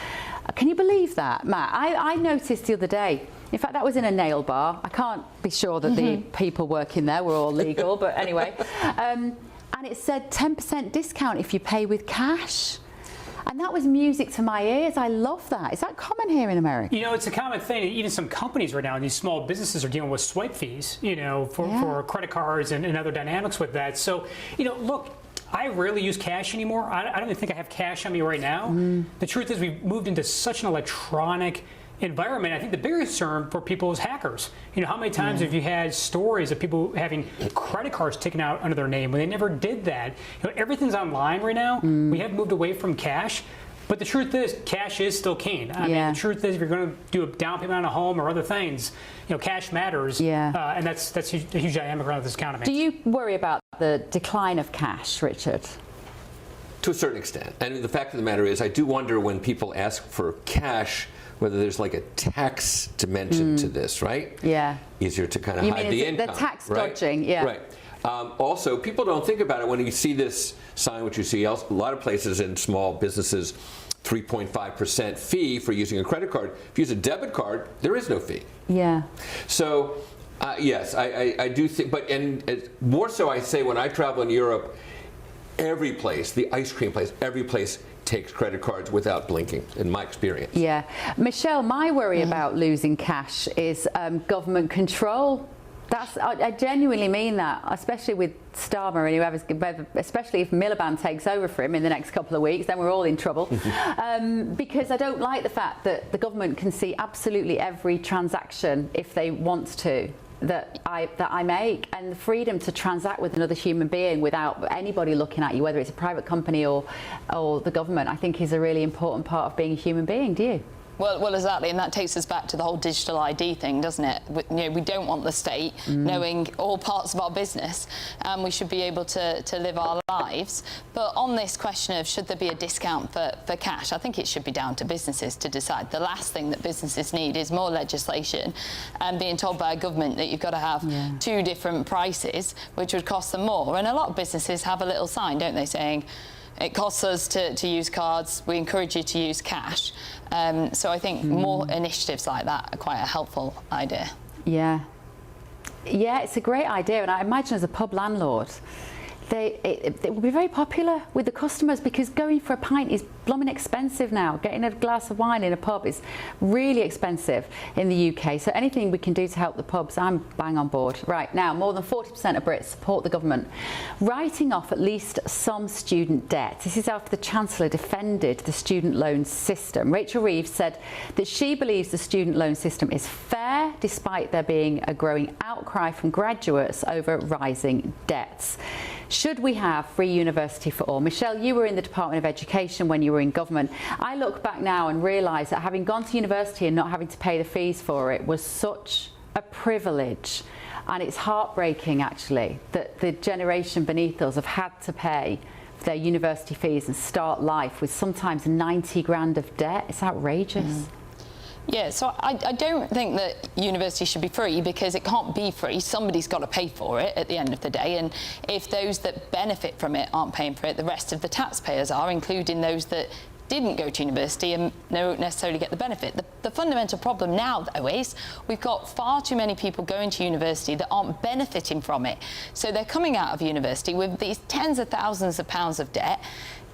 Can you believe that, Matt? I noticed the other day, in fact that was in a nail bar. I can't be sure that the people working there were all legal, but anyway. And it said 10% discount if you pay with cash. And that was music to my ears. I love that. Is that common here in America? You know, it's a common thing. Even some companies right now, these small businesses are dealing with swipe fees, you know, for credit cards and other dynamics with that. So, you know, look, I rarely use cash anymore. I don't even think I have cash on me right now. The truth is we've moved into such an electronic environment. I think the biggest concern for people is hackers. You know, how many times have you had stories of people having credit cards taken out under their name when they never did that? You know, everything's online right now. We have moved away from cash. But the truth is, cash is still king. I mean, the truth is, if you're going to do a down payment on a home or other things, you know, cash matters. And that's a huge dynamic around this economy. Do you worry about the decline of cash, Richard? To a certain extent. And the fact of the matter is, I do wonder when people ask for cash, whether there's like a tax dimension to this, right? Yeah. Easier to kind of hide the income. The tax right? dodging, Right. Also, people don't think about it when you see this sign, which you see a lot of places in small businesses, 3.5% fee for using a credit card. If you use a debit card, there is no fee. Yeah. So, yes, I do think, but and more so I say when I travel in Europe, every place, the ice cream place, every place takes credit cards without blinking, in my experience. Yeah. Michelle, my worry about losing cash is government control. I genuinely mean that, especially with Starmer and whoever's, especially if Miliband takes over for him in the next couple of weeks, then we're all in trouble. Because I don't like the fact that the government can see absolutely every transaction if they want to that I make, and the freedom to transact with another human being without anybody looking at you, whether it's a private company or the government, I think is a really important part of being a human being. Do you? Well, exactly, and that takes us back to the whole digital ID thing, doesn't it? We don't want the state knowing all parts of our business, and we should be able to live our lives. But on this question of should there be a discount for cash, I think it should be down to businesses to decide. The last thing that businesses need is more legislation and being told by a government that you've got to have two different prices, which would cost them more. And a lot of businesses have a little sign, don't they, saying, it costs us to use cards, we encourage you to use cash. So I think more initiatives like that are quite a helpful idea. Yeah, it's a great idea, and I imagine as a pub landlord, it will be very popular with the customers, because going for a pint is blooming expensive now. Getting a glass of wine in a pub is really expensive in the UK. So anything we can do to help the pubs, I'm bang on board. Right, now, more than 40% of Brits support the government writing off at least some student debt. This is after the Chancellor defended the student loan system. Rachel Reeves said that she believes the student loan system is fair, despite there being a growing outcry from graduates over rising debts. Should we have free university for all? Michelle, you were in the Department of Education when you were in government. I look back now and realise that having gone to university and not having to pay the fees for it was such a privilege. And it's heartbreaking, actually, that the generation beneath us have had to pay their university fees and start life with sometimes 90 grand of debt. It's outrageous. Yeah, so I don't think that university should be free, because it can't be free. Somebody's got to pay for it at the end of the day, and if those that benefit from it aren't paying for it, the rest of the taxpayers are, including those that didn't go to university and don't necessarily get the benefit. The fundamental problem now, though, is we've got far too many people going to university that aren't benefiting from it. So they're coming out of university with these tens of thousands of pounds of debt.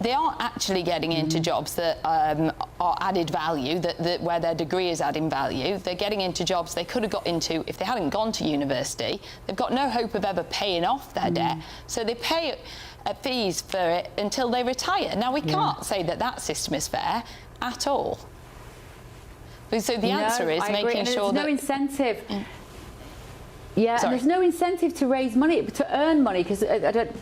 They aren't actually getting into jobs that are added value, where their degree is adding value. They're getting into jobs they could have got into if they hadn't gone to university. They've got no hope of ever paying off their debt, so they pay fees for it until they retire. Now, we can't say that that system is fair at all. So the answer is making sure that... There's no incentive. Yeah, and there's no incentive to raise money, to earn money, because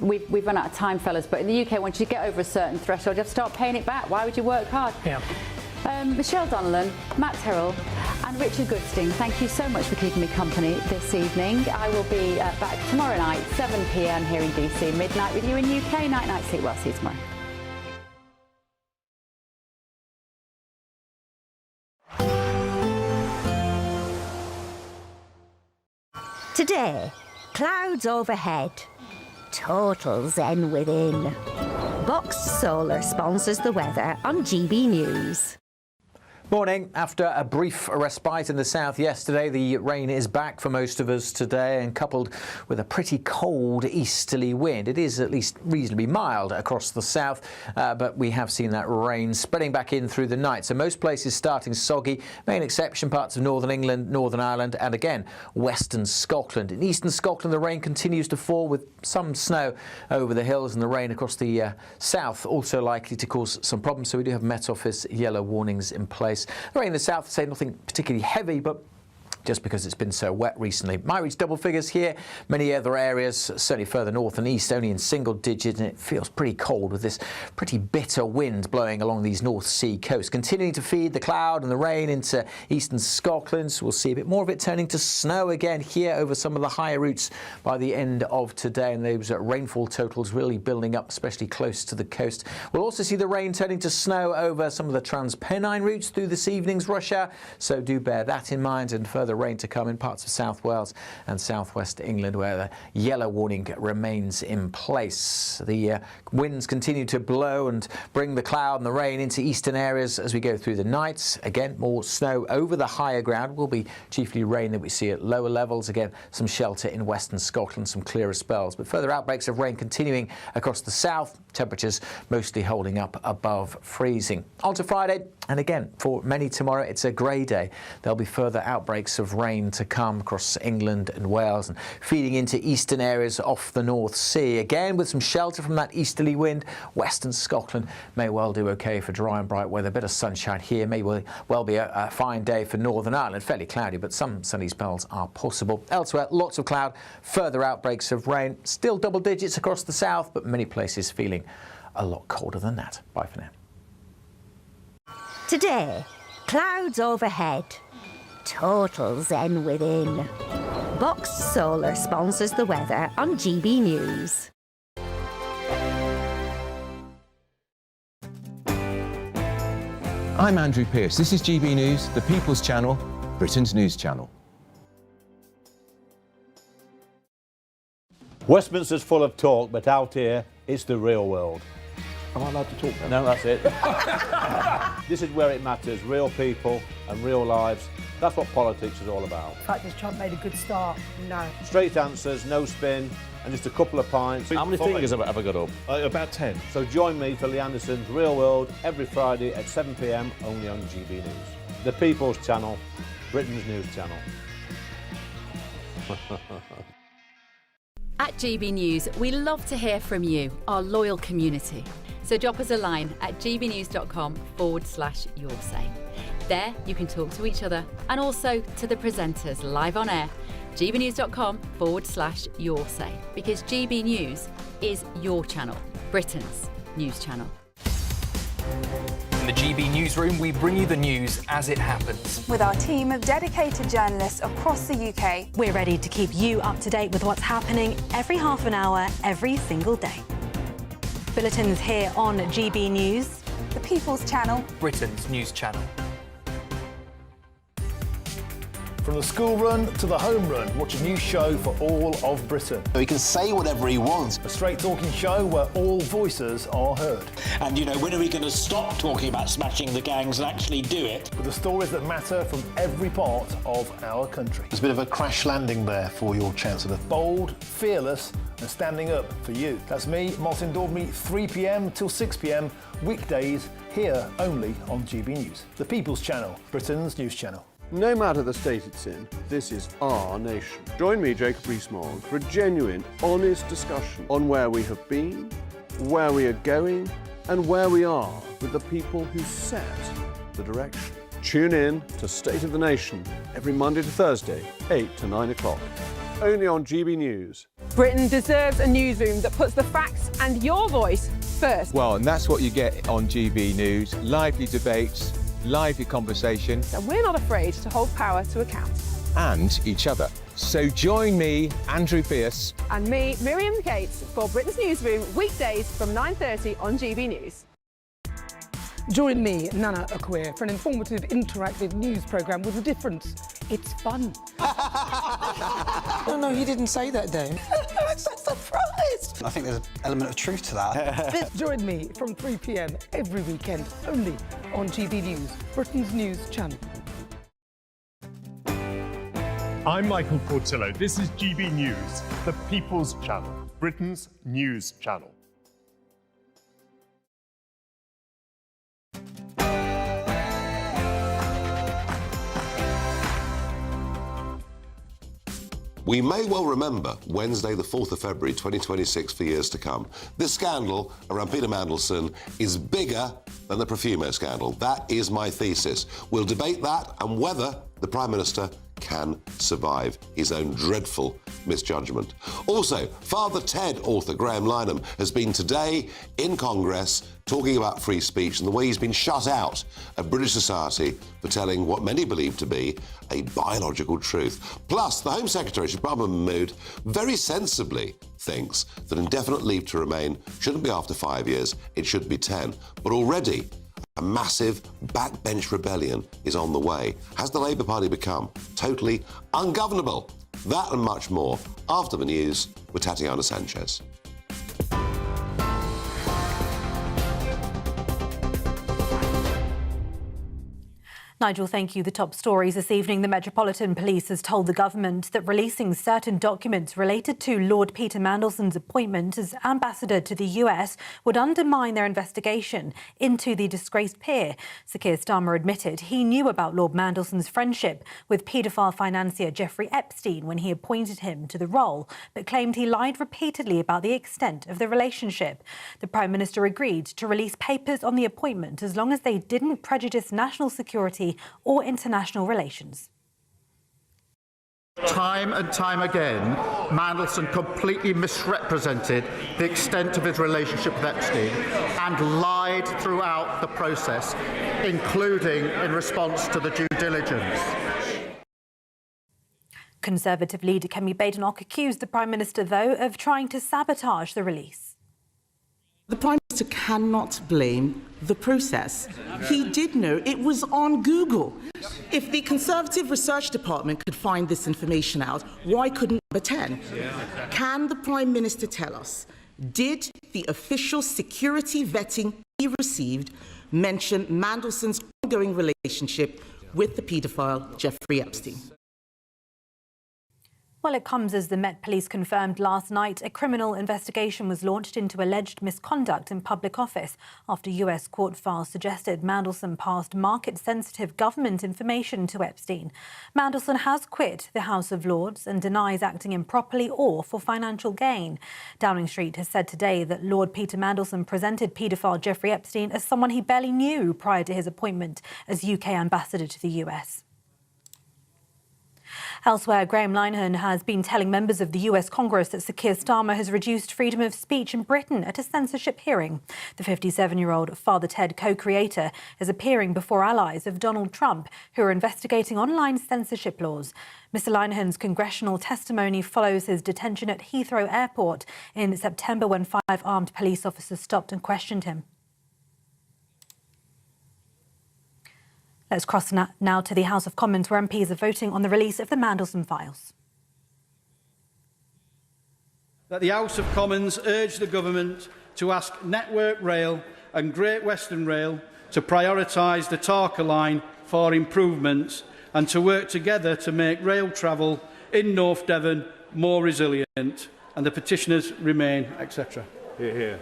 we've run out of time, fellas, but in the UK, once you get over a certain threshold, you have to start paying it back. Why would you work hard? Yeah. Michelle Donnellan, Matt Terrell and Richard Goodstein, thank you so much for keeping me company this evening. I will be back tomorrow night, 7 p.m. here in DC, midnight with you in UK. Night, sleep well. See you tomorrow. Today, clouds overhead, total zen within. Boxed Solar sponsors the weather on GB News. Morning. After a brief respite in the south yesterday, the rain is back for most of us today, and coupled with a pretty cold easterly wind. It is at least reasonably mild across the south, but we have seen that rain spreading back in through the night. So most places starting soggy, main exception parts of northern England, Northern Ireland, and again western Scotland. In eastern Scotland, the rain continues to fall with some snow over the hills, and the rain across the south also likely to cause some problems. So we do have Met Office yellow warnings in place. The rain in the south, say nothing particularly heavy, but just because it's been so wet recently. Might reach double figures here. Many other areas, certainly further north and east, only in single digits, and it feels pretty cold with this pretty bitter wind blowing along these North Sea coasts. Continuing to feed the cloud and the rain into eastern Scotland. So we'll see a bit more of it turning to snow again here over some of the higher routes by the end of today, and those rainfall totals really building up, especially close to the coast. We'll also see the rain turning to snow over some of the Transpennine routes through this evening's rush hour, so do bear that in mind, and further rain to come in parts of South Wales and southwest England, where the yellow warning remains in place. The winds continue to blow and bring the cloud and the rain into eastern areas as we go through the night. Again, more snow over the higher ground. Will be chiefly rain that we see at lower levels. Again, some shelter in western Scotland, some clearer spells, but further outbreaks of rain continuing across the south. Temperatures mostly holding up above freezing. On to Friday, and again, for many tomorrow, it's a grey day. There'll be further outbreaks of rain to come across England and Wales and feeding into eastern areas off the North Sea. Again, with some shelter from that easterly wind, western Scotland may well do okay for dry and bright weather. A bit of sunshine here, may well be a fine day for Northern Ireland. Fairly cloudy, but some sunny spells are possible. Elsewhere, lots of cloud, further outbreaks of rain. Still double digits across the south, but many places feeling a lot colder than that. Bye for now. Today, Clouds overhead. Total zen within. Boxed Solar sponsors the weather on GB News. I'm Andrew Pearce. This is GB News, the People's Channel, Britain's news channel. Westminster's full of talk, but out here, it's the real world. Am I allowed to talk now? No, that's it. This is where it matters, real people and real lives. That's what politics is all about. The fact has Trump made a good start? No. Straight answers, no spin, and just a couple of pints. How many fingers have I got up? About 10. So join me for Lee Anderson's Real World every Friday at 7 p.m, only on GB News. The People's Channel, Britain's news channel. At GB News, we love to hear from you, our loyal community. So drop us a line at gbnews.com/yoursay. There you can talk to each other and also to the presenters live on air. gbnews.com/yoursay, because GB News is your channel, Britain's news channel. In the GB newsroom, we bring you the news as it happens. With our team of dedicated journalists across the UK, we're ready to keep you up to date with what's happening every half an hour, every single day. Bulletins here on GB News, the People's Channel, Britain's news channel. From the school run to the home run, watch a new show for all of Britain. He can say whatever he wants. A straight talking show where all voices are heard. And, you know, when are we going to stop talking about smashing the gangs and actually do it? With the stories that matter from every part of our country. There's a bit of a crash landing there for your Chancellor. Bold, fearless and standing up for you. That's me, Martin Daubney, 3 p.m. till 6 p.m, weekdays, here only on GB News. The People's Channel, Britain's news channel. No matter the state it's in, this is our nation. Join me, Jacob Rees-Mogg, for a genuine, honest discussion on where we have been, where we are going, and where we are with the people who set the direction. Tune in to State of the Nation every Monday to Thursday, 8 to 9 o'clock. Only on GB News. Britain deserves a newsroom that puts the facts and your voice first. Well, and that's what you get on GB News. Lively debates, lively conversation. And we're not afraid to hold power to account. And each other. So join me, Andrew Pearce. And me, Miriam Gates, for Britain's Newsroom, weekdays from 9:30 on GB News. Join me, Nana Akwe, for an informative, interactive news programme with a difference. It's fun. No, he didn't say that, Dave. I'm so surprised. I think there's an element of truth to that. Join me from 3 p.m. every weekend, only on GB News, Britain's news channel. I'm Michael Portillo. This is GB News, the People's Channel, Britain's news channel. We may well remember Wednesday, the 4th of February 2026 for years to come. This scandal around Peter Mandelson is bigger than the Profumo scandal. That is my thesis. We'll debate that and whether the Prime Minister can survive his own dreadful misjudgment. Also, Father Ted author Graeme Linehan has been today in Congress talking about free speech and the way he's been shut out of British society for telling what many believe to be a biological truth. Plus, the Home Secretary, Shababa Mahmood, very sensibly thinks that indefinite leave to remain shouldn't be after 5 years, it should be 10. But already, a massive backbench rebellion is on the way. Has the Labour Party become totally ungovernable? That and much more after the news with Tatiana Sanchez. Nigel, thank you. The top stories this evening. The Metropolitan Police has told the government that releasing certain documents related to Lord Peter Mandelson's appointment as ambassador to the US would undermine their investigation into the disgraced peer. Sir Keir Starmer admitted he knew about Lord Mandelson's friendship with paedophile financier Jeffrey Epstein when he appointed him to the role, but claimed he lied repeatedly about the extent of the relationship. The Prime Minister agreed to release papers on the appointment as long as they didn't prejudice national security or international relations. Time and time again, Mandelson completely misrepresented the extent of his relationship with Epstein and lied throughout the process, including in response to the due diligence. Conservative leader Kemi Badenoch accused the Prime Minister, though, of trying to sabotage the release. The Prime Minister cannot blame the process. He did know it was on Google. If the Conservative Research Department could find this information out, why couldn't number 10? Can the Prime Minister tell us, did the official security vetting he received mention Mandelson's ongoing relationship with the paedophile Jeffrey Epstein? Well, it comes as the Met Police confirmed last night a criminal investigation was launched into alleged misconduct in public office after US court files suggested Mandelson passed market-sensitive government information to Epstein. Mandelson has quit the House of Lords and denies acting improperly or for financial gain. Downing Street has said today that Lord Peter Mandelson presented paedophile Jeffrey Epstein as someone he barely knew prior to his appointment as UK ambassador to the US. Elsewhere, Graeme Linehan has been telling members of the US Congress that Sir Keir Starmer has reduced freedom of speech in Britain at a censorship hearing. The 57-year-old Father Ted co-creator is appearing before allies of Donald Trump, who are investigating online censorship laws. Mr Linehan's congressional testimony follows his detention at Heathrow Airport in September when 5 armed police officers stopped and questioned him. Let's cross now to the House of Commons, where MPs are voting on the release of the Mandelson files. That the House of Commons urge the Government to ask Network Rail and Great Western Rail to prioritise the Tarka line for improvements and to work together to make rail travel in North Devon more resilient, and the petitioners remain, etc. Hear, hear.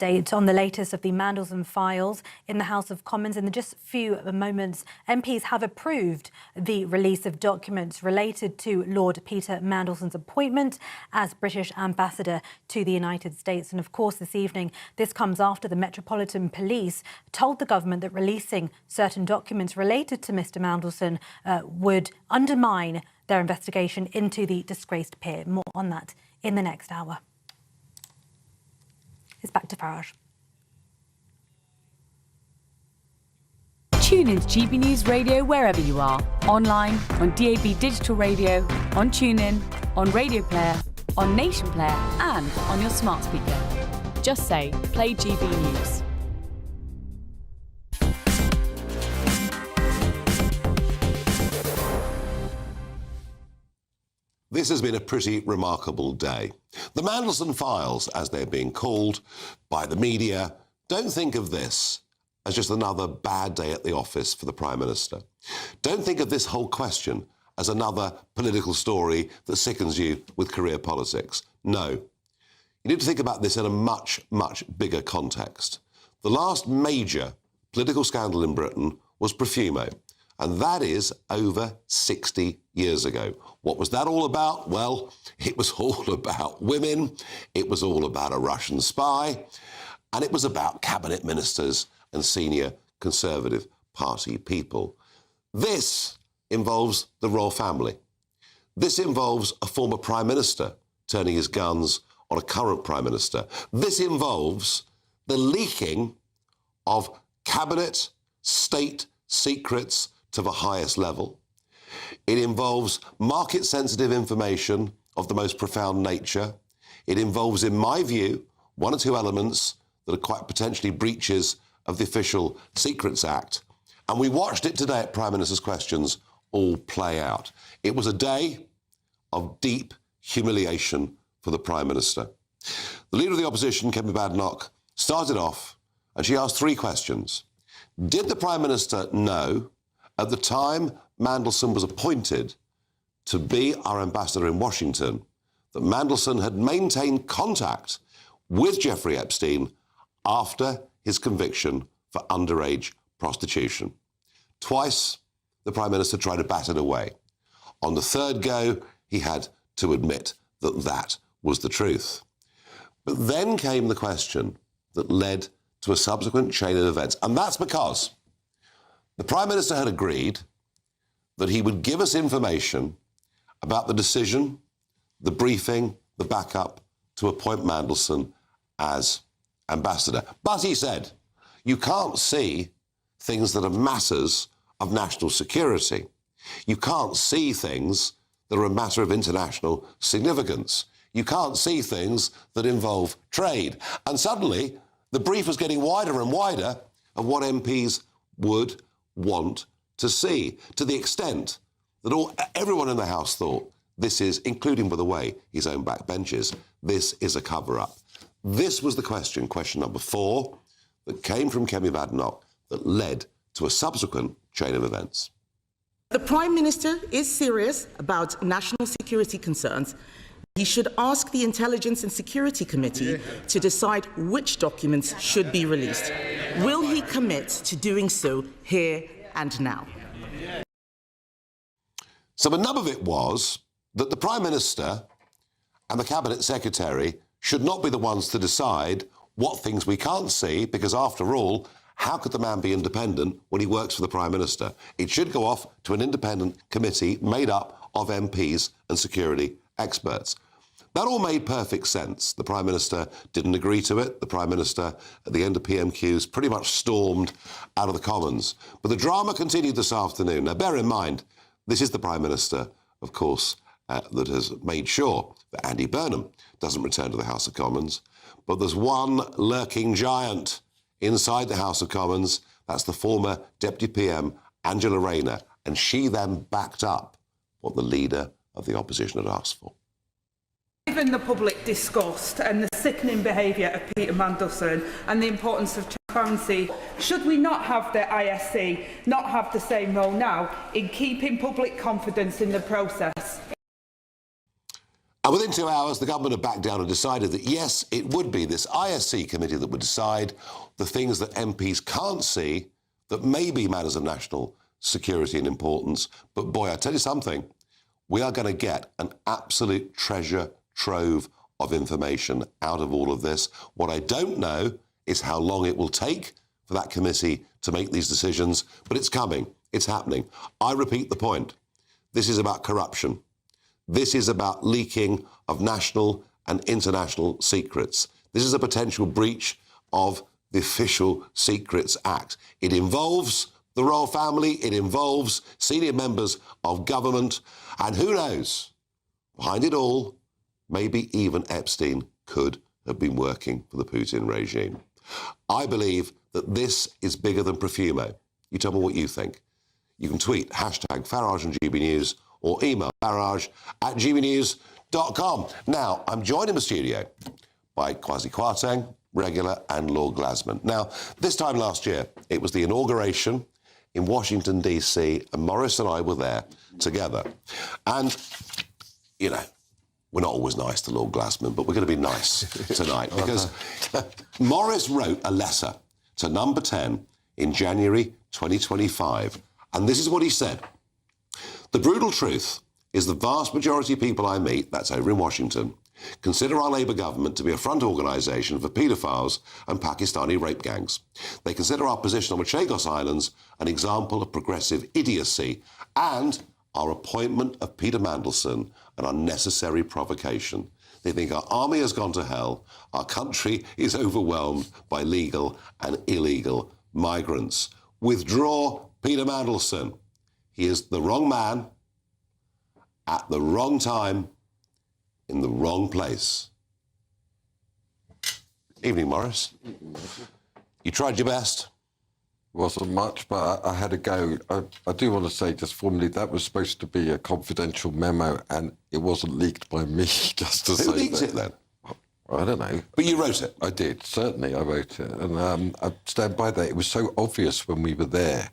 Update on the latest of the Mandelson files in the House of Commons. In just a few moments, MPs have approved the release of documents related to Lord Peter Mandelson's appointment as British ambassador to the United States. And of course, this evening, this comes after the Metropolitan Police told the government that releasing certain documents related to Mr Mandelson would undermine their investigation into the disgraced peer. More on that in the next hour. It's back to Farage. Tune into GB News Radio wherever you are. Online, on DAB digital radio, on TuneIn, on Radio Player, on Nation Player and on your smart speaker. Just say, play GB News. This has been a pretty remarkable day. The Mandelson files, as they're being called by the media, don't think of this as just another bad day at the office for the Prime Minister. Don't think of this whole question as another political story that sickens you with career politics. No. You need to think about this in a much, much bigger context. The last major political scandal in Britain was Profumo. And that is over 60 years ago. What was that all about? Well, it was all about women, it was all about a Russian spy, and it was about cabinet ministers and senior Conservative Party people. This involves the royal family. This involves a former Prime Minister turning his guns on a current Prime Minister. This involves the leaking of cabinet, state secrets to the highest level. It involves market-sensitive information of the most profound nature. It involves, in my view, one or two elements that are quite potentially breaches of the Official Secrets Act. And we watched it today at Prime Minister's Questions all play out. It was a day of deep humiliation for the Prime Minister. The Leader of the Opposition, Kemi Badenoch, started off and she asked 3 questions. Did the Prime Minister know at the time Mandelson was appointed to be our ambassador in Washington that Mandelson had maintained contact with Jeffrey Epstein after his conviction for underage prostitution? Twice, the Prime Minister tried to bat it away. On the third go, he had to admit that that was the truth. But then came the question that led to a subsequent chain of events, and that's because the Prime Minister had agreed that he would give us information about the decision, the briefing, the backup to appoint Mandelson as ambassador. But he said, you can't see things that are matters of national security. You can't see things that are a matter of international significance. You can't see things that involve trade. And suddenly, the brief was getting wider and wider of what MPs would want to see, to the extent that everyone in the House thought this is, including, by the way, his own backbenchers, this is a cover-up. This was the question number 4, that came from Kemi Badenoch that led to a subsequent chain of events. The Prime Minister is serious about national security concerns. He should ask the Intelligence and Security Committee to decide which documents should be released. Will he commit to doing so here and now? So enough of it was that the Prime Minister and the Cabinet Secretary should not be the ones to decide what things we can't see, because after all, how could the man be independent when he works for the Prime Minister? It should go off to an independent committee made up of MPs and security experts. That all made perfect sense. The Prime Minister didn't agree to it. The Prime Minister, at the end of PMQs, pretty much stormed out of the Commons. But the drama continued this afternoon. Now, bear in mind, this is the Prime Minister, of course, that has made sure that Andy Burnham doesn't return to the House of Commons. But there's one lurking giant inside the House of Commons. That's the former Deputy PM, Angela Rayner. And she then backed up what the Leader of the Opposition had asked for. Given the public disgust and the sickening behaviour of Peter Mandelson and the importance of transparency, should we not have the ISC not have the same role now in keeping public confidence in the process? And within 2 hours, the government had backed down and decided that, yes, it would be this ISC committee that would decide the things that MPs can't see that may be matters of national security and importance. But boy, I tell you something, we are going to get an absolute treasure trove of information out of all of this. What I don't know is how long it will take for that committee to make these decisions, but it's coming, it's happening. I repeat the point. This is about corruption. This is about leaking of national and international secrets. This is a potential breach of the Official Secrets Act. It involves the royal family, it involves senior members of government, and who knows, behind it all, maybe even Epstein could have been working for the Putin regime. I believe that this is bigger than Profumo. You tell me what you think. You can tweet #Farage and GB News or email farage@gbnews.com. Now, I'm joined in the studio by Kwasi Kwarteng, regular, and Lord Glasman. Now, this time last year, it was the inauguration in Washington, D.C., and Morris and I were there together. And, you know, we're not always nice to Lord Glasman, but we're going to be nice tonight because Morris wrote a letter to Number 10 in January 2025. And this is what he said. The brutal truth is the vast majority of people I meet, that's over in Washington, consider our Labour government to be a front organisation for paedophiles and Pakistani rape gangs. They consider our position on the Chagos Islands an example of progressive idiocy and our appointment of Peter Mandelson an unnecessary provocation. They think our army has gone to hell, our country is overwhelmed by legal and illegal migrants. Withdraw Peter Mandelson. He is the wrong man at the wrong time in the wrong place. Evening, Morris. You tried your best. Wasn't much, but I had a go. I do want to say just formally that was supposed to be a confidential memo and it wasn't leaked by me, just to say that. Who leaked it then? I don't know. But you wrote it? I did, certainly I wrote it. And I stand by that. It was so obvious when we were there.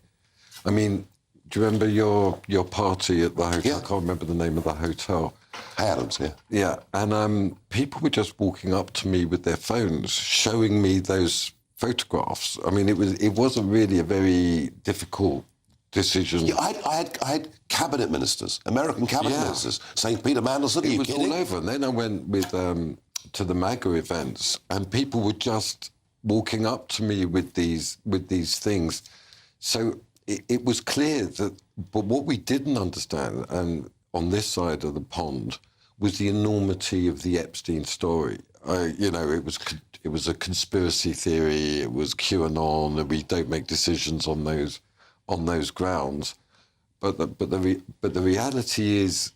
I mean, do you remember your party at the hotel? Yeah. I can't remember the name of the hotel. Adams, yeah. Yeah, and people were just walking up to me with their phones, showing me those photographs. I mean, it wasn't really a very difficult decision. Yeah, I had cabinet ministers, American cabinet ministers, saying, Peter Mandelson, are you kidding? It was all over. And then I went with to the MAGA events, and people were just walking up to me with these things. So it was clear that, but what we didn't understand, and on this side of the pond, was the enormity of the Epstein story. It was a conspiracy theory. It was QAnon, and we don't make decisions on those grounds. But the reality is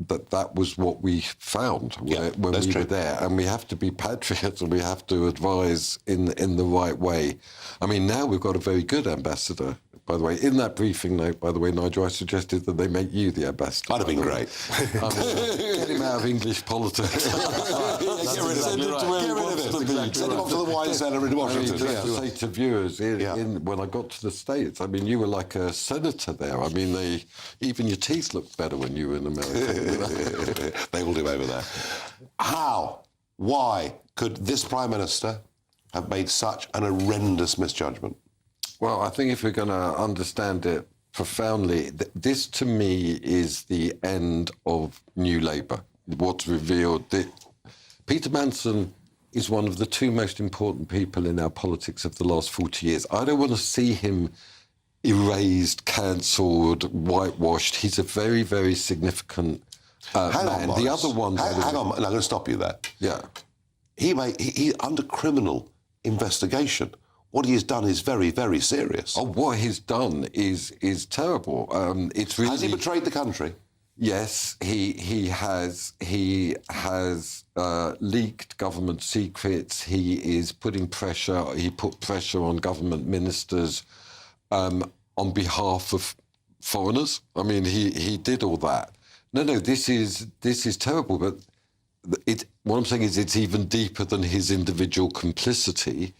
that was what we found when we were there, and we have to be patriots and we have to advise in the right way. I mean, now we've got a very good ambassador. By the way, in that briefing note, by the way, Nigel, I suggested that they make you the ambassador. That'd have been great. Get him out of English politics. Get rid of it. Send him off to the wine cellar in Washington. Just to say to viewers, when I got to the States, I mean, you were like a senator there. I mean, even your teeth looked better when you were in America. They will do over there. How? Why could this Prime Minister have made such an horrendous misjudgment? Well, I think if we're going to understand it profoundly, this to me is the end of New Labour. What's revealed, Peter Mandelson is one of the two most important people in our politics of the last 40 years. I don't want to see him erased, cancelled, whitewashed. He's a very, very significant hang man. On, the other one... Hang on, I'm going to stop you there. Yeah. He's under criminal investigation. What he has done is very, very serious. Oh, what he's done is terrible. It's really... Has he betrayed the country? Yes, he has. He has leaked government secrets. He is putting pressure. He put pressure on government ministers on behalf of foreigners. I mean, he did all that. No, this is terrible. But what I'm saying is, it's even deeper than his individual complicity.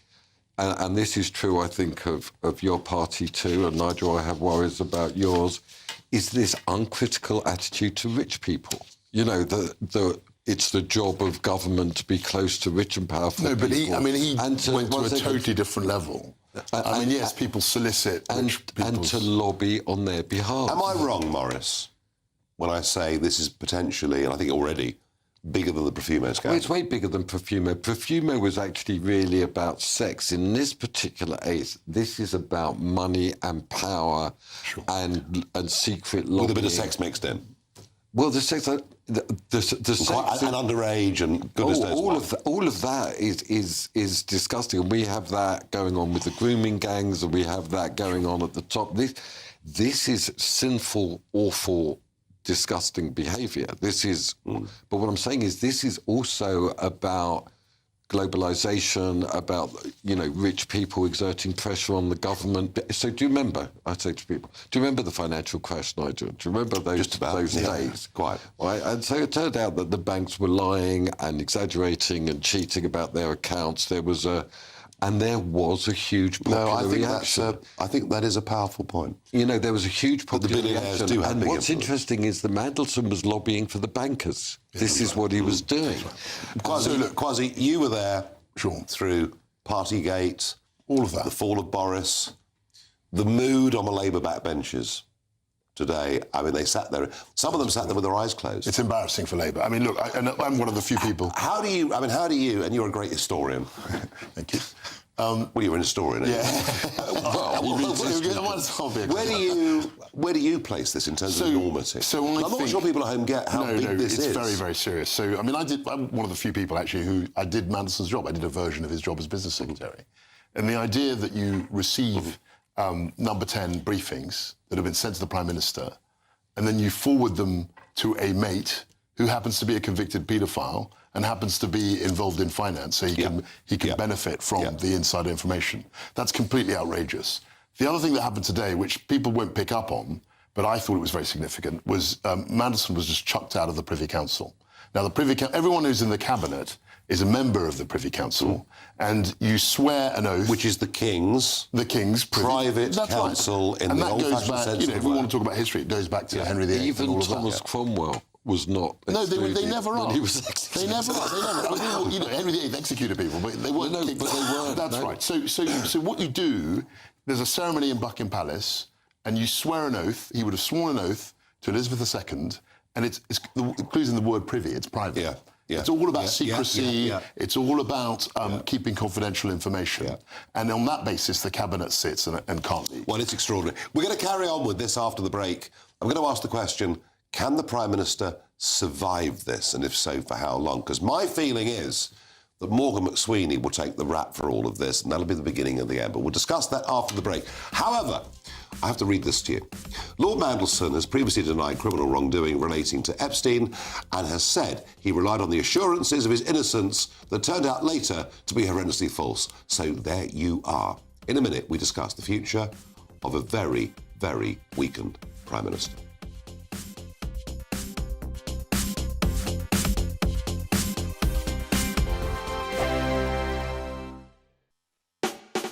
And this is true, I think, of your party too, and Nigel, I have worries about yours, is this uncritical attitude to rich people. You know, it's the job of government to be close to rich and powerful people. No, but he went to a totally different level. I mean, yes, people solicit rich and to lobby on their behalf. Am I wrong, Maurice, when I say this is potentially, and I think already, bigger than the Profumo scandal? Well, it's way bigger than Profumo. Profumo was actually really about sex. In this particular case, this is about money and power and secret lobbying. With a bit of sex mixed in. Well, the sex... The sex and underage and goodness knows all of that is disgusting. And we have that going on with the grooming gangs, and we have that going on at the top. This is sinful, awful, disgusting behaviour. This is, but what I'm saying is, this is also about globalisation, about rich people exerting pressure on the government. So do you remember? I say to people, do you remember the financial crash, Nigel? Do you remember those days? Quite. Right? And so it turned out that the banks were lying and exaggerating and cheating about their accounts. There was a huge popular reaction. I think that is a powerful point. There was a huge popular reaction. Do have and big what's interesting is that Mandelson was lobbying for the bankers. This is what he was doing. Kwasi, you were there through Partygate, all of that, the fall of Boris, the mood on the Labour backbenches today. I mean, they sat there. Some of them sat there with their eyes closed. It's embarrassing for Labour. I mean, look, I'm one of the few people. How do you? And you're a great historian. Thank you. Well, you're an historian. Yeah. Where do you place this in terms of enormity? I'm not sure people at home get how big this is. It's very, very serious. So, I mean, I'm one of the few people actually who I did Mandelson's job. I did a version of his job as business secretary, and the idea that you receive number 10 briefings that have been sent to the Prime Minister, and then you forward them to a mate who happens to be a convicted paedophile and happens to be involved in finance, so he can benefit from the insider information. That's completely outrageous. The other thing that happened today, which people won't pick up on, but I thought it was very significant, was Mandelson was just chucked out of the Privy Council. Now, everyone who's in the Cabinet is a member of the Privy Council, and you swear an oath... Which is the King's private council in the old-fashioned sense of the word. If we want to talk about history, it goes back to Henry VIII and all of that. Even Thomas Cromwell was not. No, they never are. He was executed. They never are. I mean, Henry VIII executed people, but they weren't. No, but they weren't. That's right. So what you do? There's a ceremony in Buckingham Palace, and you swear an oath. He would have sworn an oath to Elizabeth II, and it's the clues in the word privy. It's private. Yeah. Yeah. It's all about Yeah, secrecy. yeah. It's all about keeping confidential information. Yeah. And on that basis, the cabinet sits and can't leave. Well, it's extraordinary. We're going to carry on with this after the break. I'm going to ask the question, can the Prime Minister survive this? And if so, for how long? Because my feeling is that Morgan McSweeney will take the rap for all of this, and that'll be the beginning of the end. But we'll discuss that after the break. However, I have to read this to you. Lord Mandelson has previously denied criminal wrongdoing relating to Epstein and has said he relied on the assurances of his innocence that turned out later to be horrendously false. So there you are. In a minute, we discuss the future of a very, very weakened Prime Minister.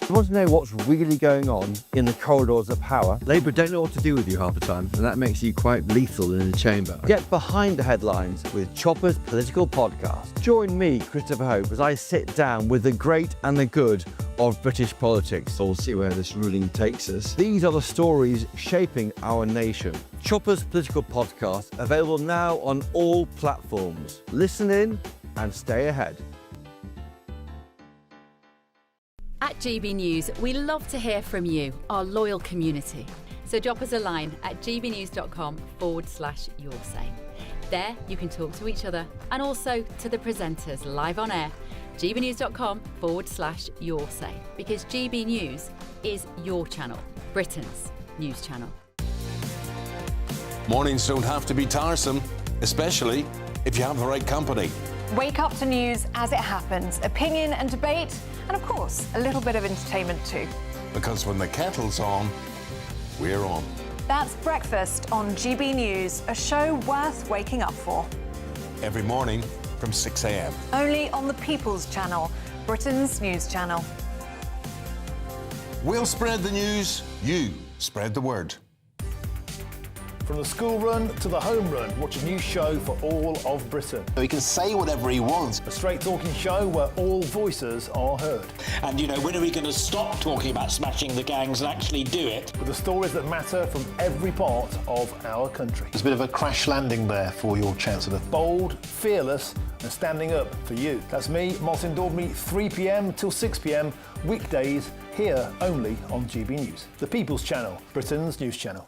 You want to know what's really going on in the corridors of power? Labour don't know what to do with you half the time, and that makes you quite lethal in the chamber. Get behind the headlines with Chopper's Political Podcast. Join me, Christopher Hope, as I sit down with the great and the good of British politics. We'll see where this ruling takes us. These are the stories shaping our nation. Chopper's Political Podcast, available now on all platforms. Listen in and stay ahead. At GB News, we love to hear from you, our loyal community. So drop us a line at gbnews.com/yoursay. There you can talk to each other and also to the presenters live on air. gbnews.com/yoursay, because GB News is your channel, Britain's news channel. Mornings don't have to be tiresome, especially if you have the right company. Wake up to news as it happens, opinion and debate, and of course, a little bit of entertainment too. Because when the kettle's on, we're on. That's Breakfast on GB News, a show worth waking up for. Every morning from 6 a.m. Only on the People's Channel, Britain's news channel. We'll spread the news, you spread the word. From the school run to the home run, watch a new show for all of Britain. He can say whatever he wants. A straight-talking show where all voices are heard. And, you know, when are we going to stop talking about smashing the gangs and actually do it? With the stories that matter from every part of our country. There's a bit of a crash landing there for your Chancellor. Bold, fearless and standing up for you. That's me, Martin Daubney, 3 p.m. till 6 p.m, weekdays, here only on GB News. The People's Channel, Britain's news channel.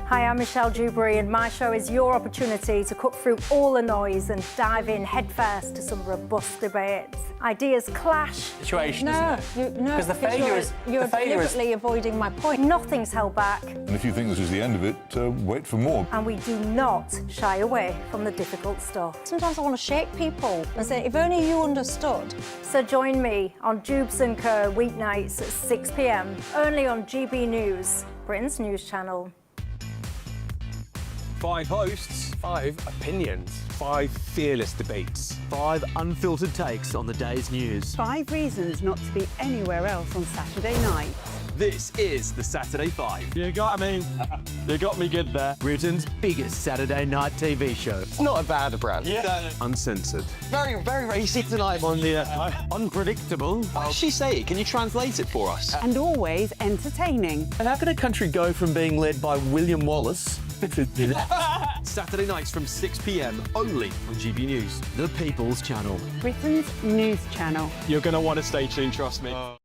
Hi, I'm Michelle Dewberry, and my show is your opportunity to cut through all the noise and dive in headfirst to some robust debates. Ideas clash. Situation, isn't it? No, because the failure is you're deliberately avoiding my point. Nothing's held back. And if you think this is the end of it, wait for more. And we do not shy away from the difficult stuff. Sometimes I want to shake people and say, if only you understood. So join me on Jubes & Co weeknights at 6 p.m, only on GB News, Britain's news channel. 5 hosts, 5 opinions, 5 fearless debates, 5 unfiltered takes on the day's news. 5 reasons not to be anywhere else on Saturday night. This is the Saturday 5. You got me good there. Britain's biggest Saturday night TV show. It's not a bad brand. Yeah. Uncensored. Very, very, very easy tonight on the unpredictable. What did she say? Can you translate it for us? And always entertaining. And how can a country go from being led by William Wallace Saturday nights from 6 p.m, only on GB News. The People's Channel. Britain's news channel. You're going to want to stay tuned, trust me. I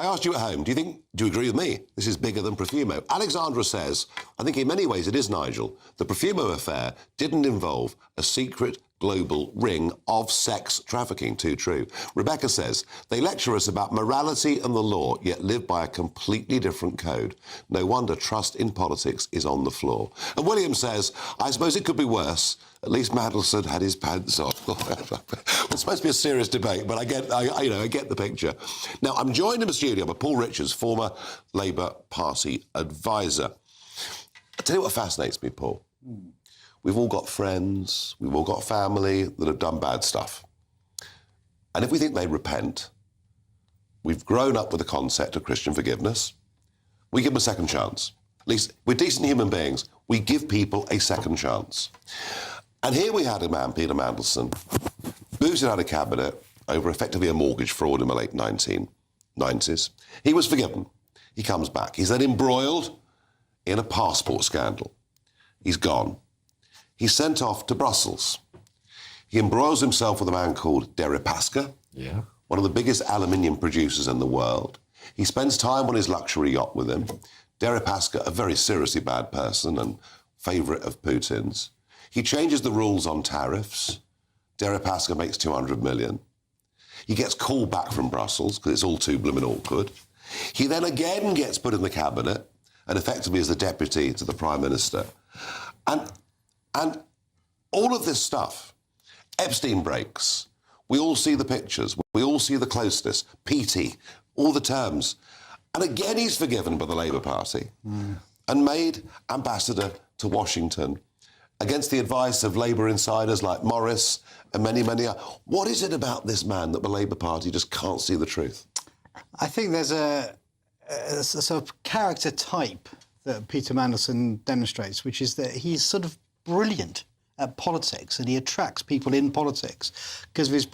asked you at home, do you agree with me? This is bigger than Profumo. Alexandra says, I think in many ways it is, Nigel. The Profumo affair didn't involve a secret global ring of sex trafficking. Too true. Rebecca says, they lecture us about morality and the law, yet live by a completely different code. No wonder trust in politics is on the floor. And William says, I suppose it could be worse. At least Mandelson had his pants on. It's supposed to be a serious debate, but I get the picture. Now, I'm joined in the studio by Paul Richards, former Labour Party advisor. I'll tell you what fascinates me, Paul. We've all got friends, we've all got family that have done bad stuff. And if we think they repent, we've grown up with the concept of Christian forgiveness. We give them a second chance. At least we're decent human beings. We give people a second chance. And here we had a man, Peter Mandelson, booted out of cabinet over effectively a mortgage fraud in the late 1990s. He was forgiven. He comes back. He's then embroiled in a passport scandal. He's gone. He's sent off to Brussels. He embroils himself with a man called Deripaska, one of the biggest aluminium producers in the world. He spends time on his luxury yacht with him. Deripaska, a very seriously bad person and favourite of Putin's. He changes the rules on tariffs. Deripaska makes 200 million. He gets called back from Brussels because it's all too blooming awkward. He then again gets put in the cabinet and effectively is the deputy to the Prime Minister. And all of this stuff, Epstein breaks. We all see the pictures. We all see the closeness, PT, all the terms. And again, he's forgiven by the Labour Party and made ambassador to Washington against the advice of Labour insiders like Morris and many, many others. What is it about this man that the Labour Party just can't see the truth? I think there's a sort of character type that Peter Mandelson demonstrates, which is that he's sort of brilliant at politics and he attracts people in politics because of his